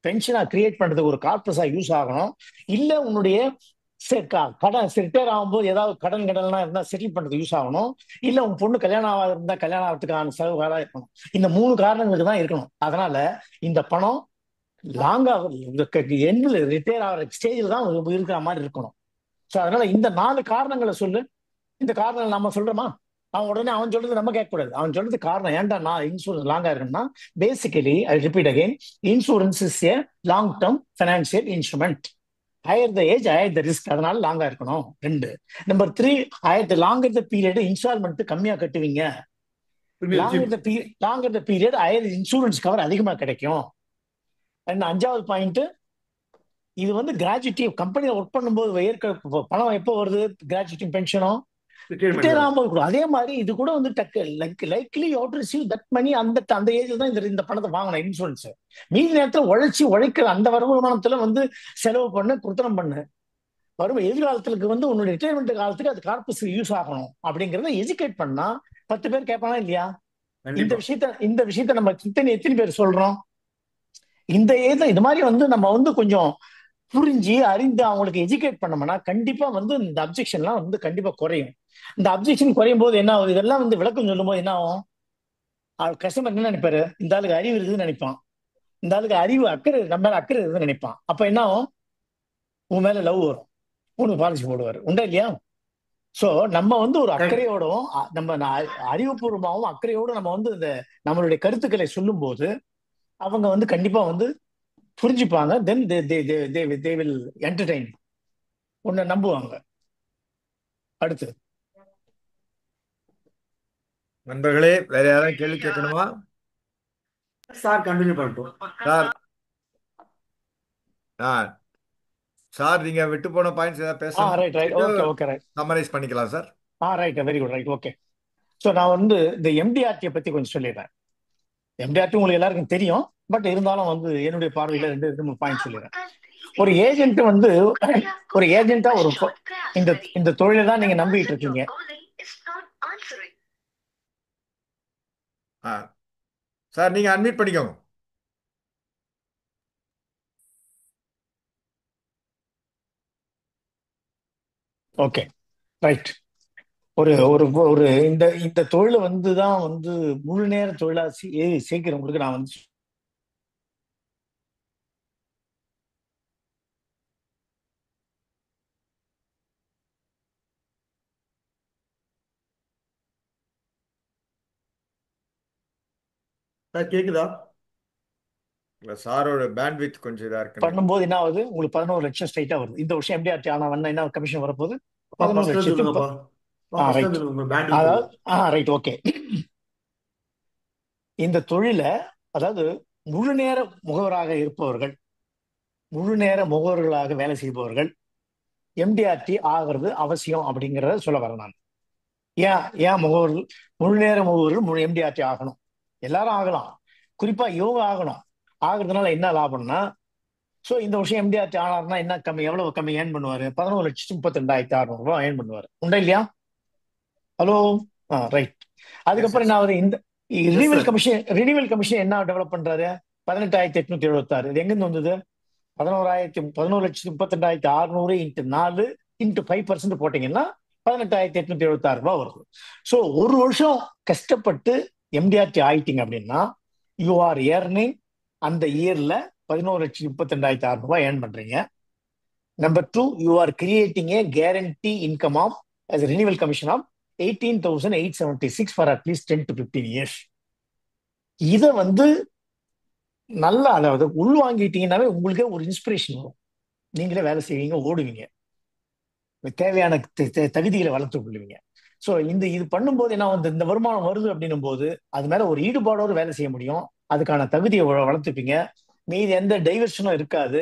பென்ஷனா கிரியேட் பண்றதுக்கு ஒரு கார்பஸா யூஸ் ஆகணும். இல்ல உன்னுடைய கடன் ரிட்டையர் ஆகும்போது ஏதாவது கடன் கடன்லாம் இருந்தா செட்டில் பண்றதுக்கு யூஸ் ஆகணும். இல்ல உங்க பொண்ணு கல்யாணம் ஆகாது இருந்தா கல்யாணம் ஆகிறதுக்கான செலவுகளா இருக்கணும். இந்த 3 காரணங்களுக்கு தான் இருக்கணும். அதனால இந்த பணம் லாங்கா எண்ணில் ரிட்டையர் ஆகிற ஸ்டேஜில் தான் இருக்கிற மாதிரி இருக்கணும். ஸோ அதனால இந்த 4 காரணங்களை சொல்லு. இந்த காரணங்கள் நம்ம சொல்றோமா? அவன் சொல்றது நம்ம கேட்கக்கூடாது. அவன் சொல்றது காரணம் ஏன்டா நான் இன்சூரன்ஸ் லாங்கா இருக்குன்னா, basically I repeat again, insurance is a long term financial instrument. Higher the age higher the risk. அதனால லாங்கா இருக்கணும். 2. Number 3, longer the period instalment கம்மியா கட்டுவீங்க. Longer the period higher insurance cover அதிகமா கிடைக்கும். 5வது பாயிண்ட், இது வந்து கிராஜுவிட்டி. கம்பெனியில் ஒர்க் பண்ணும்போது பணம் எப்போ வருது? கிராஜுவிட்டி பென்ஷனும் ரிட்டையர் ஆகும்போது. அதே மாதிரி இது கூட வந்து likely you to receive that money. அந்த ஏஜ்ல தான் இந்த பணத்தை வாங்கணும் இன்சூரன்ஸ். மீதி நேரத்தில் உழைக்கிற அந்த வருமானத்துல வந்து செலவு பண்ணு, குத்தனம் பண்ணு. வரும் எதிர்காலத்துக்கு வந்து உன்னுடைய ரிட்டையர்மெண்ட் காலத்துக்கு அது கார்பஸ் யூஸ் ஆகணும் அப்படிங்கறத எஜுகேட் பண்ணா 10 பேர் கேட்பானா இல்லையா? இந்த விஷயத்த நம்ம எத்தனை பேர் சொல்றோம்? இது மாதிரி வந்து நம்ம வந்து கொஞ்சம் புரிஞ்சு அறிந்து அவங்களுக்கு எஜுகேட் பண்ணோம்னா கண்டிப்பா வந்து இந்த அப்ஜெக்ஷன்லாம் வந்து கண்டிப்பா குறையும். இந்த அப்ஜெக்ஷன் குறையும் போது என்ன ஆகுது? இதெல்லாம் வந்து விளக்கம் சொல்லும் போது என்ன ஆகும்? கஸ்டமர் என்ன நினைப்பாரு? இந்த ஆளுக்கு அறிவு இருக்குதுன்னு நினைப்பான். இந்த ஆளுக்கு அறிவு நம்ம மேல அக்கறை இருக்குதுன்னு நினைப்பான். அப்ப என்ன ஆகும்? உன் மேல லவ் வரும், உனக்கு பாலிசி போடுவார். உண்டா இல்லையா? சோ நம்ம வந்து ஒரு அக்கறையோடவும் நம்ம அறிவுபூர்வமாகவும் அக்கறையோடு நம்ம வந்து இந்த நம்மளுடைய கருத்துக்களை சொல்லும் போது அவங்க வந்து கண்டிப்பா வந்து புரிஞ்சுப்பாங்க. தென் they will entertain, உன்னை நம்புவாங்க. அடுத்து நண்பர்களே, வேற யாராவது கேள்வி கேட்கணுமா? சார் கண்டினியூ பண்ணட்டும். சார் நீங்க விட்டு போன பாயிண்ட்ஸ் ஏதாவது பேசணும், சம்மரைஸ் பண்ணிக்கலாம் sir. Right, very good, right, okay. So நான் வந்து இந்த எம்டிஆர்டியை பத்தி கொஞ்சம் சொல்லிடுறேன். எம்டிஆர்டி உங்களுக்கு எல்லாருக்கும் தெரியும், பட் இருந்தாலும் வந்து என்னுடைய பார்வையில 2-3 பாயிண்ட் சொல்லிடுறேன். ஒரு ஏஜென்ட் வந்து ஒரு ஏஜென்ட்டா இந்த தொழிலை தான் நீங்க நம்பிட்டு இருக்கீங்க. சார் நீங்க அட்மிட் பண்ணிக்கோங்க. Okay, right. ஒரு ஒரு ஒரு இந்த தொழிலை வந்து தான் வந்து முழு நேர தொழிலா சேர்க்கிறவங்களுக்கு நான் வந்து கேக்குதா? சாரோட பேண்ட்வித் கொஞ்சம் இதா இருக்கு. பண்ணும்போது என்ன ஆகுது? உங்களுக்கு 11 லட்சம் ஸ்ட்ரைட்டா வருது. இந்த வருஷம் எம்டிஆர்டி ஆனா என்ன கமிஷன் வரப்போகுது? 11 லட்சத்துக்கு. Right, okay. இந்த தொழில அதாவது முழு நேர முகவராக இருப்பவர்கள், முழு நேர முகவர்களாக வேலை செய்பவர்கள் எம்டிஆர்டி ஆகிறது அவசியம் அப்படிங்கிறத சொல்ல வரேன் நான். ஏன் முகவர்கள் முழு நேர முகவர்கள் எம்டிஆர்டி ஆகணும்? எல்லாரும் ஆகலாம், குறிப்பா இவங்க ஆகணும். ஆகுறதுனால என்ன லாபம்னா, ஸோ இந்த வருஷம் எம்டிஆர்டி ஆனார்னா என்ன எவ்வளவு கம்மி ஏர்ன் பண்ணுவாரு? 11,32,600 ஏர்ன் பண்ணுவாரு. உண்டா இல்லையா? Hello, right. அதுக்கப்புறம் என்ன ஆகுது? இந்த ரினிவல் கமிஷன் என்ன டெவலப் பண்றாரு? 18,876. இது எங்கிருந்து வந்தது? 11,32,600 × 4 × 5% போட்டீங்கன்னா 18,876 வருது. ஸோ ஒரு வருஷம் கஷ்டப்பட்டு எம்டிஆர்டி ஆயிட்டீங்க அப்படின்னா யூ ஆர் ஏர்னிங் அந்த இயர்ல 11,32,600 ஏர்ன் பண்றீங்க. Number 2, you are creating a guarantee income of as a renewal commission of 18,876 for at least 10 to 15 years. இதை வந்து நல்லா அதாவது உள்வாங்கிட்டீங்கன்னாவே உங்களுக்கே ஒரு இன்ஸ்பிரேஷன் வரும். நீங்களே வேலை செய்வீங்க, ஓடுவீங்க, தேவையான தகுதிகளை வளர்த்து கொள்ளுவீங்க. ஸோ இது பண்ணும்போது என்ன வந்து இந்த வருமானம் வருது அப்படின்னும் போது அது மேல ஒரு ஈடுபாடோடு வேலை செய்ய முடியும். அதுக்கான தகுதியை வளர்த்துப்பீங்க. மீது எந்த டைவர்ஷனும் இருக்காது.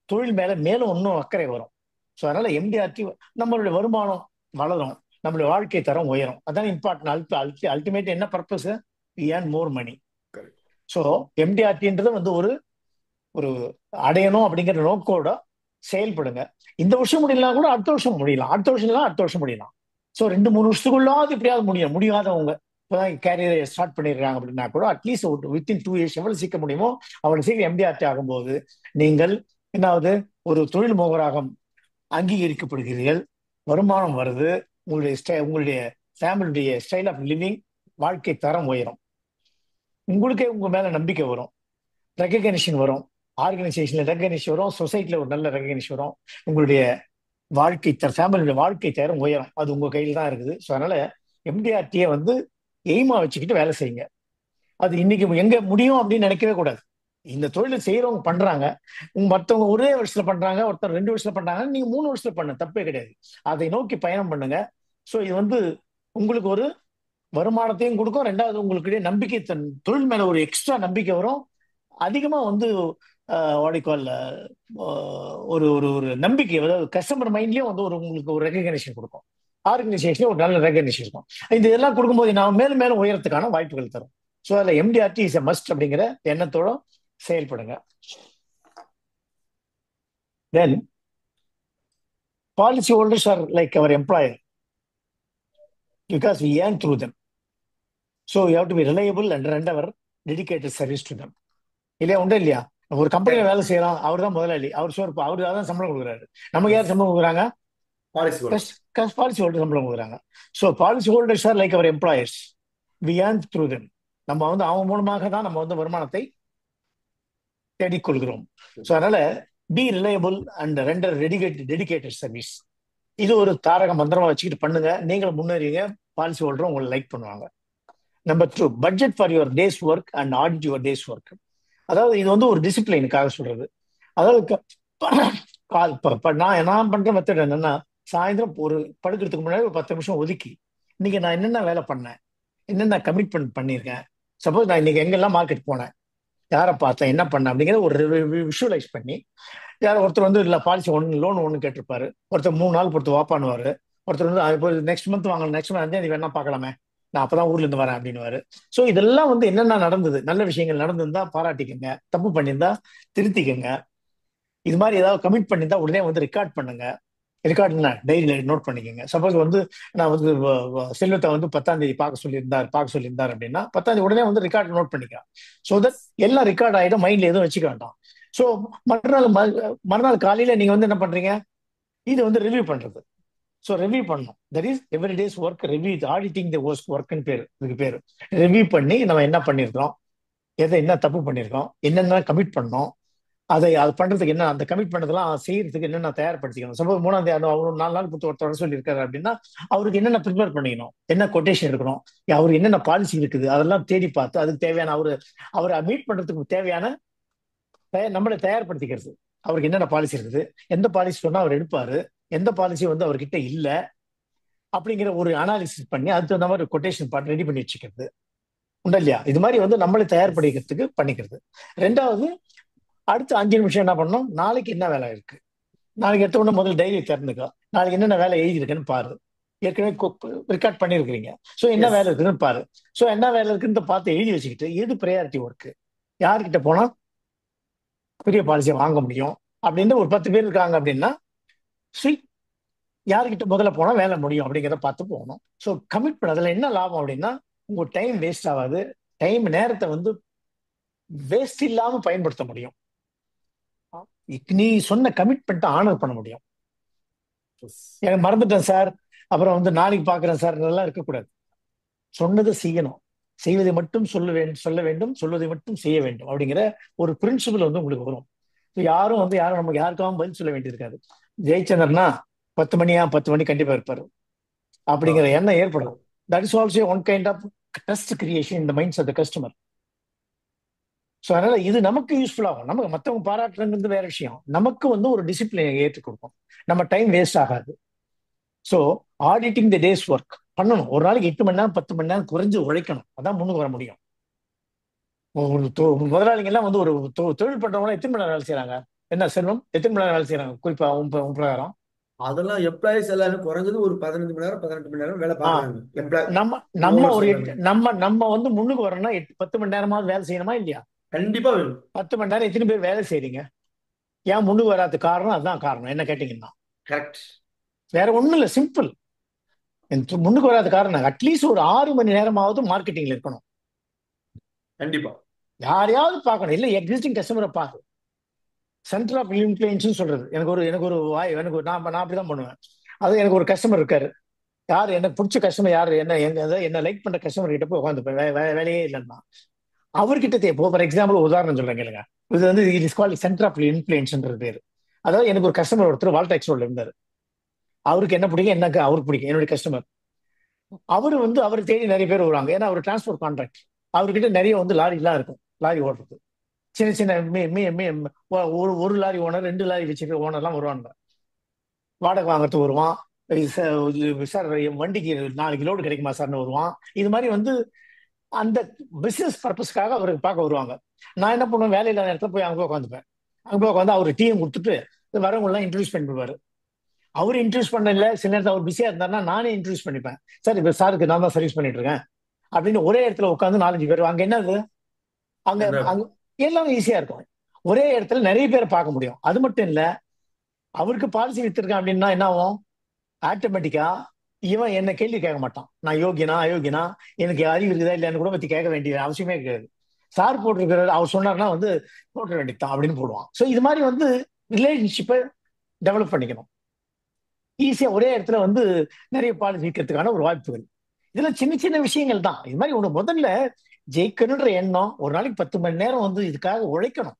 தொழில் மேலும் இன்னும் அக்கறை வரும். ஸோ அதனால எம்டிஆர்டி நம்மளுடைய வருமானம் வளரும், நம்மளுடைய வாழ்க்கை தரம் உயரும். அதான் இம்பார்ட்டன்ட். அல்டிமேட் என்ன பர்பஸ்? ஏர்ன் மோர் மணி. ஸோ எம்டிஆர்டின்றது வந்து ஒரு அடையணும் அப்படிங்கிற நோக்கோட செயல்படுங்க. இந்த வருஷம் முடியலாம், கூட அடுத்த வருஷம் முடியலாம், அடுத்த வருஷம் முடியலாம். ஸோ 2-3 வருஷத்துக்குள்ளாவது எப்படியாவது முடியாதவங்க இப்போதான் கேரியரை ஸ்டார்ட் பண்ணிருக்காங்க அப்படின்னா கூட அட்லீஸ்ட் வித்தின் 2 இயர்ஸ் எவ்வளவு சீக்கிரம் முடியுமோ அவ்வளவு சீக்கிரம் எம்டிஆர்டி ஆகும்போது நீங்கள் என்னாவது ஒரு தொழில் முகவராக அங்கீகரிக்கப்படுகிறீர்கள், வருமானம் வருது, உங்களுடைய ஃபேமிலியுடைய ஸ்டைல் ஆஃப் லிவிங், வாழ்க்கை தரம் உயரும், உங்களுக்கே உங்க மேல நம்பிக்கை வரும், ரெகக்னிஷன் வரும், ஆர்கனைசேஷன்ல ரெகக்னிஷன் வரும், சொசைட்டில ஒரு நல்ல ரெகக்னிஷன் வரும், உங்களுடைய ஃபேமிலியோட வாழ்க்கை தரம் உயரும். அது உங்க கையில் தான் இருக்குது. ஸோ அதனால எம்டிஆர்டியை வந்து எய்மா வச்சுக்கிட்டு வேலை செய்யுங்க. அது இன்னைக்கு எங்க முடியும் அப்படின்னு நினைக்கவே கூடாது. இந்த தொழிலை செய்யறவங்க பண்றாங்க, மற்றவங்க ஒரே வருஷத்துல பண்றாங்க, ஒருத்தர் 2 வருஷத்துல பண்றாங்க, நீங்க 3 வருஷத்துல பண்ண தப்பே கிடையாது. அதை நோக்கி பயணம் பண்ணுங்க. ஸோ இது வந்து உங்களுக்கு ஒரு வருமானத்தையும் கொடுக்கும். ரெண்டாவது உங்களுக்கு நம்பிக்கை, தொழில் மேல ஒரு எக்ஸ்ட்ரா நம்பிக்கை வரும். அதிகமா வந்து வாடிக்கால் ஒரு ஒரு ஒரு நம்பிக்கை, அதாவது கஸ்டமர் மைண்ட்லயும் வந்து உங்களுக்கு ஒரு ரெகக்னிஷன் கொடுக்கும், ஆர்கனைசேஷன் ஒரு நல்ல ரெகக்னிஷன் இருக்கும். இதெல்லாம் கொடுக்கும்போது நான் மேலும் மேலும் உயரத்துக்கான வாய்ப்புகள் தரும். ஸோ அதில் எம்டிஆர்டி இஸ் எ மஸ்ட் அப்படிங்கிற எண்ணத்தோட செயல்படுங்க. Then policy holders are like our employer because we earn through them. So you have to be reliable and rent our dedicated service to them. இல்லையா? உண்டா இல்லையா? ஒரு கம்பெனியில வேலை செய்யறோம், அவர் தான் முதலாளி, அவர் தான் சம்பளம் கொடுக்குறாரு. நமக்கு யார் சம்பளம் கொடுக்குறாங்க? பாலிசி ஹோல்டர் சம்பளம் கொடுக்குறாங்க. So policy holders are like our employers, we earn through them. நம்ம வந்து அவன் மூலமாக தான் நம்ம வந்து வருமானத்தை தேடிக்கொள்கிறோம். ஸோ அதனால be reliable and render dedicated service. இது ஒரு தாரக மந்திரமா வச்சுக்கிட்டு பண்ணுங்க. நீங்களும் முன்னேறீங்க, பாலிசி ஹோல்டரும் உங்களை லைக் பண்ணுவாங்க. Number 2, budget for your days work and audit your days work. அதாவது இது வந்து ஒரு டிசிப்ளினுக்காக சொல்றது. அதாவது நான் பண்ற மெத்தட் என்னன்னா, சாயந்தரம் ஒரு படுக்கிறதுக்கு முன்னாடி ஒரு 10 நிமிஷம் ஒதுக்கி இன்னைக்கு நான் என்னென்ன வேலை பண்ணேன், என்னென்ன கமிட்மெண்ட் பண்ணியிருக்கேன், சப்போஸ் நான் இன்னைக்கு எங்கெல்லாம் மார்க்கெட் போனேன், யாரை பார்த்தேன், என்ன பண்ணேன் அப்படிங்கிறத ஒரு விஷுவலைஸ் பண்ணி, யார் ஒருத்தர் வந்து இல்லை பாலிசி லோன் ஒன்று கேட்டிருப்பாரு, ஒருத்தர் 3 நாள் பொறுத்து வாப்பானுவாரு, ஒருத்தர் வந்து நெக்ஸ்ட் மந்த் வாங்க, நெக்ஸ்ட் மந்த் 5ஆம் தேதி வேணா பார்க்கலாமே, நான் அப்பதான் ஊர்ல இருந்து வரேன் அப்படின்னுவாரு. ஸோ இதெல்லாம் வந்து என்னென்ன நடந்தது, நல்ல விஷயங்கள் நடந்திருந்தா பாராட்டிக்கங்க, தப்பு பண்ணியிருந்தா திருத்திக்கங்க. இது மாதிரி ஏதாவது கமிட் பண்ணியிருந்தா உடனே வந்து ரெக்கார்ட் பண்ணுங்க. ரெக்கார்டுனா டைரியில நோட் பண்ணிக்கோங்க. சப்போஸ் வந்து நான் வந்து செல்வத்தை வந்து 10ஆம் தேதி பார்க்க சொல்லியிருந்தார் அப்படின்னா 10ஆம் தேதி உடனே வந்து ரெக்கார்ட் நோட் பண்ணிக்கலாம். ஸோ தட் எல்லாம் ரெக்கார்ட் ஆகிடும், மைண்ட்ல எதுவும் வச்சுக்க வேண்டாம். ஸோ மறுநாள் காலையில நீங்க வந்து என்ன பண்றீங்க, இது வந்து ரிவ்யூ பண்றது. ஸோ ரிவ்யூ பண்ணணும். That is every day's work review, auditing the ஒர்க்னு பேரு, இதுக்கு பேரு. ரிவ்யூ பண்ணி நம்ம என்ன பண்ணியிருக்கோம், என்ன தப்பு பண்ணியிருக்கோம், என்னென்ன கமிட் பண்ணோம், அது பண்றதுக்கு என்ன, அந்த கமிட் பண்ணதெல்லாம் செய்யறதுக்கு என்னென்ன தயார்படுத்திக்கணும். சப்போஸ் 3ஆம் தேதி அவர் 4 நாள் கொடுத்து ஒருத்தர் சொல்லியிருக்காரு அப்படின்னா அவருக்கு என்னென்ன ப்ரிப்பேர் பண்ணிக்கணும், என்ன கொட்டேஷன் இருக்கணும், அவருக்கு என்னென்ன பாலிசி இருக்குது, அதெல்லாம் தேடி பார்த்து அதுக்கு தேவையான அவரை மீட் பண்றதுக்கு தேவையான நம்மளை தயார்படுத்திக்கிறது. அவருக்கு என்னென்ன பாலிசி இருக்குது, எந்த பாலிசி சொன்னா அவர் எடுப்பாரு, எந்த பாலிசி வந்து அவர்கிட்ட இல்லை அப்படிங்கிற ஒரு அனாலிசிஸ் பண்ணி அதுக்கு தகுந்த மாதிரி கொட்டேஷன் பார்த்து ரெடி பண்ணி வச்சுக்கிறது உண்டா இல்லையா? இது மாதிரி வந்து நம்மளை தயார்படுத்திக்கிறதுக்கு பண்ணிக்கிறது. ரெண்டாவது, அடுத்த 5 நிமிஷம் என்ன பண்ணணும், நாளைக்கு என்ன வேலை இருக்கு, நாளைக்கு எடுத்த உடனே முதல்ல டைரி திறந்துக்கோ, நாளைக்கு என்னென்ன வேலை எழுதியிருக்குன்னு பாரு, ஏற்கனவே ரெக்கார்ட் பண்ணியிருக்கிறீங்க. ஸோ என்ன வேலை இருக்குன்னு பாரு. ஸோ என்ன வேலை இருக்குன்னு பார்த்து எழுதி வச்சுக்கிட்டு எது ப்ரையாரிட்டி ஒர்க்கு, யார்கிட்ட போனா பெரிய பாலிசியை வாங்க முடியும் அப்படின்னு ஒரு 10 பேர் இருக்காங்க அப்படின்னா யாருக்கிட்ட முதல்ல போனா வேலை முடியும் அப்படிங்கிறத பார்த்து போகணும். ஸோ கமிட்மெண்ட், அதுல என்ன லாபம் அப்படின்னா உங்க டைம் வேஸ்ட் ஆகாது, நேரத்தை வந்து வேஸ்ட் இல்லாம பயன்படுத்த முடியும், நீ சொன்ன கமிட்மெண்ட்டை ஆனர் பண்ண முடியும். எனக்கு மறந்துட்டேன் சார், அப்புறம் வந்து நாளைக்கு பாக்குறேன் சார், இதெல்லாம் இருக்கக்கூடாது. சொன்னதை செய்யணும், செய்வதை மட்டும் சொல்ல வேண்டும், சொல்வதை மட்டும் செய்ய வேண்டும் அப்படிங்கிற ஒரு பிரின்சிபல் வந்து உங்களுக்கு வரும். யாரும் நமக்கு யாருக்காகவும் பதில் சொல்ல வேண்டியிருக்காது. ஜெயச்சந்திரனா 10 மணி கண்டிப்பா இருப்பாரு அப்படிங்கிற எண்ணம் ஏற்படும். That is also one kind of trust creation in the minds of the customer. So அதனால இது நமக்கு யூஸ்ஃபுல் ஆகும். நமக்கு மற்றவங்க பாராட்டுறது வேற விஷயம், நமக்கு வந்து ஒரு டிசிப்ளினை ஏற்றுக் கொடுக்கும், நம்ம டைம் வேஸ்ட் ஆகாது. So auditing the days work பண்ணணும். ஒரு நாளைக்கு 8 மணி நேரம் 10 மணி நேரம் குறைஞ்சு உழைக்கணும், அதான் முன்னுக்கு வர முடியும். முதலாளிங்க எல்லாம் வந்து ஒரு தொழில் பண்றவங்க எத்தனை மணி நேரம் வேலை செய்யறாங்க, என்ன செல்வம், எத்தனை மணி நேரம் வேலை செய்யறாங்க குறிப்பா உன் பிரகாரம்? அதெல்லாம் எம்ப்ளாயிஸ் எல்லாரும் குறைஞ்சது ஒரு 15 மணி நேரம் 18 மணி நேரம் வேலை பார்க்கறாங்க. நம்ம வந்து முன்னுக்கு வரணும்னா 10 மணி நேரமாவது வேலை செய்யணுமா இல்லையா? கண்டிப்பா வேணும். 10 மணி நேரம் எத்தனை பேர் வேலை செய்றீங்க? ஏன் முன்னுக்கு வராத காரணம் அதுதான் காரணம். என்ன கேட்டீங்கன்னா கரெக்ட், வேற ஒண்ணும் இல்லை, சிம்பிள். முன்னுக்கு வராத காரணம் அட்லீஸ்ட் ஒரு 6 மணி நேரமாவது மார்க்கெட்டிங்ல இருக்கணும். கண்டிப்பா. யாரையாவது பார்க்கணும். இல்ல எக்ஸிஸ்டிங் கஸ்டமரை பார்க்க சென்டர் ஆஃப் இன்ஃபுளுன்ஸ் சொல்றது. எனக்கு ஒரு நான் அப்படிதான் பண்ணுவேன். அது எனக்கு ஒரு கஸ்டமர் இருக்காரு. யார் எனக்கு பிடிச்ச கஸ்டமர் யாரு, என்ன லைக் பண்ற கஸ்டமர் கிட்ட போய் உட்காந்துப்பேன். வேலையே இல்லைன்னா அவர்கிட்ட இப்போ ஃபார் எக்ஸாம்பிள் உதாரணம் சொல்றேன் கேளுங்க. இது வந்து it is called centre of இன்ஃபுளுன்ஸ்ன்றது பேரு. அதாவது எனக்கு ஒரு கஸ்டமர் ஒருத்தர் வால்டெக்ஸ் ரோட்ல இருந்தாரு. அவருக்கு என்ன பிடிக்கும், எனக்கு அவருக்கு பிடிக்கும். என்னுடைய கஸ்டமர் அவர் தேடி நிறைய பேர் வருவாங்க. ஏன்னா அவர் டிரான்ஸ்போர்ட் கான்ட்ராக்ட். அவர்கிட்ட நிறைய லாரிலாம் இருக்கும், லாரி ஓடுறது. சின்ன சின்ன ஒரு லாரி ஓனர், 2 லாரி வச்சுக்கிற ஓனர்லாம் வருவாங்க. வாடகை வாங்கறதுக்கு வருவான். சார் வண்டிக்கு 4 லோடு கிடைக்குமா சார்னு வருவான். இது மாதிரி அந்த பிசினஸ் பர்பஸ்க்காக அவருக்கு பார்க்க வருவாங்க. நான் என்ன பண்ணுவேன், வேலையில்லாத நேரத்தில் போய் அங்கே உட்காந்துப்பேன். அங்கே போய் உட்காந்து அவர் டீம் கொடுத்துட்டு வரவங்க எல்லாம் இன்ட்ரடியூஸ் பண்ணிடுவாரு. அவர் இன்ட்ரடியூஸ் பண்ணல, சில நேரத்தில் அவர் பிஸியா இருந்தாருன்னா நானே இன்ட்ரடியூஸ் பண்ணிப்பேன். சார் இப்ப சாருக்கு நான் தான் சர்வீஸ் பண்ணிட்டு இருக்கேன் அப்படின்னு ஒரே இடத்துல உட்காந்து 4-5 பேர். அங்க என்னது, அங்க எல்லாமே ஈஸியா இருக்கும். ஒரே இடத்துல நிறைய பேரை பார்க்க முடியும். அது மட்டும் இல்ல, அவருக்கு பாலிசி வித்துருக்கேன் அப்படின்னா என்ன ஆகும், ஆட்டோமேட்டிக்கா இவன் என்ன கேள்வி கேட்க மாட்டான். நான் யோகியனா அயோக்கியனா, எனக்கு அறிவு இருக்குதா இல்லையான்னு கூட பத்தி கேட்க வேண்டிய அவசியமே கிடையாது. சார் போட்டிருக்கிறாரு, அவர் சொன்னார்னா போட்டுற வேண்டியதான் அப்படின்னு போடுவான். ஸோ இது மாதிரி ரிலேஷன்ஷிப்பை டெவலப் பண்ணிக்கணும். ஈஸியா ஒரே இடத்துல நிறைய பாலிசி விற்கிறதுக்கான ஒரு வாய்ப்புகள். இதெல்லாம் சின்ன சின்ன விஷயங்கள் தான். இது மாதிரி உனக்கு முதல்ல ஜெயிக்கணுன்ற எண்ணம். ஒரு நாளைக்கு 10 மணி நேரம் இதுக்காக உழைக்கணும்.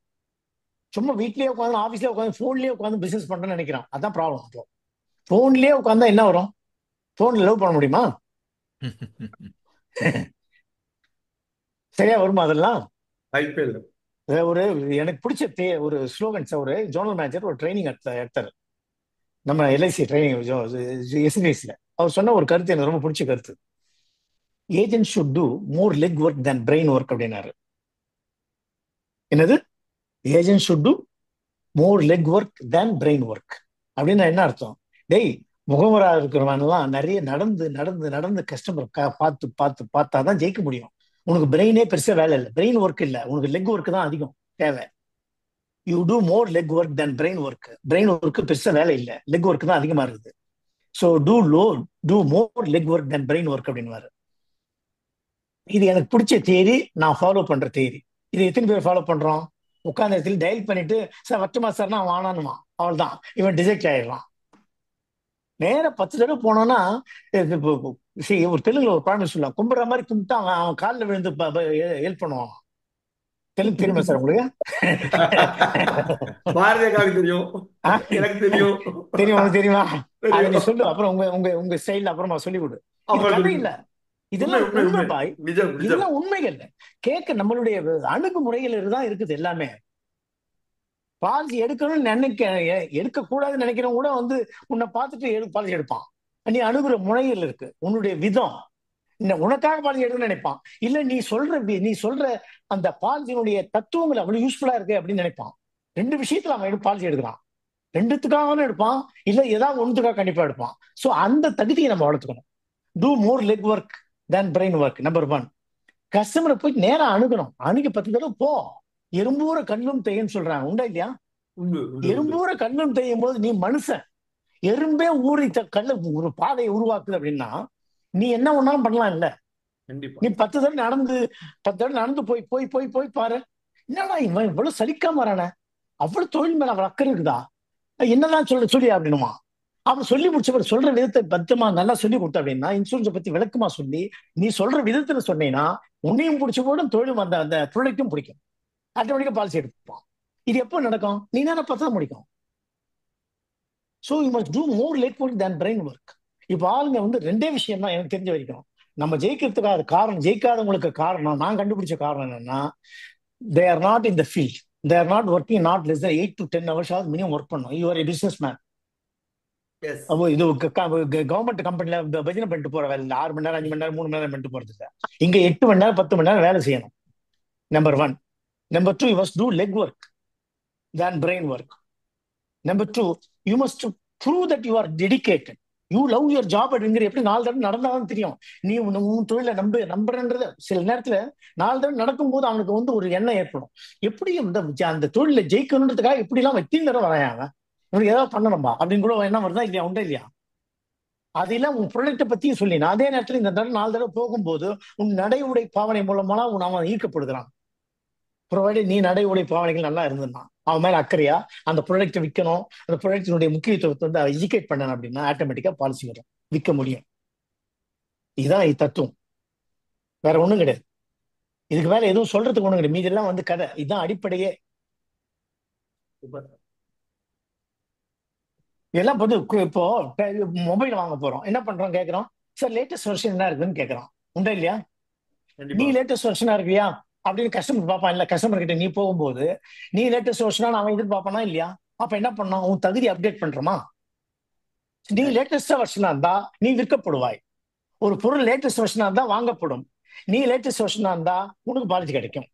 சும்மா வீட்லயே உட்காந்து, ஆஃபீஸ்லயே உட்காந்து, போன்லயே உட்காந்து பிசினஸ் பண்றேன்னு நினைக்கிறான். அதான் ப்ராப்ளம். போன்லயே உட்காந்தா என்ன வரும்? போன்ல லவ் பண்ண முடியுமா? சரியா வருமா? அதெல்லாம் ஒரு எனக்கு பிடிச்ச ஒரு ஸ்லோகன்ஸ். ஒரு ஜோனல் மேனேஜர் ஒரு ட்ரைனிங் எடுத்தாரு நம்ம எல்ஐசி ட்ரைனிங் எஸ்என்எஸ்ல. அவர் சொன்ன ஒரு கருத்து எனக்கு ரொம்ப பிடிச்ச கருத்து. Agent should do more leg work then brain work அப்படின்னாரு. என்னது? Agent should do more leg work then brain work அப்படின்னா என்ன அர்த்தம்? டேய், முகவரா இருக்கிறவன்லாம் நிறைய நடந்து நடந்து நடந்து கஸ்டமர் பார்த்து பார்த்து பார்த்தாதான் ஜெயிக்க முடியும். உனக்கு பிரெயினே பெருசா வேலை இல்லை, பிரெயின் ஒர்க் இல்லை, உனக்கு லெக் ஒர்க் தான் அதிகம் தேவை. You do more leg work then brain work. Brain work பெருசா வேலை இல்லை, லெக் ஒர்க் தான் அதிகமா இருக்குது. So do more leg work then brain work அப்படின்னு. இது எனக்கு பிடிச்ச தேரி, நான் ஃபாலோ பண்ற தேரி. இது எத்தனை பேர் ஃபாலோ பண்றோம்? உட்கார்ந்த இடத்துல டயல் பண்ணிட்டு சார் வட்டுமா சார்னா அவன் ஆனானுமா, அவள் தான் இவன் டிசெக்ட் ஆயிடலாம். நேரம் 10 தடவை போனோம்னா ஒரு தெலுங்குல ஒரு பழமொழி சொல்லலாம், கும்பிடுற மாதிரி கும்பிட்டு அவன் காலில் விழுந்து ஹெல்ப் பண்ணுவான். தெலுங்கு தெரியுமா சார் உங்களுக்கு? தெரியும், எனக்கு தெரியும். தெரியும், உனக்கு தெரியுமா? அதை நீ சொல்லு, அப்புறம் உங்க ஸ்டைல்ல அப்புறமா சொல்லி கொடு. கதை இல்ல, இதெல்லாம் உண்மை. இதெல்லாம் உண்மைகள் கேட்க நம்மளுடைய அணுகுமுறைகள் தான் இருக்குது எல்லாமே. பாலிசி எடுக்கணும்னு எடுக்க கூடாதுன்னு நினைக்கிறவங்க கூட உன்னை பார்த்துட்டு பாலிசி எடுப்பான். நீ அணுகுற முறைகள் இருக்கு, உன்னுடைய விதம். உனக்காக பாலிசி எடுக்கணும்னு நினைப்பான். இல்ல நீ சொல்ற அந்த பாலிசியினுடைய தத்துவங்கள் அவ்வளவு யூஸ்ஃபுல்லா இருக்கு அப்படின்னு நினைப்பான். 2 விஷயத்துல அவன் பாலிசி எடுக்கிறான். 2த்துக்காகவும் எடுப்பான், இல்ல ஏதாவது ஒன்றுக்காக கண்டிப்பா எடுப்பான். சோ அந்த தகுதியை நம்ம வளர்த்துக்கணும். Do more leg work then brain work. Number 1, கஸ்டமரை போய் நேரம் அணுகணும். அணுகி 10 தடவை போ. எறும்பூர கண்ணும் தேயும் சொல்றாங்க, உண்டா இல்லையா? எறும்பூர கண்ணும் தேயும் போது நீ மனுஷன். எறும்பே ஊறி கல்ல ஒரு பாதையை உருவாக்குது அப்படின்னா நீ என்ன ஒன்னாலும் பண்ணலாம் இல்ல? நீ 10 தடவை நடந்து போய் போய் போய் போய் பாரு. என்னடா இவன் இவ்வளவு சலிக்காம வரானே, அவ்வளவு தொழில் மேல அவள் அக்கறை இருக்குதா, என்னதான் சொல்லி அப்படின்னுமா. அவன் சொல்லி முடிச்சவர் சொல்ற விதத்தை பத்திரமா நல்லா சொல்லி கொடுத்த அப்படின்னா, இன்சூரன்ஸை பத்தி விளக்கமா சொல்லி நீ சொல்ற விதத்துல சொன்னீங்கன்னா உன்னையும் பிடிச்ச கூட தொழிலும் அந்த தொழிலுக்கும் பிடிக்கும். ஆட்டோமேட்டிக்கா பாலிசி எடுப்பான். இது எப்போ நடக்கும்? நீ நேரம் 10 முடிக்கும். So you must do more leg work than brain work. இப்போ ஆளுங்க 2 விஷயம் தான் எனக்கு தெரிஞ்ச வரைக்கும் நம்ம ஜெயிக்கிறதுக்காக காரணம். ஜெயிக்காதவங்களுக்கு காரணம் நான் கண்டுபிடிச்ச காரணம் என்னன்னா, they are not in the field, they are not working not less than 8 to 10 hours minimum work பண்ணும். You are a business man. இது கவர்மெண்ட் கம்பெனில பஜனை பண்ணிட்டு போற வேலை 6 மணி நேரம் 5 மணி நேரம் 3 மணி நேரம் பண்ணிட்டு போறது இல்லை. இங்க 8 மணி நேரம் 10 மணி நேரம் வேலை செய்யணும். Number 1. Number 2, you must do leg work than brain work. Number 2, you must prove that you are dedicated. You love your job அப்படிங்கிற எப்படி 4 தடவை நடந்தாலும் தெரியும். நீ உன் தொழில நம்புறன்றது சில நேரத்துல 4 தடவை நடக்கும்போது அவனுக்கு ஒரு எண்ணம் ஏற்படும். எப்படி அந்த தொழில ஜெயிக்கணுன்றதுக்காக எப்படி எல்லாம் எத்தனை தடவை வரையாங்க, இவனுக்கு ஏதாவது பண்ணணும்பா அப்படின்னு கூட என்ன வருதா இல்லையா? உண்டா இல்லையா? அதெல்லாம் உன் ப்ராடக்ட்டை பத்தியும் சொல்லி நான் அதே நேரத்தில் இந்த தடவை 4 தடவை போகும்போது உன் நடை உடை பாவனை மூலமா அவன் ஈர்க்கப்படுகிறான். ப்ரொவைட் நீ நடை உடை பாவனைகள் நல்லா இருந்ததுன்னா அவன் மேல அக்கறையா அந்த ப்ராடக்ட்டை விற்கணும், அந்த ப்ராடக்டினுடைய முக்கியத்துவத்தை வந்து எஜுகேட் பண்ணணும் அப்படின்னா ஆட்டோமேட்டிக்கா பாலிசி வரும், விற்க முடியும். இதுதான் தத்துவம், வேற ஒண்ணும் கிடையாது. இதுக்கு மேல எதுவும் சொல்றதுக்கு ஒண்ணும் கிடையாது. மீதி எல்லாம் வந்து கதை. இதுதான் அடிப்படையே. இதெல்லாம் வந்து இப்போ மொபைல் வாங்க போறோம், என்ன பண்றோம், கேட்கறோம் சார் லேட்டஸ்ட் வெர்ஷன் என்ன இருக்குன்னு கேட்கறோம். உண்டா இல்லையா? நீ லேட்டஸ்ட் வெர்ஷனா இருக்கியா அப்படின்னு கஸ்டமர் பார்ப்பான். இல்ல கஸ்டமர் கிட்ட நீ போகும்போது நீ லேட்டஸ்ட் வெர்ஷனா அவன் எதிர்பார்ப்பானா இல்லையா? அப்ப என்ன பண்ணான், உன் தகுதி அப்டேட் பண்றோமா? நீ லேட்டஸ்டா வெர்ஷனா இருந்தா நீ விற்கப்படுவாய். ஒரு பொருள் லேட்டஸ்ட் வெர்ஷனா இருந்தா வாங்கப்படும். நீ லேட்டஸ்ட் வெர்ஷனா இருந்தா உனக்கு பாலிசி கிடைக்கும்.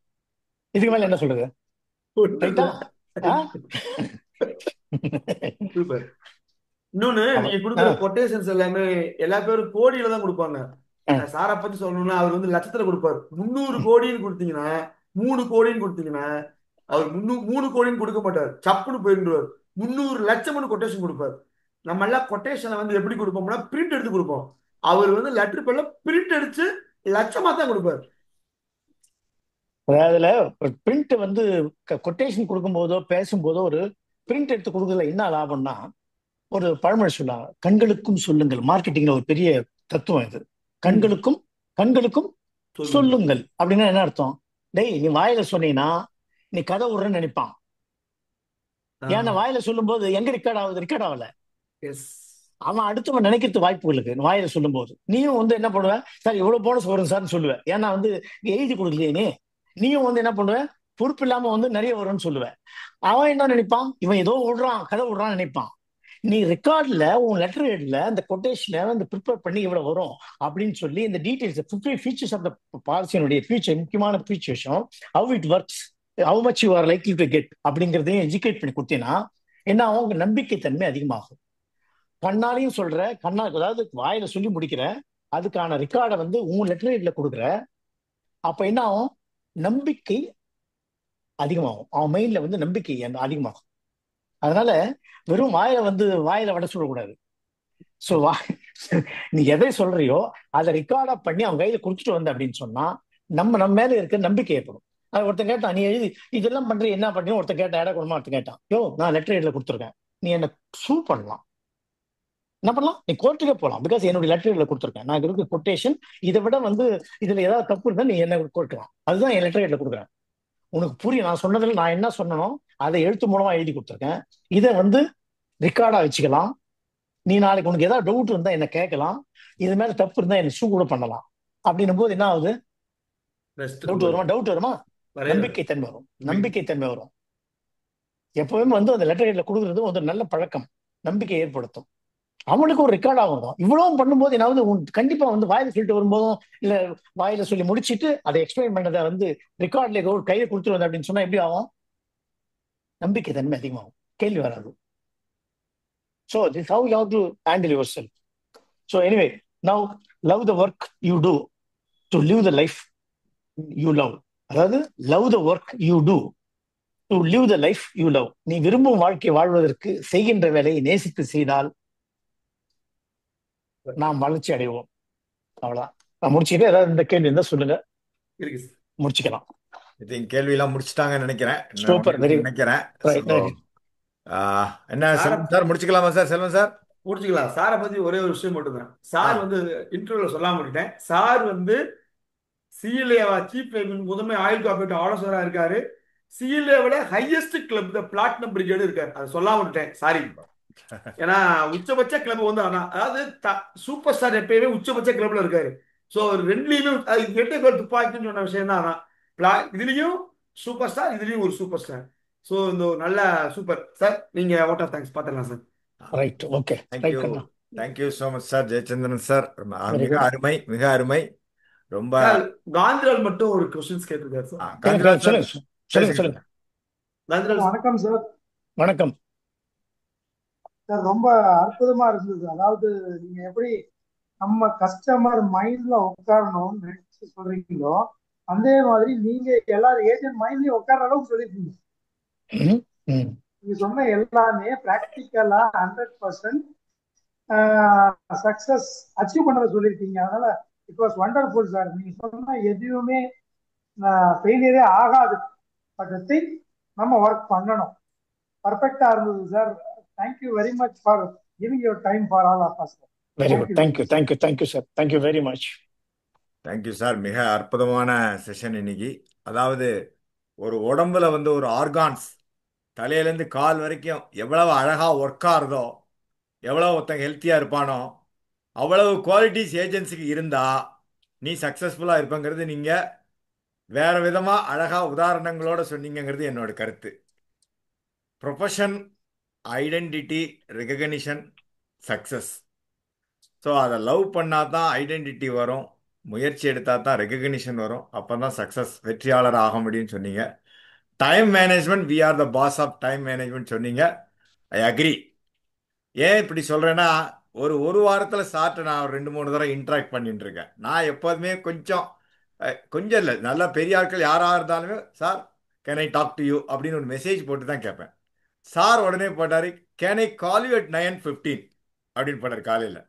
இதுக்கு மேல என்ன சொல்லுது? ரைட்டா? இன்னொன்னு, நீங்க கொடுக்குற கொட்டேஷன்ஸ் எல்லாமே எல்லா பேரும் கோடியில தான் கொடுப்பாங்க. சாரை பத்தி சொல்லணும்னா அவர் வந்து லட்சத்துல கொடுப்பாரு. 300 கோடின்னு கொடுத்தீங்கன்னா 3 கோடின்னு கொடுத்தீங்கன்னா அவர் 3 கோடின்னு கொடுக்க மாட்டார், சப்புன்னு போயிருந்துருவார். 300 லட்சம்னு கொட்டேஷன் கொடுப்பார். நம்ம எல்லாம் கொட்டேஷனை வந்து எப்படி கொடுப்போம்னா பிரிண்ட் எடுத்து கொடுப்போம். அவர் வந்து லெட்டர் பேர்ல பிரிண்ட் அடிச்சு லட்சமா தான் கொடுப்பார். அதுல பிரிண்ட் வந்து கொட்டேஷன் கொடுக்கும்போதோ பேசும்போதோ ஒரு பிரிண்ட் எடுத்து கொடுக்கறதுல என்ன லாபம்னா, ஒரு பழமொழி சொல்லுவாங்க, கண்களுக்கும் சொல்லுங்கள். மார்க்கெட்டிங்ல ஒரு பெரிய தத்துவம் இது. கண்களுக்கும் சொல்லுங்கள் அப்படின்னா என்ன அர்த்தம்? டேய் நீ வாயில சொன்னீங்கன்னா நீ கதை விடுறன்னு நினைப்பான். ஏன்னா வாயில சொல்லும் போது எங்க ரெக்கார்ட் ஆகுது, ரெக்கார்ட் ஆகல. அவன் அடுத்தவன் நினைக்கிறது வாய்ப்புகள் இருக்கு. வாயில சொல்லும் போது நீயும் வந்து என்ன பண்ணுவ, சார் இவ்வளவு போனஸ் வரும் சார்னு சொல்லுவேன். ஏன்னா வந்து எழுதி கொடுக்கலையே. நீயும் வந்து என்ன பண்ணுவ, பொறுப்பு இல்லாம வந்து நிறைய வரும்னு சொல்லுவேன். அவன் என்ன நினைப்பான், இவன் ஏதோ விடுறான், கதை விடுறான்னு நினைப்பான். நீ ரெக்கார்ட்ல உன் லெட்டர் ஹெட்ல இந்த கொட்டேஷனை வந்து ப்ரிப்பேர் பண்ணி இவ்வளவு வரும் அப்படின்னு சொல்லி இந்த டீடைல்ஸ் 50 ஃபீச்சர்ஸ் ஆஃப் த பாலிசியினுடைய ஃபீச்சர், முக்கியமான ஃபீச்சர்ஸும் how it works, how much you are likely to get அப்படிங்கிறதையும் எஜுகேட் பண்ணி கொடுத்தீங்கன்னா என்ன ஆகும், உங்க நம்பிக்கை தன்மை அதிகமாகும். கண்ணாலையும் சொல்ற, அதாவது வாயில சொல்லி முடிக்கிற, அதுக்கான ரெக்கார்டை வந்து உன் லெட்டர் ஹெட்ல கொடுக்குற. அப்ப என்ன ஆகும், நம்பிக்கை அதிகமாகும். அவன் மைண்ட்ல வந்து நம்பிக்கை அதிகமாகும். அதனால வெறும் வாயில வட சொல்லக்கூடாது. ஸோ நீ எதை சொல்றியோ அதை ரெக்கார்டா பண்ணி அவன் கையில கொடுத்துட்டு வந்த அப்படின்னு சொன்னா நம்ம மேல இருக்க நம்பிக்கை ஏற்படும். அது ஒருத்தன் கேட்டான், நீ எழுதி இதெல்லாம் பண்ற என்ன பண்ணி, ஒருத்தன் கேட்டான், இட குடும்பம் ஒருத்தன் கேட்டான், யோ நான் லெட்டர் ஹெட்ல கொடுத்துருக்கேன், நீ என்ன சூ பண்ணலாம், என்ன பண்ணலாம், நீ கோர்ட்டுக்கே போகலாம். பிகாஸ் என்னுடைய லெட்டர் ஹெட்ல கொடுத்துருக்கேன், நான் இருக்க கொட்டேஷன் இதை விட வந்து இதுல ஏதாவது தப்பு இருந்தா நீ என்ன கோர்ட்டுக்கலாம். அதுதான் என் லெட்டர் ஹெட்ல கொடுக்குறேன். உனக்கு புரியும், நான் சொன்னதுல நான் என்ன சொன்னனோ அதை எழுத்து மூலமா எழுதி கொடுத்துருக்கேன். இதை வந்து ரெக்கார்டா வச்சுக்கலாம். நீ நாளைக்கு உனக்கு ஏதாவது டவுட் இருந்தா என்ன கேட்கலாம், இது மேல தப்பு இருந்தா என்ன சூ கூட பண்ணலாம். அப்படின்னும் போது என்ன ஆகுது, டவுட் வருமா, நம்பிக்கை தன்மை வரும். எப்பவுமே வந்து அந்த லெட்டர் ஹெட்ல கொடுக்குறது ஒரு நல்ல பழக்கம், நம்பிக்கை ஏற்படுத்தும். அவனுக்கு ஒரு ரெக்கார்ட் ஆகும். இவ்வளவும் பண்ணும்போது என்னாவது கண்டிப்பா வந்து வாயில சொல்லிட்டு வரும்போதும் இல்ல வாயில சொல்லி முடிச்சுட்டு அதை எக்ஸ்பிளைன் பண்ணதை வந்து ரெக்கார்ட்ல ஒரு கையில கொடுத்துட்டு வந்த அப்படின்னு சொன்னா எப்படி ஆகும், நம்பிக்கை தன்மை அதிகமாகும், கேள்வி வராது. So this is how you have to handle yourself. So anyway, now love the work you do to live the life you love. அதாவது love the work you do to live the life you love. நீ விரும்பும் வாழ்க்கை வாழ்வதற்கு செய்கின்ற வேலையை நேசித்து செய்தால் நாம் வளர்ச்சி அடைவோம். அவ்வளவுதான். நான் முடிச்சுக்கிட்டு ஏதாவது இந்த கேள்வி இருந்தா சொல்லுங்க, முடிச்சுக்கலாம். கேள்வி எல்லாம் முடிச்சுட்டாங்கன்னு நினைக்கிறேன். சூப்பர், வெரி நினைக்கிறேன். என்ன செல்வன் சார், முடிச்சுக்கலாமா சார்? செல்வன் சார் முடிச்சுக்கலாம். சாரை பத்தி ஒரே ஒரு விஷயம் மட்டும்தான். சார் வந்து இன்டர்வியூல சொல்லாம விட்டுட்டேன். சார் வந்து சிஎல்ஏவா சீஃப் முதன்மை ஆயுள் காப்பீட்டு ஆலோசகரா இருக்காரு. சிஎல்ஏவோட ஹையஸ்ட் கிளப் பிளாட்டினம் பிரிகேடு இருக்காரு. அதை சொல்லாம விட்டுட்டேன், சாரி. ஏன்னா உச்சபட்ச கிளப் வந்து அதாவது சூப்பர் ஸ்டார் எப்பயுமே உச்சபட்ச கிளப்ல இருக்காரு. ஸோ ரெண்டுலையுமே துப்பாக்கின்னு சொன்ன விஷயம் தான். இதுலயும் சூப்பர் ஸ்டார், இதுலயும் ஒரு சூப்பர் ஸ்டார். ஸோ இந்த நல்ல சூப்பர் சார், நீங்க அவுட் ஆஃப் தேங்க்ஸ் பார்த்துடலாம் sir. Right, okay, thank you so much sir. Jayachandran sir, மிக அருமை, மிக அருமை. ரொம்ப காந்திரால் மட்டும் ஒரு கொஸ்டின்ஸ் கேட்டிருக்காரு சார். சொல்லுங்க. வணக்கம் சார். வணக்கம் சார், ரொம்ப அற்புதமா இருந்தது. அதாவது நீங்க எப்படி நம்ம கஸ்டமர் மைண்ட்ல உட்காரணும்னு நினைச்சு சொல்றீங்களோ அதே மாதிரி நீங்க எல்லாரும் ஏஜென்ட் மைண்ட்லயும் உட்கார அளவுக்கு சொல்லிருக்கீங்க. நீங்க சொன்ன எல்லாமே பிராக்டிக்கலா 100% சக்சஸ் அச்சீவ் பண்ண சொல்லியிருக்கீங்க. அதனால இட் வாஸ் வண்டர்ஃபுல் சார். நீங்க சொன்ன எதுவுமே ஃபெயிலியரே ஆகாது. பட் திங் நம்ம ஒர்க் பண்ணணும். பர்ஃபெக்டா இருந்தது sir. Thank you very much for giving your time for all of us. Very good. Thank you. Thank you thank you thank you sir. Thank you very much. Thank you sir. மிக அற்புதமான செஷன் இன்னைக்கு. அதாவது ஒரு உடம்புல வந்து ஒரு ஆர்கான்ஸ் தலையிலேருந்து கால் வரைக்கும் எவ்வளவு அழகா ஒர்க் ஆகுதோ, எவ்வளவு ஒருத்தன் ஹெல்த்தியா இருப்பானோ, அவ்வளவு குவாலிட்டிஸ் ஏஜென்சிக்கு இருந்தா நீ சக்சஸ்ஃபுல்லா இருப்பங்கிறது நீங்க வேற விதமா அழகா உதாரணங்களோட சொன்னீங்கிறது என்னோட கருத்து. Profession, identity, recognition, success. So அதை லவ் பண்ணால் தான் ஐடென்டிட்டி வரும், முயற்சி எடுத்தால் தான் ரெகக்னிஷன் வரும், அப்போ தான் சக்ஸஸ் வெற்றியாளர் ஆக முடியும்னு சொன்னீங்க. Time management, we are the boss of time management சொன்னீங்க. I agree. ஏன் இப்படி சொல்கிறேன்னா, ஒரு வாரத்தில் சார்ட்டு நான் ஒரு 2-3 தடவை இன்ட்ராக்ட் பண்ணிட்டு இருக்கேன். நான் எப்போதுமே கொஞ்சம் இல்லை, நல்லா பெரிய ஆட்கள் யாராக இருந்தாலுமே sir can I talk to you அப்படின்னு ஒரு மெசேஜ் போட்டு தான் கேட்பேன். சார் உடனே போட்டார், can I call you at 9:15 அப்படின்னு போட்டார் காலையில்.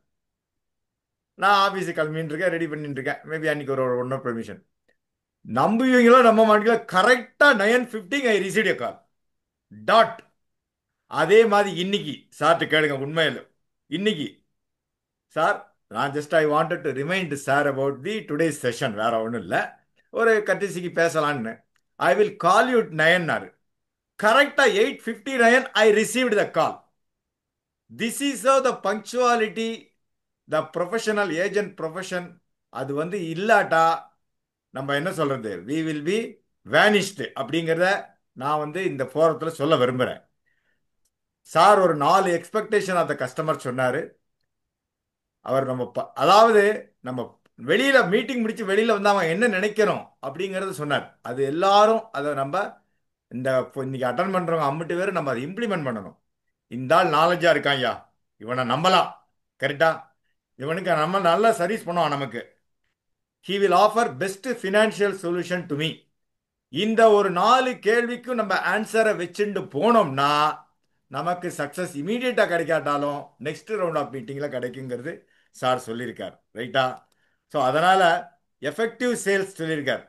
நான் ஆஃபீஸுக்கு கிளம்பின்னு இருக்கேன், ரெடி பண்ணிட்டு இருக்கேன். மேபி அன்னைக்கு ஒரு ஒன் பெர்மிஷன். நம்புவீங்களோ நம்ப மாட்டீங்களோ, கரெக்டாக 9:15 I receive a call dot. அதே மாதிரி இன்னைக்கு சார்ட்டு கேளுங்க, உண்மையில் இன்னைக்கு சார் நான் just I wanted to remind sir about the today's session, வேற ஒன்றும் இல்லை, ஒரு கட்டிசிக்கு பேசலான்னு. I will call you 9. கரெக்டாக 8:59 ஐ received the call. This is the punctuality, the professional agent profession. அது வந்து இல்லாட்டா நம்ம என்ன சொல்றது, வி வில் பி வேனிஷ்டு அப்படிங்கிறத நான் வந்து இந்த ஃபோரத்தில் சொல்ல விரும்புகிறேன். சார் ஒரு 4 எக்ஸ்பெக்டேஷன் ஆஃப் த கஸ்டமர் சொன்னார். அவர் நம்ம அதாவது நம்ம வெளியில மீட்டிங் முடிச்சு வெளியில வந்து அவன் என்ன நினைக்கிறோம் அப்படிங்கறத சொன்னார். அது எல்லாரும் அதை நம்ம இன்னைக்கு அட்டன் பண்றவங்க அம்பிட்டு பேர் நம்ம அதை இம்ப்ளிமெண்ட் பண்ணணும். இந்த ஆள் நாலேஜா இருக்கான்யா, இவனை நம்பலாம், கரெக்டா, இவனுக்கு நம்ம நல்ல சர்வீஸ் பண்ணுவான், நமக்கு he will offer best financial solution to me. இந்த ஒரு 4 கேள்விக்கும் நம்ம ஆன்சரை வச்சுட்டு போனோம்னா நமக்கு சக்சஸ் இமீடியட்டா கிடைக்காட்டாலும் நெக்ஸ்ட் ரவுண்ட் ஆஃப் மீட்டிங்ல கிடைக்குங்கிறது சார் சொல்லியிருக்கார், ரைட்டா? ஸோ அதனால எஃபெக்டிவ் சேல்ஸ் சொல்லியிருக்கார்.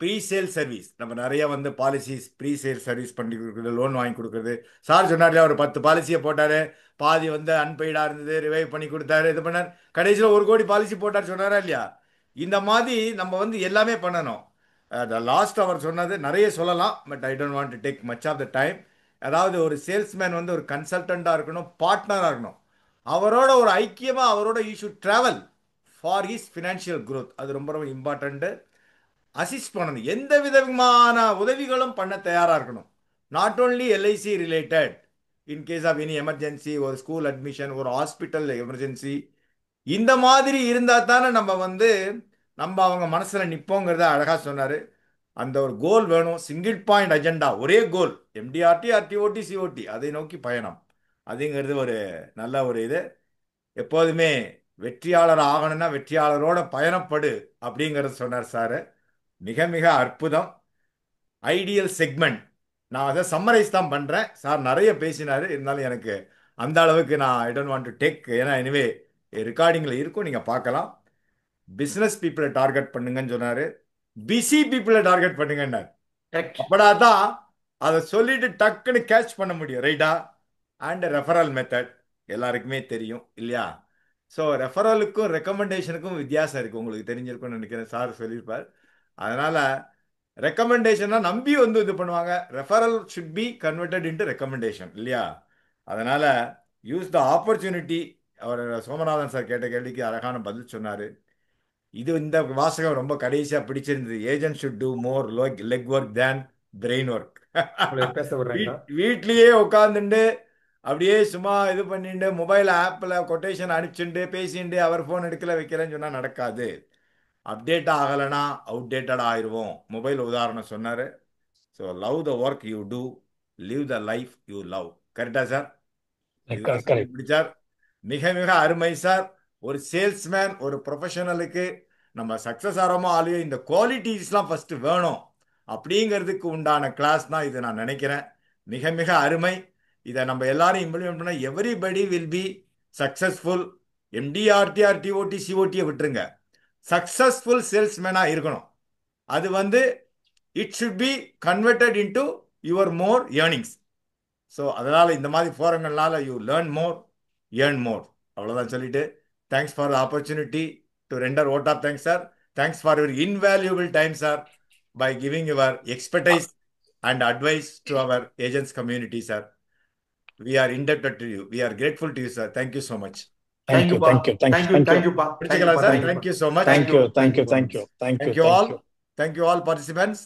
ப்ரீ சேல் சர்வீஸ் நம்ம நிறைய வந்து பாலிசிஸ் ப்ரீ சேல் சர்வீஸ் பண்ணி கொடுக்குறது, லோன் வாங்கி கொடுக்குறது. சார் சொன்னார்ல, ஒரு 10 பாலிசியை போட்டாரு, பாதி வந்து அன்பெய்டா இருந்தது, ரிவைவ் பண்ணி கொடுத்தாரு, இது பண்ணார், கடைசியில் 1 கோடி பாலிசி போட்டார், சொன்னாரா இல்லையா? இந்த மாதிரி நம்ம வந்து எல்லாமே பண்ணணும். லாஸ்ட் அவர் சொன்னது நிறைய சொல்லலாம், but I don't want to take much of the time. அதாவது ஒரு சேல்ஸ்மேன் வந்து ஒரு கன்சல்டண்டாக இருக்கணும், பார்ட்னராக இருக்கணும், அவரோட ஒரு ஐக்கியமாக அவரோட you should travel for his financial growth. அது ரொம்ப ரொம்ப இம்பார்ட்டண்ட்டு. அசிஸ்ட் பண்ணணும், எந்த விதமான உதவிகளும் பண்ண தயாராக இருக்கணும். Not only LIC related, in case of any emergency, ஒரு ஸ்கூல் அட்மிஷன், ஒரு ஹாஸ்பிட்டல் எமர்ஜென்சி, இந்த மாதிரி இருந்தால் தானே நம்ம வந்து அவங்க மனசில் நிற்போங்கிறத அழகாக சொன்னார். அந்த ஒரு கோல் வேணும், சிங்கிள் பாயிண்ட் அஜெண்டா, ஒரே கோல், எம்டிஆர்டி ஆர்டிஓடி சிஓடி, அதை நோக்கி பயணம். அதுங்கிறது ஒரு நல்ல ஒரு இது. எப்போதுமே வெற்றியாளர் ஆகணும்னா வெற்றியாளரோட பயணப்படு அப்படிங்கிறது சொன்னார் சார். மிக மிக அற்புதம். ஐடியல் செக்மெண்ட், நான் அதை சம்மரைஸ் தான் பண்ணுறேன். சார் நிறைய பேசினார், இருந்தாலும் எனக்கு அந்த அளவுக்கு நான் ஐ டோன்ட் வாண்ட் டு டேக், ஏன்னா எனிவே ரெக்கார்டிங்கில் இருக்கும், நீங்கள் பார்க்கலாம். பிஸ்னஸ் பீப்புளை டார்கெட் பண்ணுங்கன்னு சொன்னார், பிஸி பீப்புளை டார்கெட் பண்ணுங்கன்னார். அப்படா தான் அதை சொல்லிட்டு டக்குன்னு கேட்ச் பண்ண முடியும், ரைட்டா? அண்ட் ரெஃபரல் மெத்தட் எல்லாருக்குமே தெரியும் இல்லையா? ஸோ ரெஃபரலுக்கும் ரெக்கமெண்டேஷனுக்கும் வித்தியாசம் இருக்குது, உங்களுக்கு தெரிஞ்சிருக்கும்னு நினைக்கிறேன், சார் சொல்லியிருப்பார். அதனால் ரெக்கமெண்டேஷன்னா நம்பி வந்து இது பண்ணுவாங்க, referral should be converted into recommendation இல்லையா? அதனால் யூஸ் த ஆப்பர்ச்சுனிட்டி. அவர் சோமநாதன் சார் கேட்ட கேள்விக்கு அழகான பதில் சொன்னார். இந்த வாசகம் ரொம்ப கடைசியாக பிடிச்சிருந்தது. Agent should do more leg work than brain work. வீட்லேயே உட்காந்துட்டு அப்படியே சும்மா இது பண்ணிட்டு மொபைல் ஆப்பில் கொட்டேஷன் அனுப்பிச்சுட்டு பேசிட்டு அவர் ஃபோன் எடுக்கல வைக்கலன்னு சொன்னால் நடக்காது. அப்டேட் ஆகலைன்னா அவுடேட்டட் ஆயிடுவோம். மொபைல் உதாரணம் சொன்னார். So love the work you do, live the life you love. கரெக்டா சார்? பிடிச்சார். மிக மிக அருமை சார். ஒரு சேல்ஸ்மேன், ஒரு ப்ரொஃபஷனலுக்கு நம்ம சக்ஸஸ் ஆகிறோமோ ஆலையோ இந்த குவாலிட்டிஸ்லாம் ஃபர்ஸ்ட் வேணும் அப்படிங்கிறதுக்கு உண்டான கிளாஸ் தான் இது, நான் நினைக்கிறேன். மிக மிக அருமை. இதை நம்ம எல்லாரும் இம்ப்ளிமெண்ட் பண்ணால் everybody will be successful. MDRT or TOT சிஓடியை விட்டுருங்க, சக்ஸஸ்ஃபுல் சேல்ஸ்மேனாக இருக்கணும். அது வந்து it should be converted into your more earnings. So அதனால் இந்த மாதிரி ஃபோரங்கள்னால you learn more, earn more. அவ்வளோதான் சொல்லிட்டு, thanks for the opportunity to render vote of thanks, sir. Thanks for your invaluable time, sir, by giving your expertise and advice to our agents community, sir. We are indebted to you. We are grateful to you, sir. Thank you so much. Thank you, thank you, thank you, thank you, தேங்க்யூப்பா. Thank you, sir. Thank you so much. thank you, thank you, thank you, thank Thank you, you thank all. you. Thank you all participants.